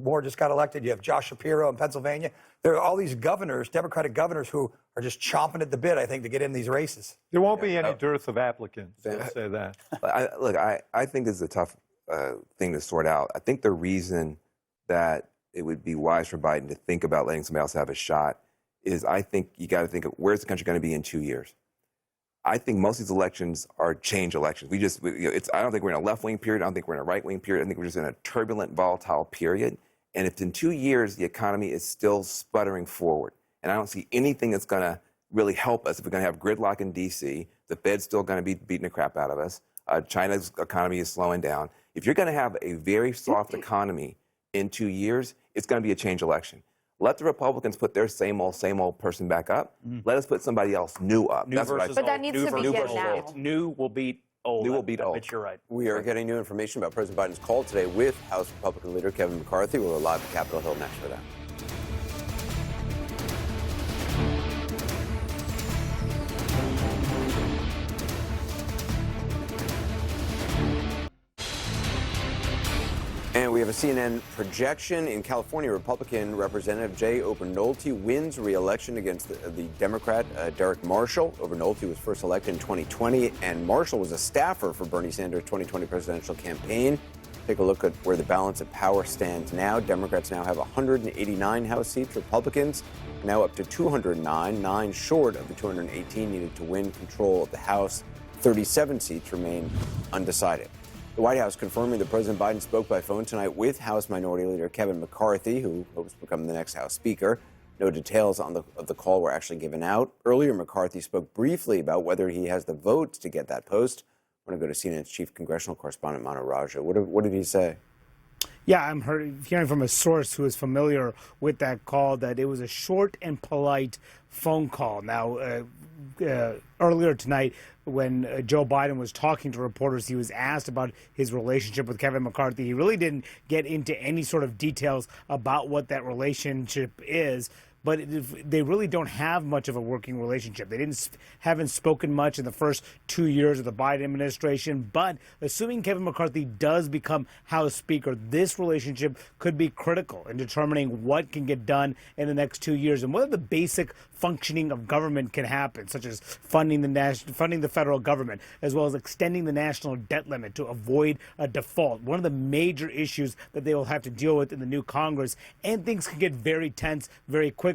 Moore just got elected. You have Josh Shapiro in Pennsylvania. There are all these governors, Democratic governors, who are just chomping at the bit, I think, to get in these races. There won't be any dearth of applicants. Let's say that. I think this is a tough thing to sort out. I think the reason that it would be wise for Biden to think about letting somebody else have a shot is I think you got to think of where's the country going to be in 2 years. I think most of these elections are change elections. I don't think we're in a left-wing period. I don't think we're in a right-wing period. I think we're just in a turbulent, volatile period. And if in 2 years the economy is still sputtering forward, and I don't see anything that's going to really help us if we're going to have gridlock in D.C., the Fed's still going to be beating the crap out of us, China's economy is slowing down. If you're going to have a very soft economy in 2 years, it's going to be a change election. Let the Republicans put their same old person back up. Let us put somebody else new up. That's what I think. But that needs to begin now. New will beat old. New will beat old. But you're right. We are getting new information about President Biden's call today with House Republican leader Kevin McCarthy. We're live at Capitol Hill next for that. And we have a CNN projection. In California, Republican Representative Jay Obernolte wins re-election against the Democrat Derek Marshall. Obernolte was first elected in 2020, and Marshall was a staffer for Bernie Sanders' 2020 presidential campaign. Take a look at where the balance of power stands now. Democrats now have 189 House seats. Republicans now up to 209, 9 short of the 218 needed to win control of the House. 37 seats remain undecided. The White House confirming that President Biden spoke by phone tonight with House Minority Leader Kevin McCarthy, who hopes to become the next House Speaker. No details of the call were actually given out. Earlier, McCarthy spoke briefly about whether he has the votes to get that post. I want to go to CNN's chief congressional correspondent, Manu Raja. What did he say? Yeah, I'm hearing from a source who is familiar with that call that it was a short and polite phone call. Now, earlier tonight, when Joe Biden was talking to reporters, he was asked about his relationship with Kevin McCarthy. He really didn't get into any sort of details about what that relationship is. But they really don't have much of a working relationship. They haven't spoken much in the first 2 years of the Biden administration. But assuming Kevin McCarthy does become House Speaker, this relationship could be critical in determining what can get done in the next 2 years and whether the basic functioning of government can happen, such as funding the federal government, as well as extending the national debt limit to avoid a default. One of the major issues that they will have to deal with in the new Congress, and things can get very tense very quickly.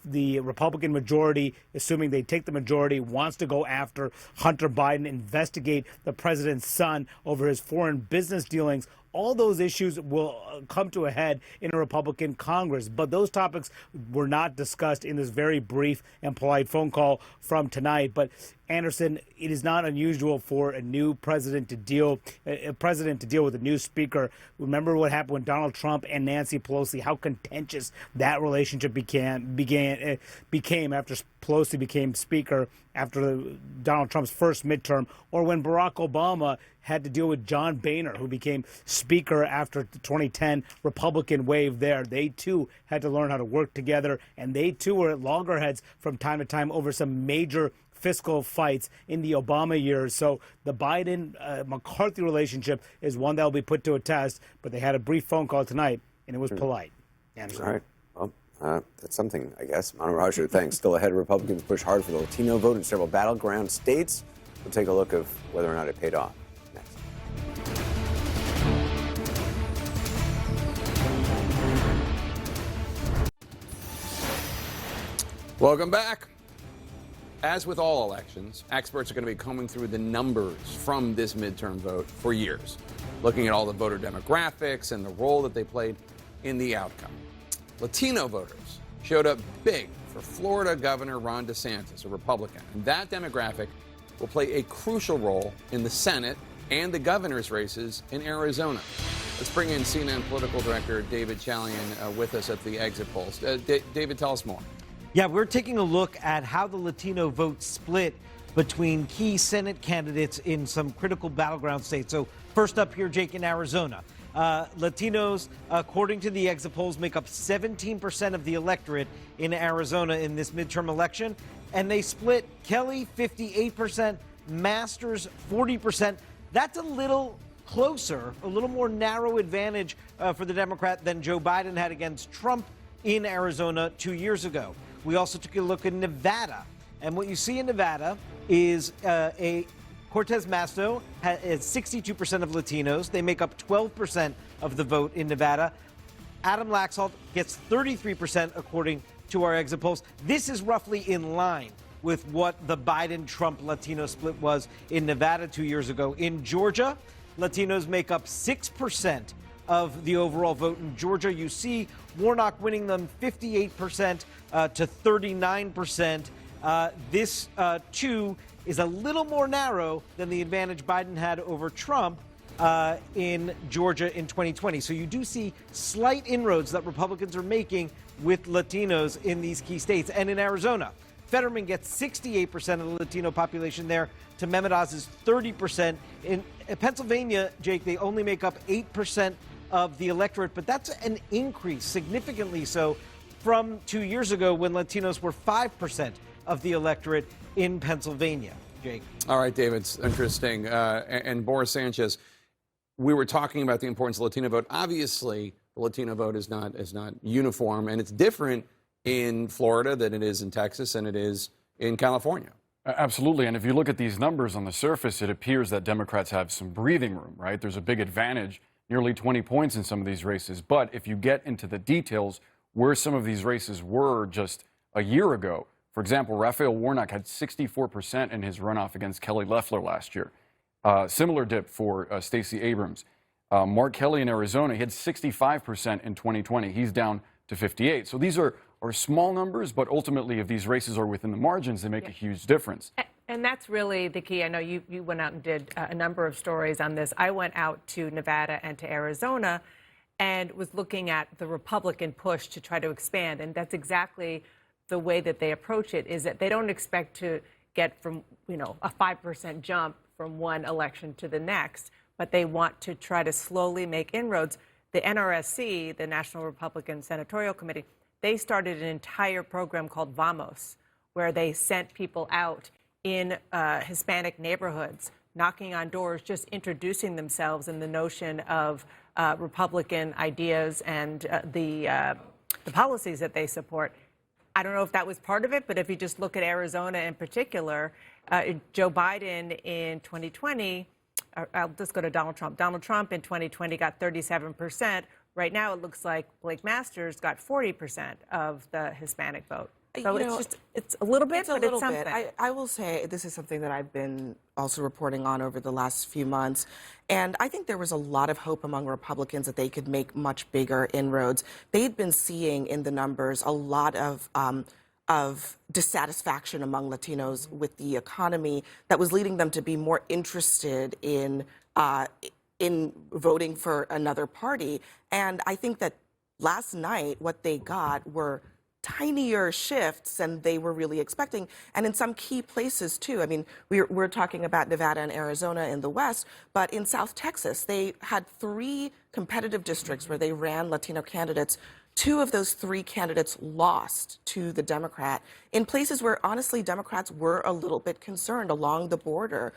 The Republican majority, assuming they take the majority, wants to go after Hunter Biden, investigate the president's son over his foreign business dealings. All those issues will come to a head in a Republican Congress. But those topics were not discussed in this very brief and polite phone call from tonight. But Anderson, it is not unusual for a new president to deal with a new speaker. Remember what happened when Donald Trump and Nancy Pelosi, how contentious that relationship became after Pelosi became speaker after Donald Trump's first midterm, or when Barack Obama had to deal with John Boehner, who became speaker after the 2010 Republican wave there. They, too, had to learn how to work together, and they, too, were at loggerheads from time to time over some major fiscal fights in the Obama years. So the Biden-McCarthy relationship is one that will be put to a test, but they had a brief phone call tonight, and it was polite. Anderson. All right. Well, that's something, I guess. Manu Raja, thanks. Still ahead, Republicans push hard for the Latino vote in several battleground states. We'll take a look at whether or not it paid off. Next. Welcome back. As with all elections, experts are going to be combing through the numbers from this midterm vote for years, looking at all the voter demographics and the role that they played in the outcome. Latino voters showed up big for Florida Governor Ron DeSantis, a Republican, and that demographic will play a crucial role in the Senate and the governor's races in Arizona. Let's bring in CNN political director David Chalian with us at the exit polls. David, tell us more. Yeah, we're taking a look at how the Latino vote split between key Senate candidates in some critical battleground states. So first up here, Jake, in Arizona. Latinos, according to the exit polls, make up 17% of the electorate in Arizona in this midterm election. And they split Kelly 58%, Masters 40%. That's a little closer, a little more narrow advantage for the Democrat than Joe Biden had against Trump in Arizona 2 years ago. We also took a look at Nevada. And what you see in Nevada is Cortez Masto has 62% of Latinos. They make up 12% of the vote in Nevada. Adam Laxalt gets 33% according to our exit polls. This is roughly in line with what the Biden-Trump Latino split was in Nevada 2 years ago. In Georgia, Latinos make up 6% of the overall vote. In Georgia, you see Warnock winning them 58% to 39%. This, too, is a little more narrow than the advantage Biden had over Trump in Georgia in 2020. So you do see slight inroads that Republicans are making with Latinos in these key states. And in Arizona, Fetterman gets 68% of the Latino population there to Mehmet Oz's 30%. In Pennsylvania, Jake, they only make up 8% of the electorate, but that's an increase, significantly so, from 2 years ago when Latinos were 5% of the electorate in Pennsylvania. Jake. All right, David, it's interesting. And Boris Sanchez, we were talking about the importance of the Latino vote. Obviously, the Latino vote is not uniform, and it's different in Florida than it is in Texas and it is in California. Absolutely. And if you look at these numbers on the surface, it appears that Democrats have some breathing room, right? There's a big advantage, nearly 20 points in some of these races. But if you get into the details where some of these races were just a year ago, for example, Raphael Warnock had 64% in his runoff against Kelly Loeffler last year. Similar dip for Stacey Abrams. Mark Kelly in Arizona, he had 65% in 2020. He's down to 58. So these are small numbers, but ultimately, if these races are within the margins, they make a huge difference. And that's really the key. I know you went out and did a number of stories on this. I went out to Nevada and to Arizona and was looking at the Republican push to try to expand. And that's exactly the way that they approach it, is that they don't expect to get from, a 5% jump from one election to the next, but they want to try to slowly make inroads. The NRSC, the National Republican Senatorial Committee, they started an entire program called Vamos, where they sent people out in Hispanic neighborhoods, knocking on doors, just introducing themselves and the notion of Republican ideas and the policies that they support. I don't know if that was part of it, but if you just look at Arizona in particular, Joe Biden in 2020, I'll just go to Donald Trump. Donald Trump in 2020 got 37%. Right now, it looks like Blake Masters got 40% of the Hispanic vote. So it's a little bit, but it's something. I will say this is something that I've been also reporting on over the last few months. And I think there was a lot of hope among Republicans that they could make much bigger inroads. They'd been seeing in the numbers a lot of dissatisfaction among Latinos with the economy that was leading them to be more interested in voting for another party. And I think that last night, what they got were tinier shifts than they were really expecting. And in some key places, too. I mean, we're talking about Nevada and Arizona in the West, but in South Texas, they had 3 competitive districts where they ran Latino candidates. 2 of those 3 candidates lost to the Democrat in places where, honestly, Democrats were a little bit concerned along the border,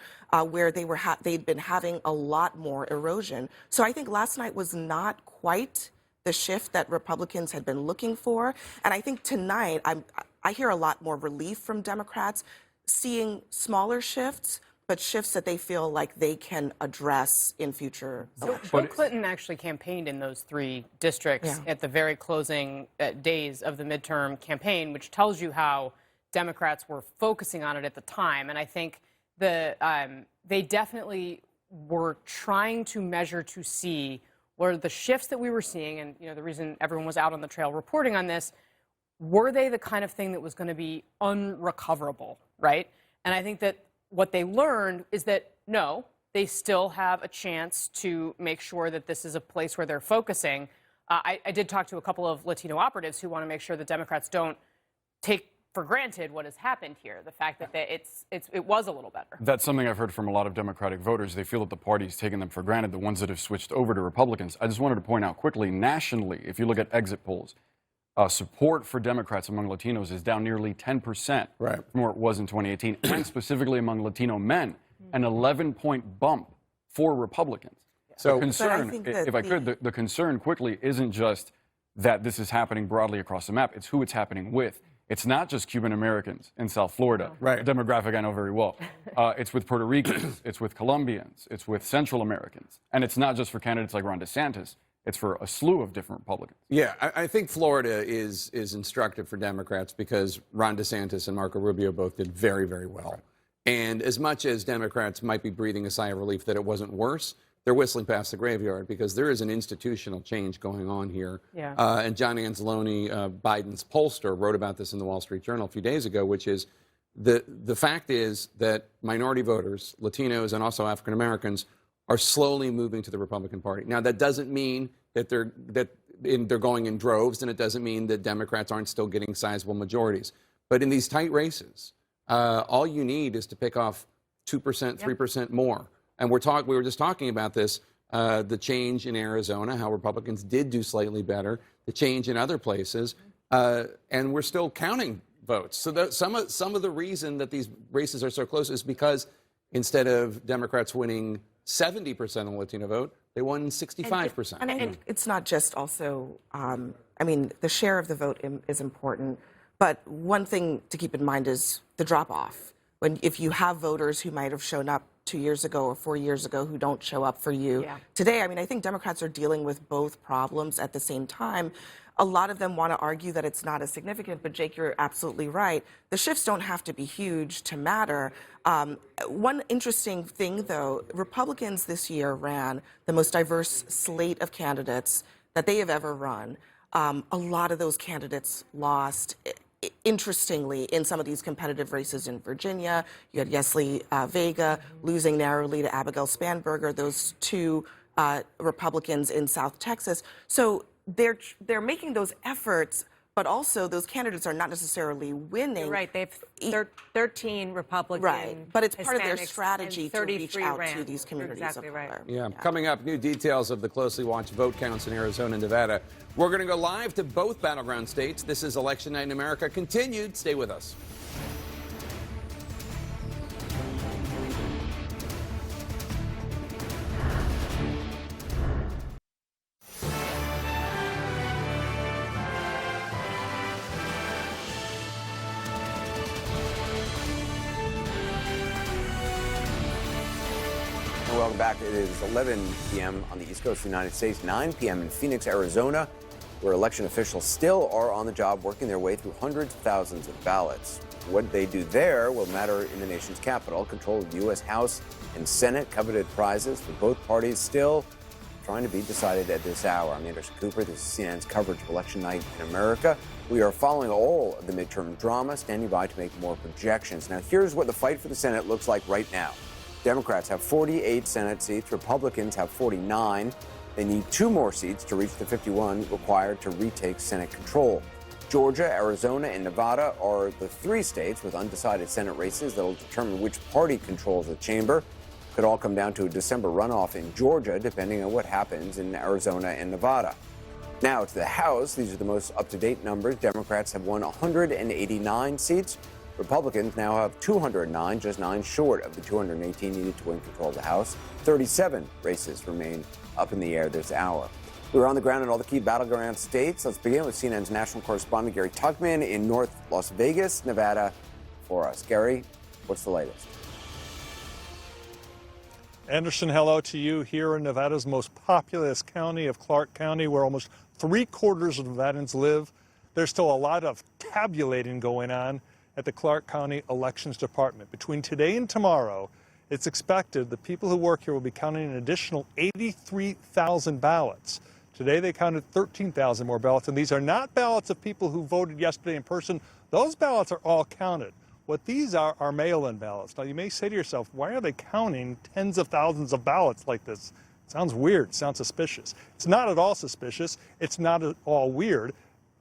where they'd been having a lot more erosion. So I think last night was not quite the shift that Republicans had been looking for. And I think tonight, I hear a lot more relief from Democrats, seeing smaller shifts, but shifts that they feel like they can address in future elections. Bill Clinton actually campaigned in those 3 districts at the very closing days of the midterm campaign, which tells you how Democrats were focusing on it at the time. And I think they definitely were trying to measure to see what are the shifts that we were seeing. And the reason everyone was out on the trail reporting on this, were they the kind of thing that was going to be unrecoverable, right? And I think that what they learned is that, no, they still have a chance to make sure that this is a place where they're focusing. I did talk to a couple of Latino operatives who want to make sure that Democrats don't take for granted what has happened here, the fact that it was a little better. That's something I've heard from a lot of Democratic voters. They feel that the party's taken them for granted, the ones that have switched over to Republicans. I just wanted to point out quickly, nationally, if you look at exit polls, support for Democrats among Latinos is down nearly 10% from where it was in 2018, and specifically among Latino men, an 11-point bump for Republicans. So the concern, if I could, the concern quickly isn't just that this is happening broadly across the map, it's who it's happening with. It's not just Cuban Americans in South Florida, a demographic I know very well. It's with Puerto Ricans, it's with Colombians, it's with Central Americans. And it's not just for candidates like Ron DeSantis. It's for a slew of different Republicans. Yeah, I think Florida is instructive for Democrats because Ron DeSantis and Marco Rubio both did very, very well. Right. And as much as Democrats might be breathing a sigh of relief that it wasn't worse, they're whistling past the graveyard because there is an institutional change going on here. Yeah. And John Anzalone, Biden's pollster, wrote about this in the Wall Street Journal a few days ago, which is the fact is that minority voters, Latinos and also African Americans, are slowly moving to the Republican Party. Now, that doesn't mean that they're going in droves, and it doesn't mean that Democrats aren't still getting sizable majorities. But in these tight races, all you need is to pick off 2%, 3% more. And we were just talking about this, the change in Arizona, how Republicans did do slightly better, the change in other places, and we're still counting votes. So some of the reason that these races are so close is because instead of Democrats winning 70% of the Latino vote, they won 65%. And I think it's not just also, I mean, the share of the vote is important, but one thing to keep in mind is the drop-off. If you have voters who might have shown up 2 years ago or 4 years ago who don't show up for you today, I mean, I think Democrats are dealing with both problems at the same time. A lot of them want to argue that it's not as significant, but Jake, you're absolutely right. The shifts don't have to be huge to matter. One interesting thing, though, Republicans this year ran the most diverse slate of candidates that they have ever run. A lot of those candidates lost. Interestingly, in some of these competitive races in Virginia, you had Yesli Vega losing narrowly to Abigail Spanberger, those two Republicans in South Texas. So they're making those efforts, but also those candidates are not necessarily winning. You're right. They have 13 Republican, right? But it's part of their Hispanics, strategy to reach out ran. to these communities You're exactly of right. color. Yeah. Coming up, new details of the closely watched vote counts in Arizona and Nevada. We're going to go live to both battleground states. This is Election Night in America continued. Stay with us. Welcome back. It is 11 p.m. on the East Coast of the United States, 9 p.m. in Phoenix, Arizona, where election officials still are on the job working their way through hundreds of thousands of ballots. What they do there will matter in the nation's capital. Control of the U.S. House and Senate, coveted prizes for both parties still trying to be decided at this hour. I'm Anderson Cooper. This is CNN's coverage of Election Night in America. We are following all of the midterm drama, standing by to make more projections. Now, here's what the fight for the Senate looks like right now. Democrats have 48 Senate seats. Republicans have 49. They need 2 more seats to reach the 51 required to retake Senate control. Georgia, Arizona, and Nevada are the 3 states with undecided Senate races that will determine which party controls the chamber. Could all come down to a December runoff in Georgia, depending on what happens in Arizona and Nevada. Now to the House. These are the most up-to-date numbers. Democrats have won 189 seats. Republicans now have 209, just 9 short of the 218 needed to win control of the House. 37 races remain up in the air this hour. We're on the ground in all the key battleground states. Let's begin with CNN's national correspondent Gary Tuckman in North Las Vegas, Nevada, for us. Gary, what's the latest? Anderson, hello to you here in Nevada's most populous county of Clark County, where almost 3/4 of Nevadans live. There's still a lot of tabulating going on at the Clark County Elections Department. Between today and tomorrow, it's expected the people who work here will be counting an additional 83,000 ballots. Today they counted 13,000 more ballots, and these are not ballots of people who voted yesterday in person. Those ballots are all counted. What these are mail-in ballots. Now, you may say to yourself, why are they counting tens of thousands of ballots like this? It sounds weird, sounds suspicious. It's not at all suspicious. It's not at all weird.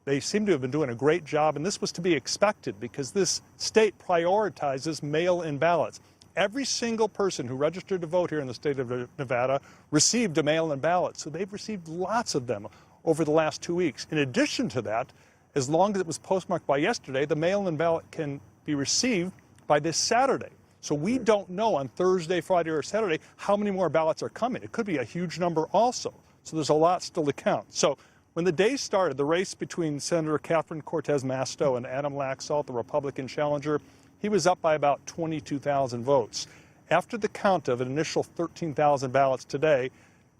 They seem to have been doing a great job, and this was to be expected because this state prioritizes mail-in ballots. Every single person who registered to vote here in the state of Nevada received a mail-in ballot, so they've received lots of them over the last 2 weeks. In addition to that, as long as it was postmarked by yesterday, the mail-in ballot can be received by this Saturday. So we don't know on Thursday, Friday, or Saturday how many more ballots are coming. It could be a huge number also, so there's a lot still to count. So when the day started, the race between Senator Catherine Cortez Masto and Adam Laxalt, the Republican challenger, he was up by about 22,000 votes. After the count of an initial 13,000 ballots today,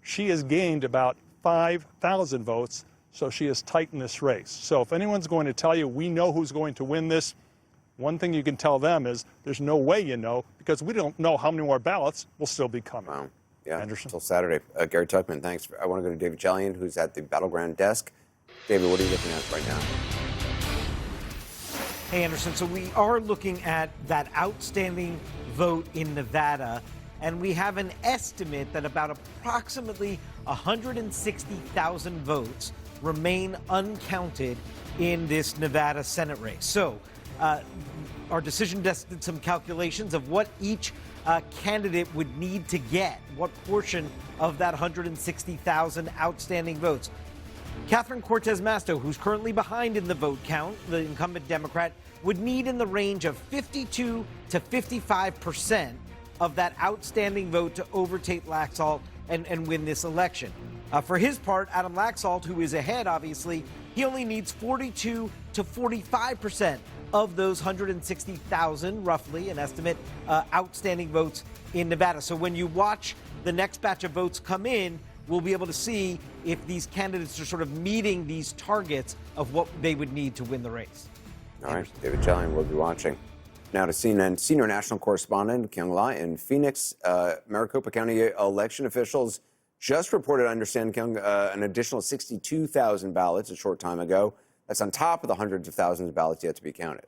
she has gained about 5,000 votes, so she is tight in this race. So if anyone's going to tell you we know who's going to win this, one thing you can tell them is there's no way you know, because we don't know how many more ballots will still be coming. Wow. Yeah, Anderson. until Saturday. Gary Tuckman, thanks. I want to go to David Jellian, who's at the Battleground desk. David, what are you looking at right now? Hey, Anderson, so we are looking at that outstanding vote in Nevada, and we have an estimate that about approximately 160,000 votes remain uncounted in this Nevada Senate race. So our decision desk did some calculations of what each candidate would need to get, what portion of that 160,000 outstanding votes. Catherine Cortez Masto, who's currently behind in the vote count, the incumbent Democrat, would need in the range of 52 to 55% of that outstanding vote to overtake Laxalt and win this election. For his part, Adam Laxalt, who is ahead, obviously, he only needs 42 to 45% of those 160,000, roughly, an estimate, outstanding votes in Nevada. So when you watch the next batch of votes come in, we'll be able to see if these candidates are sort of meeting these targets of what they would need to win the race. All right, David Jellian will be watching. Now to CNN senior national correspondent Kyung La in Phoenix. Maricopa County election officials just reported, I understand, Kyung, an additional 62,000 ballots a short time ago. That's on top of the hundreds of thousands of ballots yet to be counted.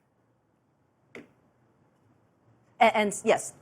And yes,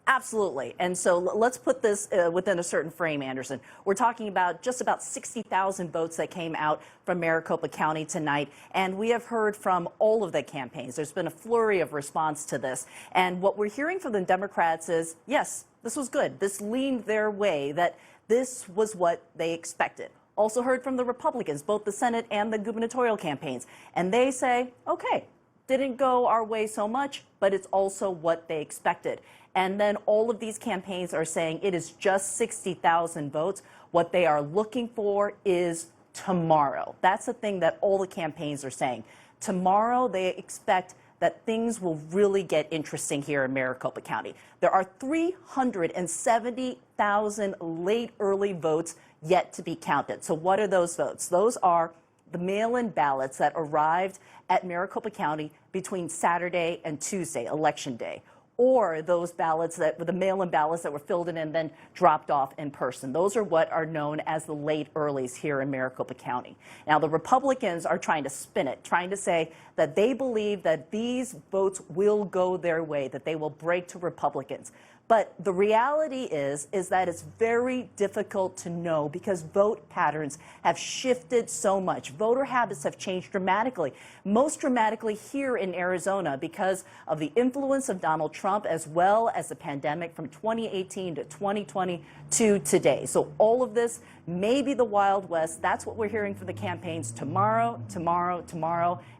absolutely. And so let's put this within a certain frame, Anderson. We're talking about just about 60,000 votes that came out from Maricopa County tonight. And we have heard from all of the campaigns. There's been a flurry of response to this. And what we're hearing from the Democrats is, yes, this was good. This leaned their way, that this was what they expected. Also heard from the Republicans, both the Senate and the gubernatorial campaigns. And they say, okay, didn't go our way so much, but it's also what they expected. And then all of these campaigns are saying it is just 60,000 votes. What they are looking for is tomorrow. That's the thing that all the campaigns are saying. Tomorrow, they expect that things will really get interesting here in Maricopa County. There are 370,000 late early votes yet to be counted. So what are those votes? Those are the mail-in ballots that arrived at Maricopa County between Saturday and Tuesday, Election Day, or those ballots that were the mail-in ballots that were filled in and then dropped off in person. Those are what are known as the late earlies here in Maricopa County. Now, the Republicans are trying to spin it, trying to say that they believe that these votes will go their way, that they will break to Republicans. But the reality is that it's very difficult to know because vote patterns have shifted so much. Voter habits have changed dramatically, most dramatically here in Arizona because of the influence of Donald Trump as well as the pandemic from 2018 to 2020 to today. So all of this may be the Wild West. That's what we're hearing from the campaigns tomorrow,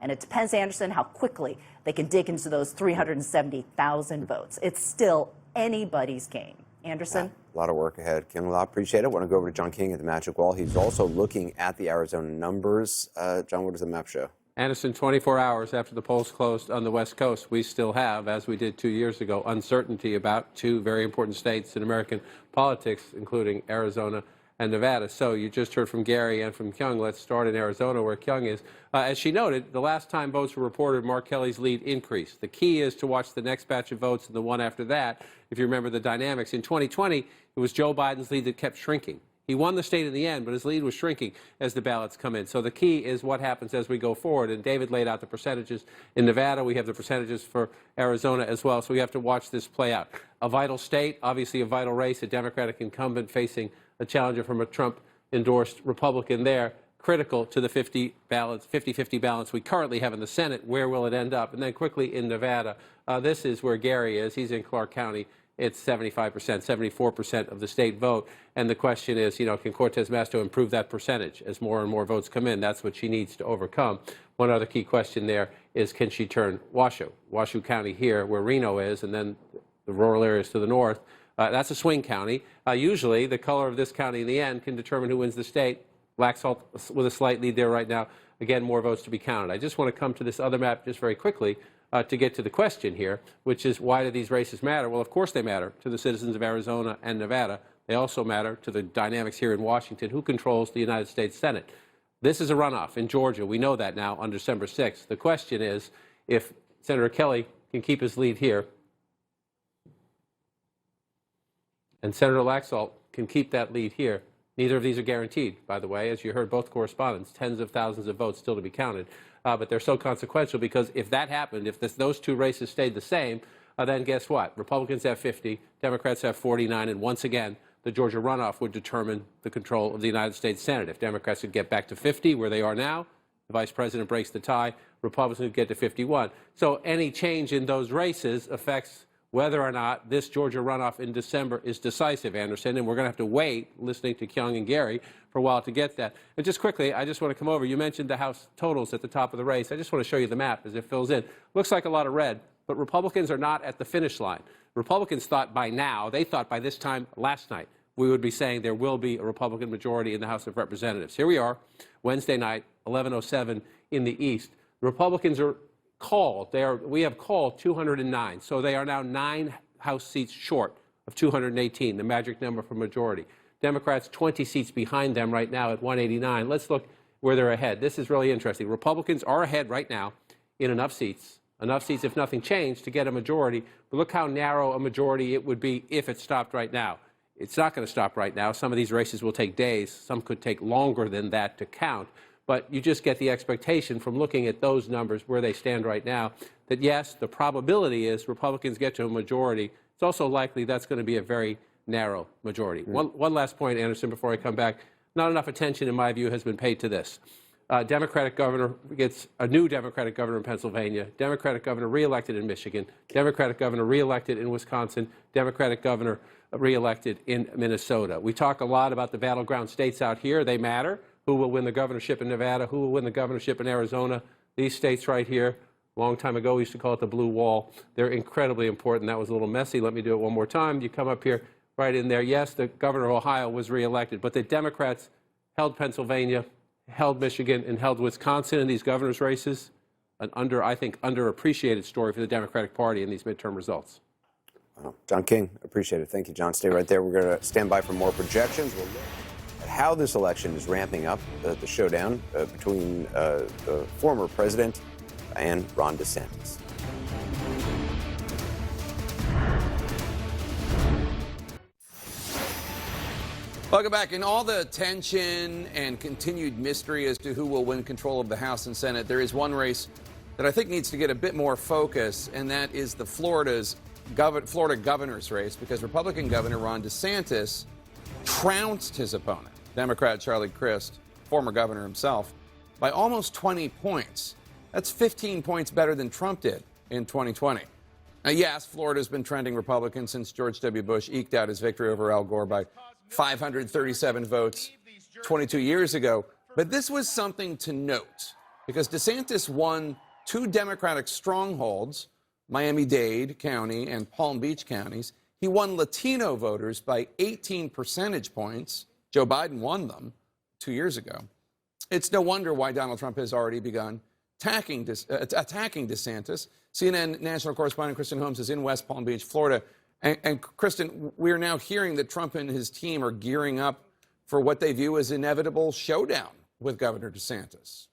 and it depends, Anderson, how quickly they can dig into those 370,000 votes. It's still anybody's game. Anderson? Yeah, a lot of work ahead. Kim, I appreciate it. I want to go over to John King at the Magic Wall. He's also looking at the Arizona numbers. John, what does the map show? Anderson, 24 hours after the polls closed on the West Coast, we still have, as we did 2 years ago, uncertainty about two very important states in American politics, including Arizona and Nevada. So you just heard from Gary and from Kyung. Let's start in Arizona, where Kyung is. As she noted, the last time votes were reported, Mark Kelly's lead increased. The key is to watch the next batch of votes and the one after that. If you remember the dynamics, in 2020, it was Joe Biden's lead that kept shrinking. He won the state in the end, but his lead was shrinking as the ballots come in. So the key is what happens as we go forward. And David laid out the percentages in Nevada. We have the percentages for Arizona as well. So we have to watch this play out. A vital state, obviously a vital race, a Democratic incumbent facing a challenger from a Trump-endorsed Republican there, critical to the 50-50 balance we currently have in the Senate. Where will it end up? And then quickly in Nevada, this is where Gary is. He's in Clark County. It's 75%, 74% of the state vote. And the question is, can Cortez Masto improve that percentage as more and more votes come in? That's what she needs to overcome. One other key question there is, can she turn Washoe County here, where Reno is, and then the rural areas to the north? That's a swing county. Usually, the color of this county in the end can determine who wins the state. Laxalt with a slight lead there right now. Again, more votes to be counted. I just want to come to this other map just very quickly to get to the question here, which is, why do these races matter? Well, of course they matter to the citizens of Arizona and Nevada. They also matter to the dynamics here in Washington. Who controls the United States Senate? This is a runoff in Georgia. We know that now on December 6th. The question is if Senator Kelly can keep his lead here and Senator Laxalt can keep that lead here. Neither of these are guaranteed, by the way. As you heard both correspondents, tens of thousands of votes still to be counted. But they're so consequential because if that happened, if those two races stayed the same, then guess what? Republicans have 50, Democrats have 49, and once again, the Georgia runoff would determine the control of the United States Senate. If Democrats could get back to 50, where they are now, the vice president breaks the tie, Republicans would get to 51. So any change in those races affects whether or not this Georgia runoff in December is decisive, Anderson, and we're going to have to wait, listening to Kyung and Gary, for a while to get that. And just quickly, I just want to come over. You mentioned the House totals at the top of the race. I just want to show you the map as it fills in. Looks like a lot of red, but Republicans are not at the finish line. Republicans thought by now, they thought by this time last night, we would be saying there will be a Republican majority in the House of Representatives. Here we are, Wednesday night, 11:07 in the East. The Republicans are called. We have called 209, so they are now 9 House seats short of 218, the magic number for majority. Democrats 20 seats behind them right now at 189. Let's look where they're ahead. This is really interesting. Republicans are ahead right now in enough seats if nothing changed, to get a majority. But look how narrow a majority it would be if it stopped right now. It's not going to stop right now. Some of these races will take days. Some could take longer than that to count. But you just get the expectation from looking at those numbers where they stand right now that, yes, the probability is Republicans get to a majority. It's also likely that's going to be a very narrow majority. One last point, Anderson, before I come back. Not enough attention, in my view, has been paid to this. Democratic governor gets a new Democratic governor in Pennsylvania, Democratic governor reelected in Michigan, Democratic governor reelected in Wisconsin, Democratic governor reelected in Minnesota. We talk a lot about the battleground states out here. They matter. Who will win the governorship in Nevada? Who will win the governorship in Arizona? These states right here, a long time ago, we used to call it the blue wall. They're incredibly important. That was a little messy. Let me do it one more time. You come up here, right in there. Yes, the governor of Ohio was reelected, but the Democrats held Pennsylvania, held Michigan, and held Wisconsin in these governor's races. An I think, underappreciated story for the Democratic Party in these midterm results. John King, appreciate it. Thank you, John. Stay right there. We're going to stand by for more projections. We'll look at how this election is ramping up, the showdown between the former president and Ron DeSantis. Welcome back. In all the tension and continued mystery as to who will win control of the House and Senate, there is one race that I think needs to get a bit more focus, and that is the Florida governor's race, because Republican Governor Ron DeSantis trounced his opponent, Democrat Charlie Crist, former governor himself, by almost 20 points. That's 15 points better than Trump did in 2020. Now, yes, Florida's been trending Republican since George W. Bush eked out his victory over Al Gore by 537 votes 22 years ago. But this was something to note, because DeSantis won 2 Democratic strongholds, Miami-Dade County and Palm Beach counties. He won Latino voters by 18 percentage points. Joe Biden won them 2 years ago. It's no wonder why Donald Trump has already begun attacking DeSantis. CNN national correspondent Kristen Holmes is in West Palm Beach, Florida. And Kristen, we are now hearing that Trump and his team are gearing up for what they view as inevitable showdown with Governor DeSantis.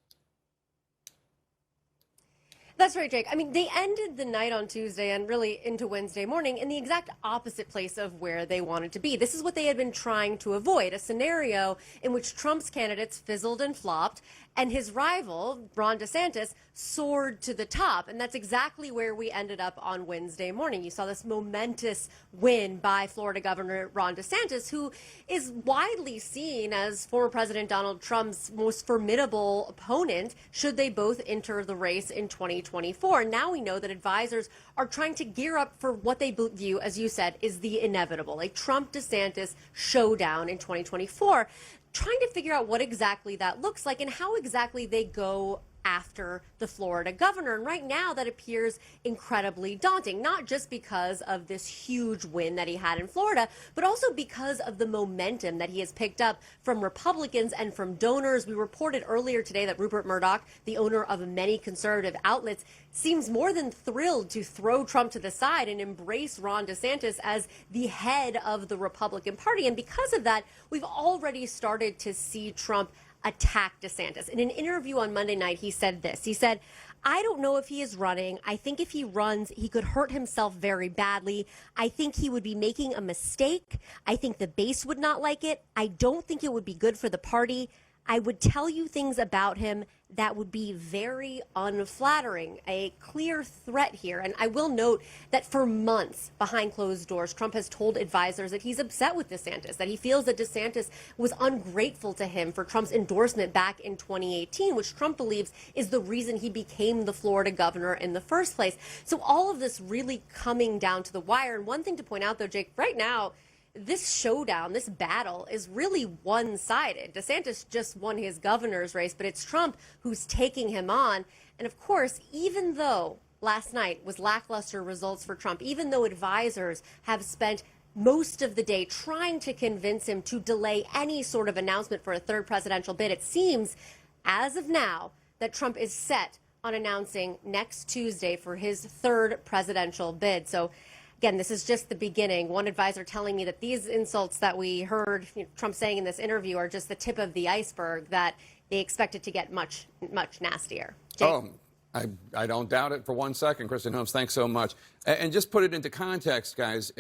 That's right, Jake. I mean, they ended the night on Tuesday and really into Wednesday morning in the exact opposite place of where they wanted to be. This is what they had been trying to avoid, a scenario in which Trump's candidates fizzled and flopped, and his rival, Ron DeSantis, soared to the top. And that's exactly where we ended up on Wednesday morning. You saw this momentous win by Florida Governor Ron DeSantis, who is widely seen as former President Donald Trump's most formidable opponent should they both enter the race in 2024. Now we know that advisors are trying to gear up for what they view, as you said, is the inevitable, a Trump-DeSantis showdown in 2024. Trying to figure out what exactly that looks like and how exactly they go after the Florida governor. And right now that appears incredibly daunting, not just because of this huge win that he had in Florida, but also because of the momentum that he has picked up from Republicans and from donors. We reported earlier today that Rupert Murdoch, the owner of many conservative outlets, seems more than thrilled to throw Trump to the side and embrace Ron DeSantis as the head of the Republican Party. And because of that, we've already started to see Trump attack DeSantis. In an interview on Monday night, he said this. He said, "I don't know if he is running. I think if he runs, he could hurt himself very badly. I think he would be making a mistake. I think the base would not like it. I don't think it would be good for the party. I would tell you things about him that would be very unflattering." A clear threat here. And I will note that for months behind closed doors, Trump has told advisors that he's upset with DeSantis, that he feels that DeSantis was ungrateful to him for Trump's endorsement back in 2018, which Trump believes is the reason he became the Florida governor in the first place. So all of this really coming down to the wire. And one thing to point out, though, Jake, right now, this showdown, this battle is really one-sided. DeSantis just won his governor's race, but it's Trump who's taking him on. And of course, even though last night was lackluster results for Trump, even though advisors have spent most of the day trying to convince him to delay any sort of announcement for a third presidential bid, it seems, as of now, that Trump is set on announcing next Tuesday for his third presidential bid. So again, this is just the beginning. One advisor telling me that these insults that we heard Trump saying in this interview are just the tip of the iceberg, that they expect it to get much, much nastier. Jake? Oh, I don't doubt it for 1 second. Kristen Holmes, thanks so much. And just put it into context, guys.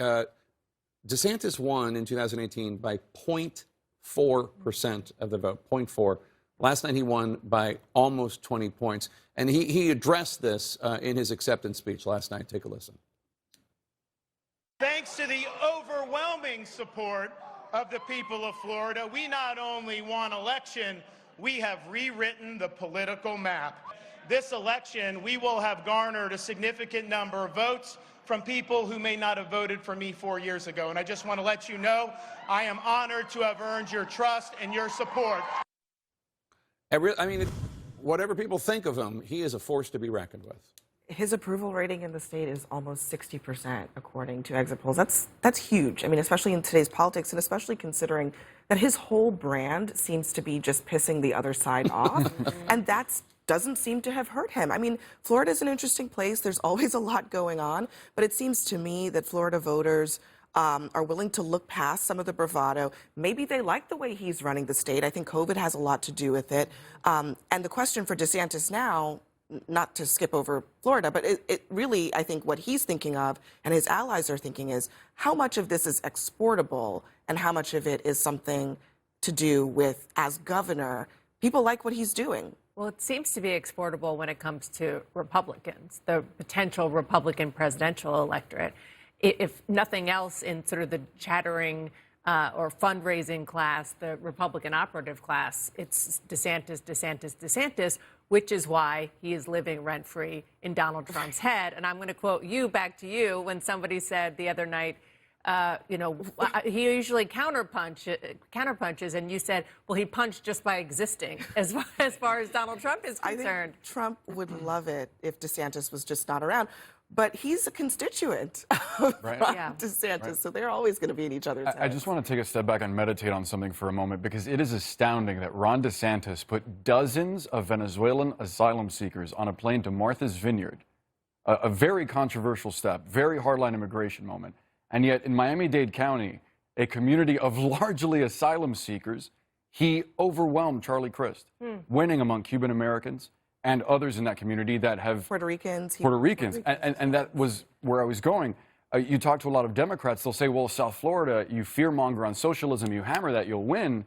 DeSantis won in 2018 by 0.4% of the vote, 0.4. Last night he won by almost 20 points. And he addressed this in his acceptance speech last night. Take a listen. Thanks to the overwhelming support of the people of Florida, we not only won election, we have rewritten the political map. This election, we will have garnered a significant number of votes from people who may not have voted for me 4 years ago. And I just want to let you know, I am honored to have earned your trust and your support. I mean, whatever people think of him, he is a force to be reckoned with. His approval rating in the state is almost 60%, according to exit polls. That's huge. I mean, especially in today's politics, and especially considering that his whole brand seems to be just pissing the other side off, and that doesn't seem to have hurt him. I mean, Florida is an interesting place. There's always a lot going on, but it seems to me that Florida voters are willing to look past some of the bravado. Maybe they like the way he's running the state. I think COVID has a lot to do with it. And the question for DeSantis now, not to skip over Florida, but it really, I think what he's thinking of and his allies are thinking is how much of this is exportable and how much of it is something to do with, as governor, people like what he's doing. Well, it seems to be exportable when it comes to Republicans, the potential Republican presidential electorate. If nothing else, in sort of the chattering or fundraising class, the Republican operative class, it's DeSantis, DeSantis, DeSantis, which is why he is living rent-free in Donald Trump's head. And I'm going to quote you back to you when somebody said the other night, he usually counterpunches, and you said, well, he punched just by existing, as far as Donald Trump is concerned. I think Trump would love it if DeSantis was just not around. But he's a constituent of DeSantis, so they're always going to be in each other's heads. I just want to take a step back and meditate on something for a moment, because it is astounding that Ron DeSantis put dozens of Venezuelan asylum seekers on a plane to Martha's Vineyard, a very controversial step, very hardline immigration moment. And yet in Miami-Dade County, a community of largely asylum seekers, he overwhelmed Charlie Crist, winning among Cuban Americans and others in that community that have Puerto Ricans. And that was where I was going. You talk to a lot of Democrats, they'll say, well, South Florida, you fearmonger on socialism, you hammer that, you'll win.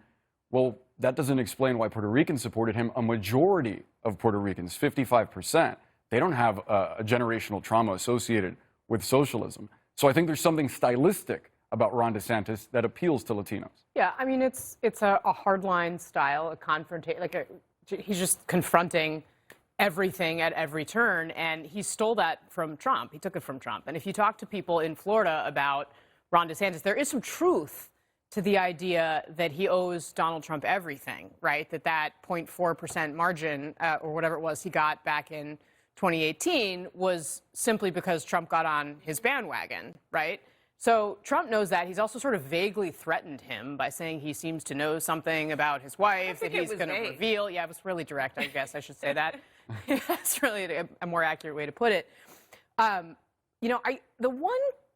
Well, that doesn't explain why Puerto Ricans supported him. A majority of Puerto Ricans, 55%, they don't have a generational trauma associated with socialism. So I think there's something stylistic about Ron DeSantis that appeals to Latinos. Yeah, I mean, it's a hardline style, a confrontation, he's just confronting everything at every turn, and he stole that from Trump. He took it from Trump. And if you talk to people in Florida about Ron DeSantis, there is some truth to the idea that he owes Donald Trump everything, right? That 0.4% margin or whatever it was he got back in 2018 was simply because Trump got on his bandwagon, right? So Trump knows that. He's also sort of vaguely threatened him by saying he seems to know something about his wife that he's going to reveal. Yeah, it was really direct, I guess I should say that. That's really a more accurate way to put it. You know, the one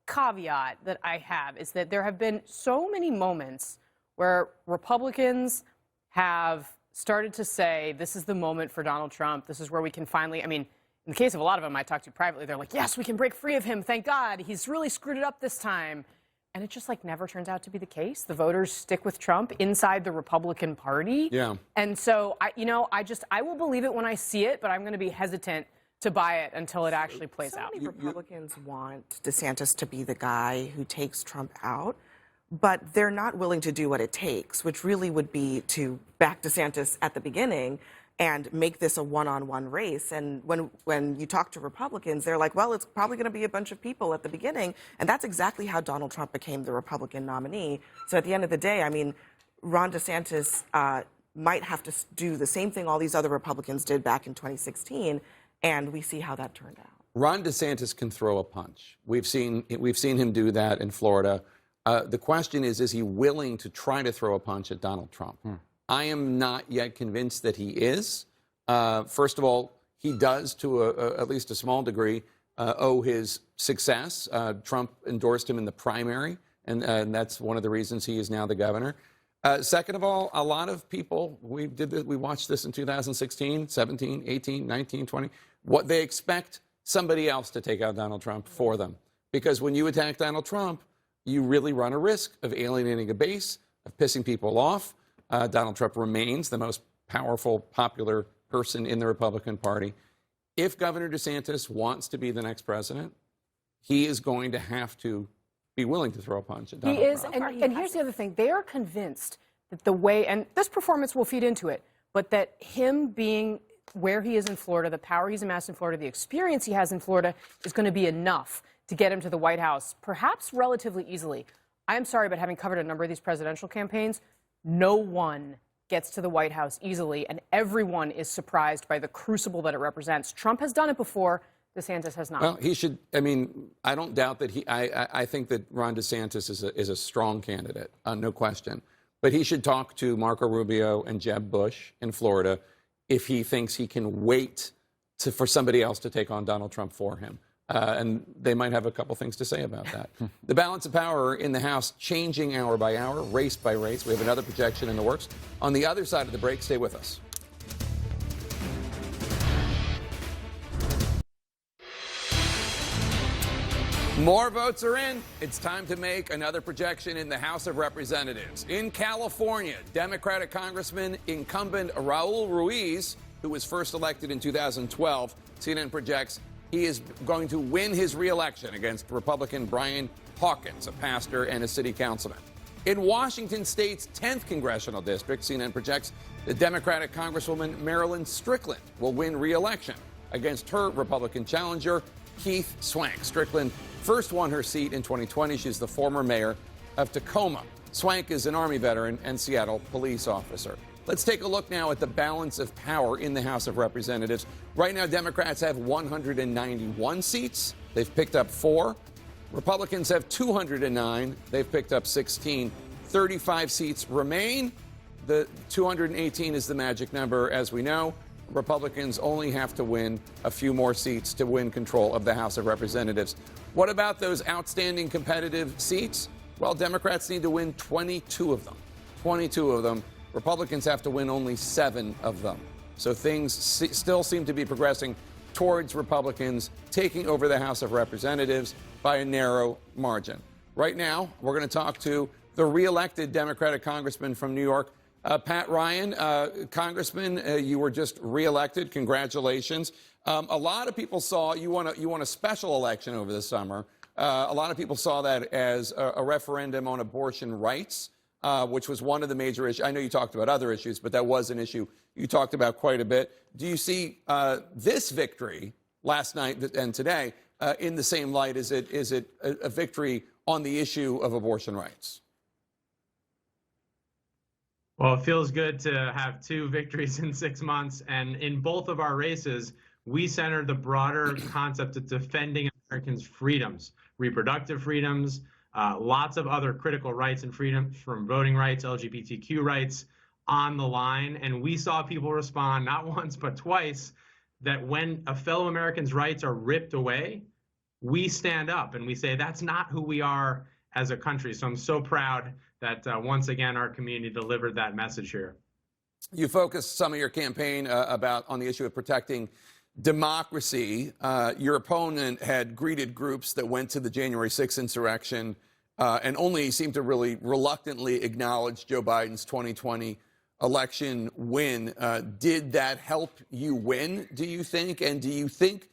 caveat that I have is that there have been so many moments where Republicans have started to say, this is the moment for Donald Trump. This is where we can finally, I mean, in the case of a lot of them I talked to privately, they're like, yes, we can break free of him. Thank God. He's really screwed it up this time. And it just like never turns out to be the case. The voters stick with Trump inside the Republican Party. Yeah. And so, I will believe it when I see it, but I'm going to be hesitant to buy it until it actually plays out. Many Republicans want DeSantis to be the guy who takes Trump out, but they're not willing to do what it takes, which really would be to back DeSantis at the beginning and make this a one-on-one race. And when you talk to Republicans, they're like, well, it's probably going to be a bunch of people at the beginning. And that's exactly how Donald Trump became the Republican nominee. So at the end of the day, I mean, Ron DeSantis might have to do the same thing all these other Republicans did back in 2016. And we see how that turned out. Ron DeSantis can throw a punch. We've seen him do that in Florida. The question is he willing to try to throw a punch at Donald Trump? I am not yet convinced that he is. First of all, he does, to at least a small degree, owe his success. Trump endorsed him in the primary, and that's one of the reasons he is now the governor. Second of all, a lot of people, we watched this in 2016, 17, 18, 19, 20. What they expect somebody else to take out Donald Trump for them. Because when you attack Donald Trump, you really run a risk of alienating a base, of pissing people off. Donald Trump remains the most powerful, popular person in the Republican Party. If Governor DeSantis wants to be the next president, he is going to have to be willing to throw a punch at Donald Trump. He is, and here's the other thing. They are convinced that the way, and this performance will feed into it, but that him being where he is in Florida, the power he's amassed in Florida, the experience he has in Florida is going to be enough to get him to the White House, perhaps relatively easily. I'm sorry, but having covered a number of these presidential campaigns, no one gets to the White House easily, and everyone is surprised by the crucible that it represents. Trump has done it before. DeSantis has not. Well, he should. I mean, I don't doubt that I think that Ron DeSantis is a strong candidate, no question. But he should talk to Marco Rubio and Jeb Bush in Florida if he thinks he can wait for somebody else to take on Donald Trump for him. And they might have a couple things to say about that. The balance of power in the House changing hour by hour, race by race. We have another projection in the works. On the other side of the break, stay with us. More votes are in. It's time to make another projection in the House of Representatives. In California, Democratic Congressman incumbent Raul Ruiz, who was first elected in 2012, CNN projects he is going to win his re-election against Republican Brian Hawkins, a pastor and a city councilman. In Washington State's 10th congressional district, CNN projects the Democratic Congresswoman Marilyn Strickland will win re-election against her Republican challenger, Keith Swank. Strickland first won her seat in 2020. She's the former mayor of Tacoma. Swank is an Army veteran and Seattle police officer. Let's take a look now at the balance of power in the House of Representatives. Right now, Democrats have 191 seats. They've picked up 4. Republicans have 209. They've picked up 16. 35 seats remain. The 218 is the magic number, as we know. Republicans only have to win a few more seats to win control of the House of Representatives. What about those outstanding competitive seats? Well, Democrats need to win 22 of them. 22 of them. Republicans have to win only 7 of them. So things still seem to be progressing towards Republicans taking over the House of Representatives by a narrow margin. Right now, we're going to talk to the re-elected Democratic congressman from New York, Pat Ryan. Congressman, you were just re-elected. Congratulations. A lot of people saw you won a special election over the summer. A lot of people saw that as a referendum on abortion rights, which was one of the major issues. I know you talked about other issues, but that was an issue you talked about quite a bit. Do you see this victory last night and today in the same light? Is it a victory on the issue of abortion rights? Well, it feels good to have 2 victories in 6 months. And in both of our races, we centered the broader concept of defending Americans' freedoms, reproductive freedoms, lots of other critical rights and freedoms, from voting rights, LGBTQ rights, on the line. And we saw people respond not once, but twice, that when a fellow American's rights are ripped away, we stand up and we say, that's not who we are as a country. So I'm so proud that once again our community delivered that message here. You focused some of your campaign on the issue of protecting democracy. Your opponent had greeted groups that went to the January 6th insurrection and only seemed to really reluctantly acknowledge Joe Biden's 2020 election win. Did that help you win, do you think? And do you think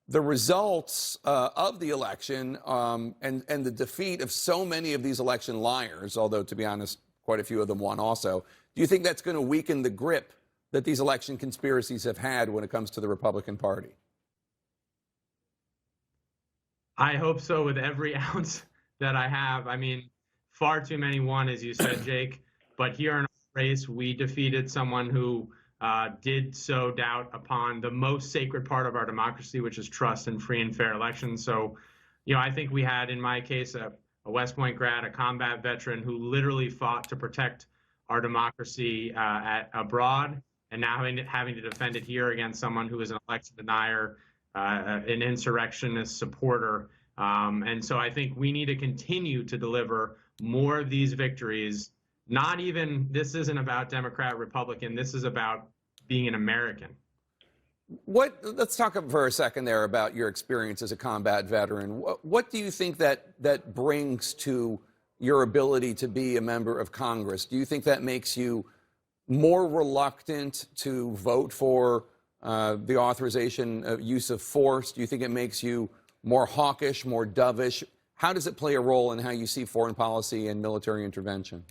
the results of the election and the defeat of so many of these election liars, although, to be honest, quite a few of them won also, do you think that's going to weaken the grip that these election conspiracies have had when it comes to the Republican Party? I hope so, with every ounce that I have. I mean, far too many won, as you said, Jake. But here in our race, we defeated someone who did sow doubt upon the most sacred part of our democracy, which is trust in free and fair elections. So, I think we had, in my case, a West Point grad, a combat veteran who literally fought to protect our democracy abroad, and now having to defend it here against someone who is an election denier, an insurrectionist supporter. And so I think we need to continue to deliver more of these victories. This isn't about Democrat, Republican. This is about being an American. Let's talk for a second there about your experience as a combat veteran. What do you think that brings to your ability to be a member of Congress? Do you think that makes you more reluctant to vote for the authorization of use of force? Do you think it makes you more hawkish, more dovish? How does it play a role in how you see foreign policy and military intervention?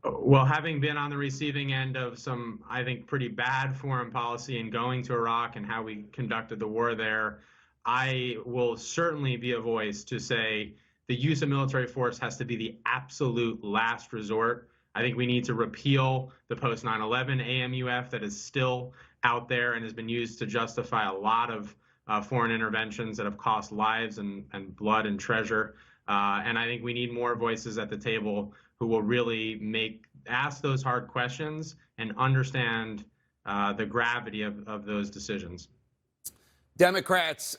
Well, having been on the receiving end of some, I think, pretty bad foreign policy and going to Iraq and how we conducted the war there, I will certainly be a voice to say the use of military force has to be the absolute last resort. I think we need to repeal the post 9/11 AMUF that is still out there and has been used to justify a lot of foreign interventions that have cost lives and blood and treasure. And I think we need more voices at the table who will really ask those hard questions and understand the gravity of those decisions. Democrats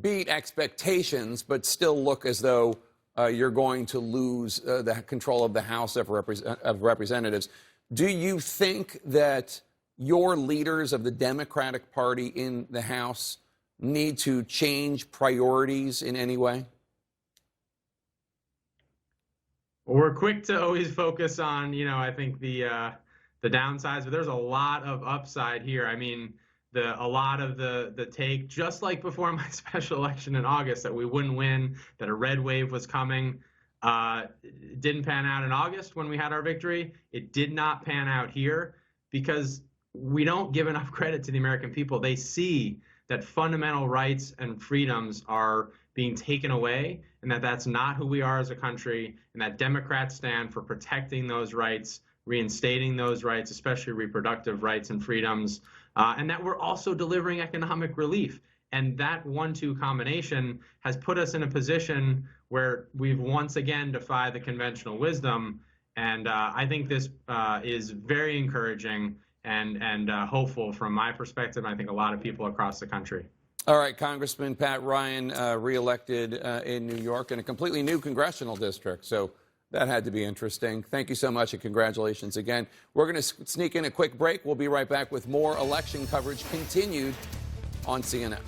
beat expectations, but still look as though you're going to lose the control of the House of Representatives. Do you think that your leaders of the Democratic Party in the House need to change priorities in any way? Well, we're quick to always focus on, I think the downsides, but there's a lot of upside here. I mean, a lot of the take, just like before my special election in August, that we wouldn't win, that a red wave was coming, didn't pan out in August when we had our victory. It did not pan out here because we don't give enough credit to the American people. They see that fundamental rights and freedoms are being taken away, and that's not who we are as a country, and that Democrats stand for protecting those rights, reinstating those rights, especially reproductive rights and freedoms, and that we're also delivering economic relief. And that 1-2 combination has put us in a position where we've once again defied the conventional wisdom. And I think this is very encouraging and hopeful from my perspective. I think a lot of people across the country. All right, Congressman Pat Ryan, reelected in New York in a completely new congressional district. So that had to be interesting. Thank you so much and congratulations again. We're going to sneak in a quick break. We'll be right back with more election coverage continued on CNN.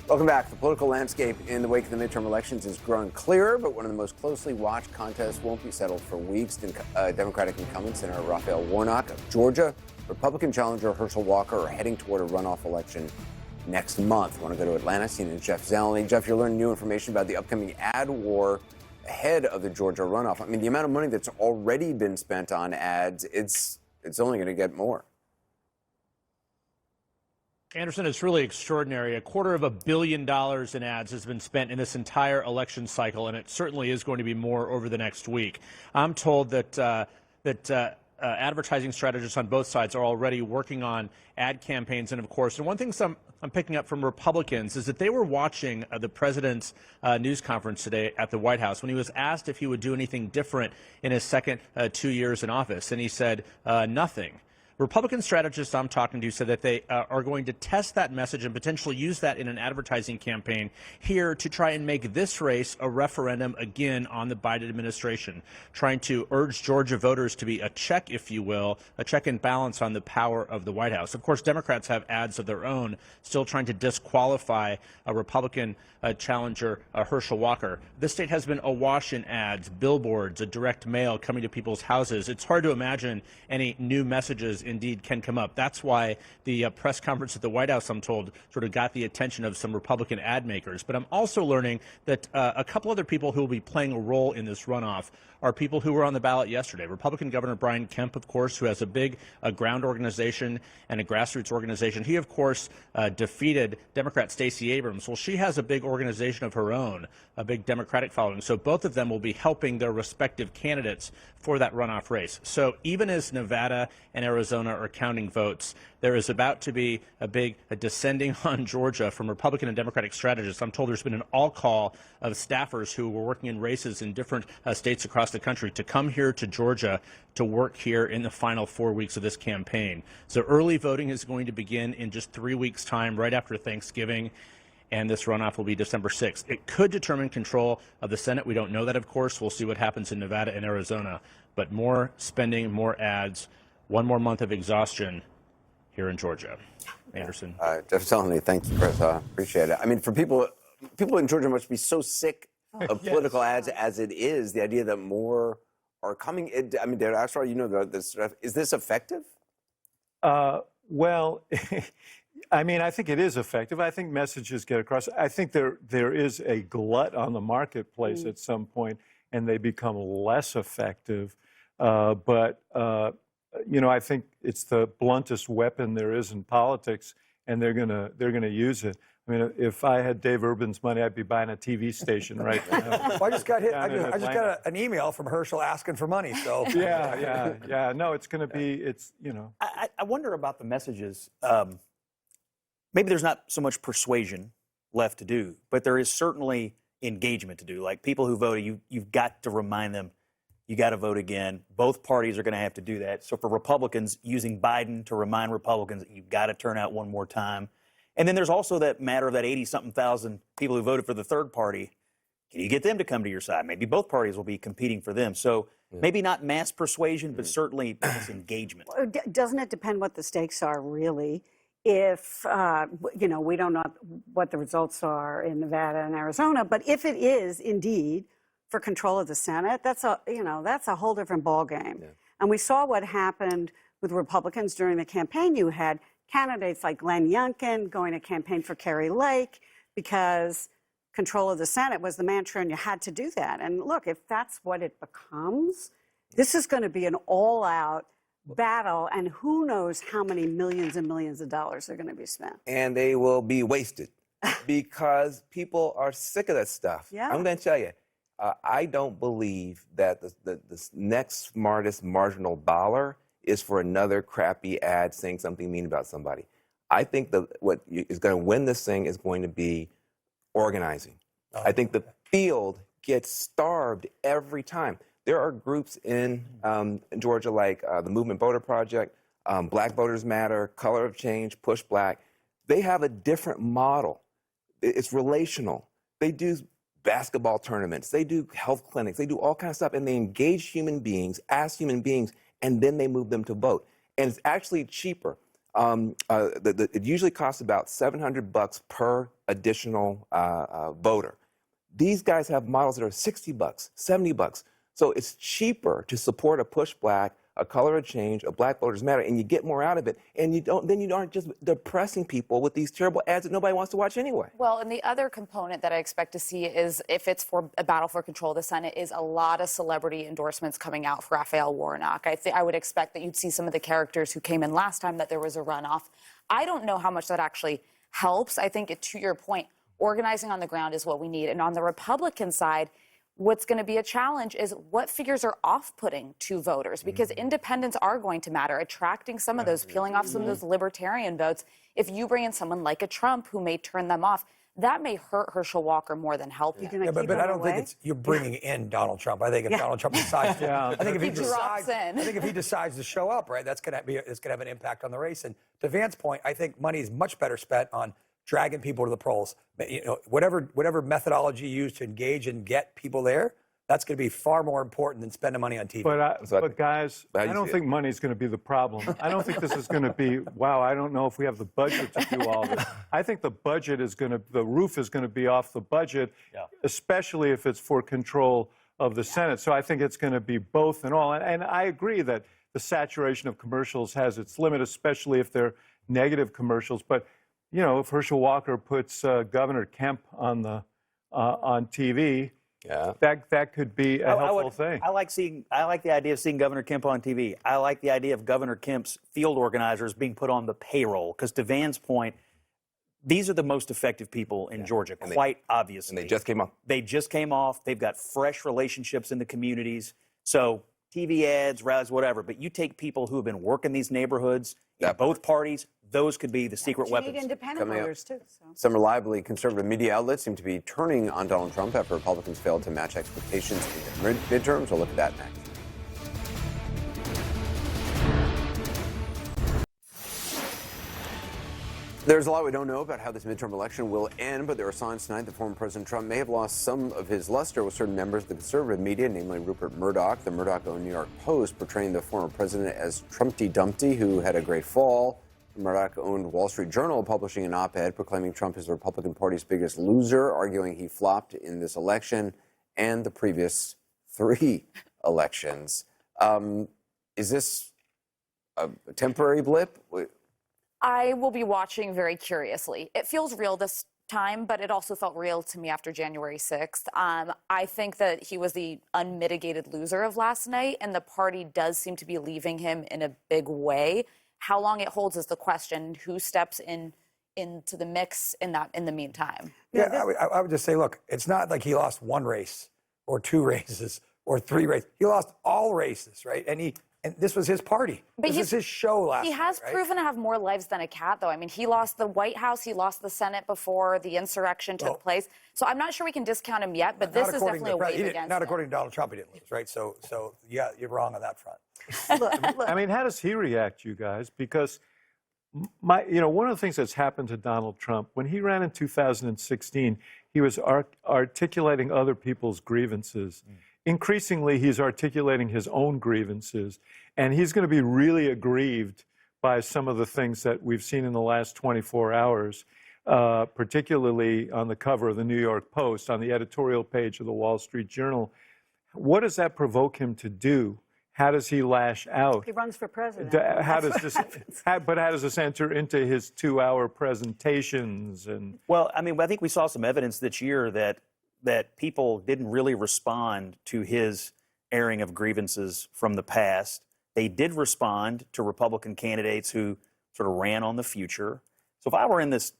Welcome back. The political landscape in the wake of the midterm elections is growing clearer, but one of the most closely watched contests won't be settled for weeks. Democratic incumbent Senator Raphael Warnock of Georgia, Republican challenger Herschel Walker are heading toward a runoff election next month. I want to go to Atlanta, CNN's Jeff Zelleny. Jeff, you're learning new information about the upcoming ad war ahead of the Georgia runoff. I mean, the amount of money that's already been spent on ads, it's only going to get more. Anderson, it's really extraordinary. $250 million in ads has been spent in this entire election cycle, and it certainly is going to be more over the next week. I'm told that advertising strategists on both sides are already working on ad campaigns, and of course, and one thing I'm picking up from Republicans is that they were watching the president's news conference today at the White House when he was asked if he would do anything different in his second 2 years in office, and he said nothing. Republican strategists I'm talking to said that they are going to test that message and potentially use that in an advertising campaign here to try and make this race a referendum again on the Biden administration, trying to urge Georgia voters to be a check, if you will, a check and balance on the power of the White House. Of course, Democrats have ads of their own, still trying to disqualify a Republican challenger, Herschel Walker. This state has been awash in ads, billboards, a direct mail coming to people's houses. It's hard to imagine any new messages indeed can come up. That's why the press conference at the White House, I'm told, sort of got the attention of some Republican ad makers. But I'm also learning that a couple other people who will be playing a role in this runoff are people who were on the ballot yesterday. Republican Governor Brian Kemp, of course, who has a big ground organization and a grassroots organization. He, of course, defeated Democrat Stacey Abrams. Well, she has a big organization of her own, a big Democratic following. So both of them will be helping their respective candidates for that runoff race. So even as Nevada and Arizona are counting votes, there is about to be a descending on Georgia from Republican and Democratic strategists. I'm told there's been an all-call of staffers who were working in races in different states across the country to come here to Georgia to work here in the final 4 weeks of this campaign. So early voting is going to begin in just 3 weeks' time, right after Thanksgiving, and this runoff will be December 6th. It could determine control of the Senate. We don't know that, of course. We'll see what happens in Nevada and Arizona. But more spending, more ads, one more month of exhaustion here in Georgia. Anderson. Definitely. Thanks, Chris. Appreciate it. I mean, for people in Georgia must be so sick of political ads as it is. The idea that more are coming. I mean, actually, you know, is this effective? Well, I mean, I think it is effective. I think messages get across. I think there is a glut on the marketplace at some point, and they become less effective. You know, I think it's the bluntest weapon there is in politics, and they're gonna use it. I mean, if I had Dave Urban's money, I'd be buying a TV station right now. Well, I just got hit. I just got an email from Herschel asking for money. So yeah. No, it's going to be. It's, you know. I wonder about the messages. Maybe there's not so much persuasion left to do, but there is certainly engagement to do. Like people who voted, you've got to remind them, you got to vote again. Both parties are going to have to do that. So for Republicans, using Biden to remind Republicans that you've got to turn out one more time. And then there's also that matter of that 80-something thousand people who voted for the third party. Can you get them to come to your side? Maybe both parties will be competing for them. So maybe not mass persuasion, but certainly mass engagement. Doesn't it depend what the stakes are, really? If, you know, we don't know what the results are in Nevada and Arizona, but if it is indeed for control of the Senate, that's a whole different ballgame. Yeah. And we saw what happened with Republicans during the campaign. You had candidates like Glenn Youngkin going to campaign for Kari Lake because control of the Senate was the mantra, and you had to do that. And look, if that's what it becomes, this is going to be an all-out battle, and who knows how many millions and millions of dollars are going to be spent. And they will be wasted because people are sick of that stuff. Yeah. I'm going to tell you, I don't believe that the next smartest marginal dollar is for another crappy ad saying something mean about somebody. I think what is going to win this thing is going to be organizing. I think the field gets starved every time. There are groups in Georgia like the Movement Voter Project, Black Voters Matter, Color of Change, Push Black. They have a different model. It's relational. They do basketball tournaments. They do health clinics. They do all kinds of stuff, and they engage human beings, ask human beings, and then they move them to vote. And it's actually cheaper. It usually costs about $700 per additional voter. These guys have models that are $60, $70. So it's cheaper to support a Push Black, a color of change, a black voters matter, and you get more out of it. And then you aren't just depressing people with these terrible ads that nobody wants to watch anyway. Well, and the other component that I expect to see is, if it's for a battle for control of the Senate, is a lot of celebrity endorsements coming out for Raphael Warnock. I would expect that you'd see some of the characters who came in last time that there was a runoff. I don't know how much that actually helps. I think, to your point, organizing on the ground is what we need. And on the Republican side, what's going to be a challenge is what figures are off-putting to voters, because independents are going to matter, attracting some of those, peeling off some of those libertarian votes. If you bring in someone like a Trump who may turn them off, that may hurt Herschel Walker more than help him. Yeah, but I don't think you're bringing in Donald Trump. I think if Donald Trump decides, I think if he decides to show up, right, it's going to have an impact on the race. And to Vance's point, I think money is much better spent on dragging people to the polls. You know, whatever methodology you use to engage and get people there, that's going to be far more important than spending money on TV. But guys, I don't think money is going to be the problem. I don't think this is going to be, wow, I don't know if we have the budget to do all this. I think the roof is going to be off the budget, especially if it's for control of the Senate. So I think it's going to be both and all. And I agree that the saturation of commercials has its limit, especially if they're negative commercials. But, you know, if Herschel Walker puts Governor Kemp on TV, that could be a helpful thing. I like the idea of seeing Governor Kemp on TV. I like the idea of Governor Kemp's field organizers being put on the payroll, because to Van's point, these are the most effective people in Georgia, quite obviously. And they just came off. They just came off. They've got fresh relationships in the communities. So TV ads, rallies, whatever. But you take people who have been working these neighborhoods in both parties, those could be the secret weapons. You need independent voters, too. So. Some reliably conservative media outlets seem to be turning on Donald Trump after Republicans failed to match expectations in the midterms. We'll look at that next. There's a lot we don't know about how this midterm election will end, but there are signs tonight that former President Trump may have lost some of his luster with certain members of the conservative media, namely Rupert Murdoch. The Murdoch-owned New York Post portraying the former president as Trumpty Dumpty, who had a great fall. The Murdoch-owned Wall Street Journal publishing an op-ed proclaiming Trump is the Republican Party's biggest loser, arguing he flopped in this election and the previous 3 elections. Is this a temporary blip? I will be watching very curiously. It feels real this time, but it also felt real to me after January 6th. I think that he was the unmitigated loser of last night, and the party does seem to be leaving him in a big way. How long it holds is the question. Who steps into the mix in the meantime? Yeah, I would just say, look, it's not like he lost 1 race or 2 races or 3 races. He lost all races, right? And this was his party. This was his show last night. He has proven to have more lives than a cat, though. I mean, he lost the White House, he lost the Senate before the insurrection took place. So I'm not sure we can discount him yet, but this is definitely a wave against him. Not according to Donald Trump, he didn't lose, right? So yeah, you're wrong on that front. I mean, how does he react, you guys? Because one of the things that's happened to Donald Trump, when he ran in 2016, he was articulating other people's grievances. Increasingly, he's articulating his own grievances, and he's going to be really aggrieved by some of the things that we've seen in the last 24 hours, particularly on the cover of the New York Post, on the editorial page of the Wall Street Journal. What does that provoke him to do? How does he lash out? He runs for president. How does this enter into his 2-hour presentations? Well, I mean, I think we saw some evidence this year that people didn't really respond to his airing of grievances from the past. They did respond to Republican candidates who sort of ran on the future. So if I were in this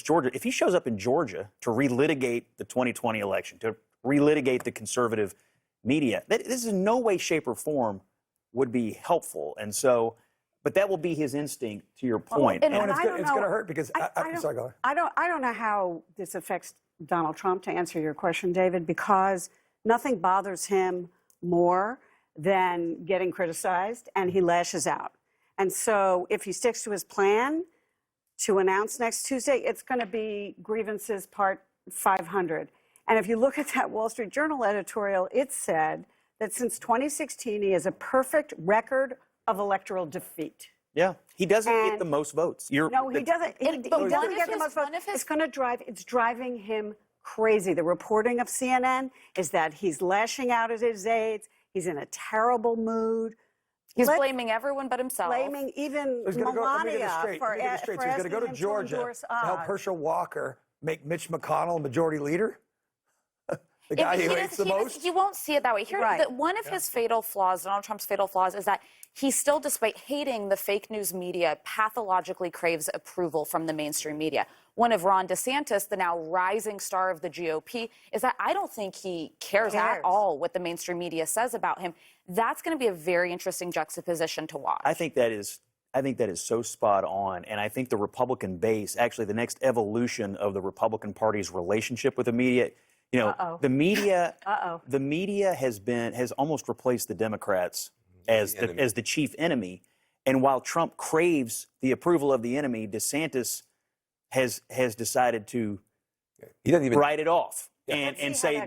Georgia, if he shows up in Georgia to relitigate the 2020 election, to relitigate the conservative media, this is in no way, shape, or form would be helpful. And so, but that will be his instinct, to your point. And it's going to hurt because sorry, go ahead. I don't know how this affects Donald Trump, to answer your question, David, because nothing bothers him more than getting criticized, and he lashes out. And so if he sticks to his plan to announce next Tuesday, it's going to be grievances part 500. And if you look at that Wall Street Journal editorial, it said that since 2016, he has a perfect record of electoral defeat. Yeah, he doesn't get the most votes. No, he doesn't. He doesn't get the most votes. It's driving him crazy. The reporting of CNN is that he's lashing out at his aides. He's in a terrible mood. He's blaming everyone but himself. Blaming even Melania for He's going to go to Georgia to help Herschel Walker make Mitch McConnell majority leader. The guy he hates the most? He won't see it that way. One of his fatal flaws, Donald Trump's fatal flaws, is that he still, despite hating the fake news media, pathologically craves approval from the mainstream media. One of Ron DeSantis, the now rising star of the GOP, is that I don't think he cares at all what the mainstream media says about him. That's going to be a very interesting juxtaposition to watch. I think that is so spot on, and I think the Republican base, actually the next evolution of the Republican Party's relationship with the media, you know, the media has almost replaced the Democrats as the chief enemy. And while Trump craves the approval of the enemy, DeSantis has decided to write it off and say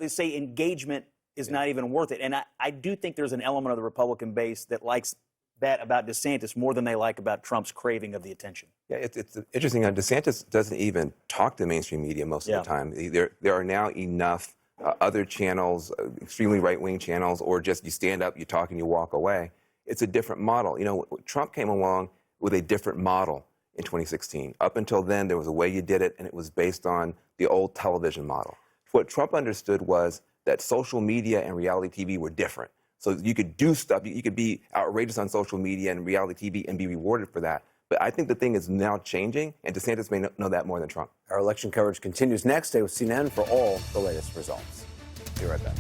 say engagement is not even worth it. And I do think there's an element of the Republican base that likes that about DeSantis more than they like about Trump's craving of the attention. Yeah, it's interesting. DeSantis doesn't even talk to mainstream media most of the time. There are now enough other channels, extremely right-wing channels, or just you stand up, you talk, and you walk away. It's a different model. You know, Trump came along with a different model in 2016. Up until then, there was a way you did it, and it was based on the old television model. What Trump understood was that social media and reality TV were different. So you could do stuff, you could be outrageous on social media and reality TV and be rewarded for that. But I think the thing is now changing, and DeSantis may know that more than Trump. Our election coverage continues next. Stay with CNN for all the latest results. Be right back.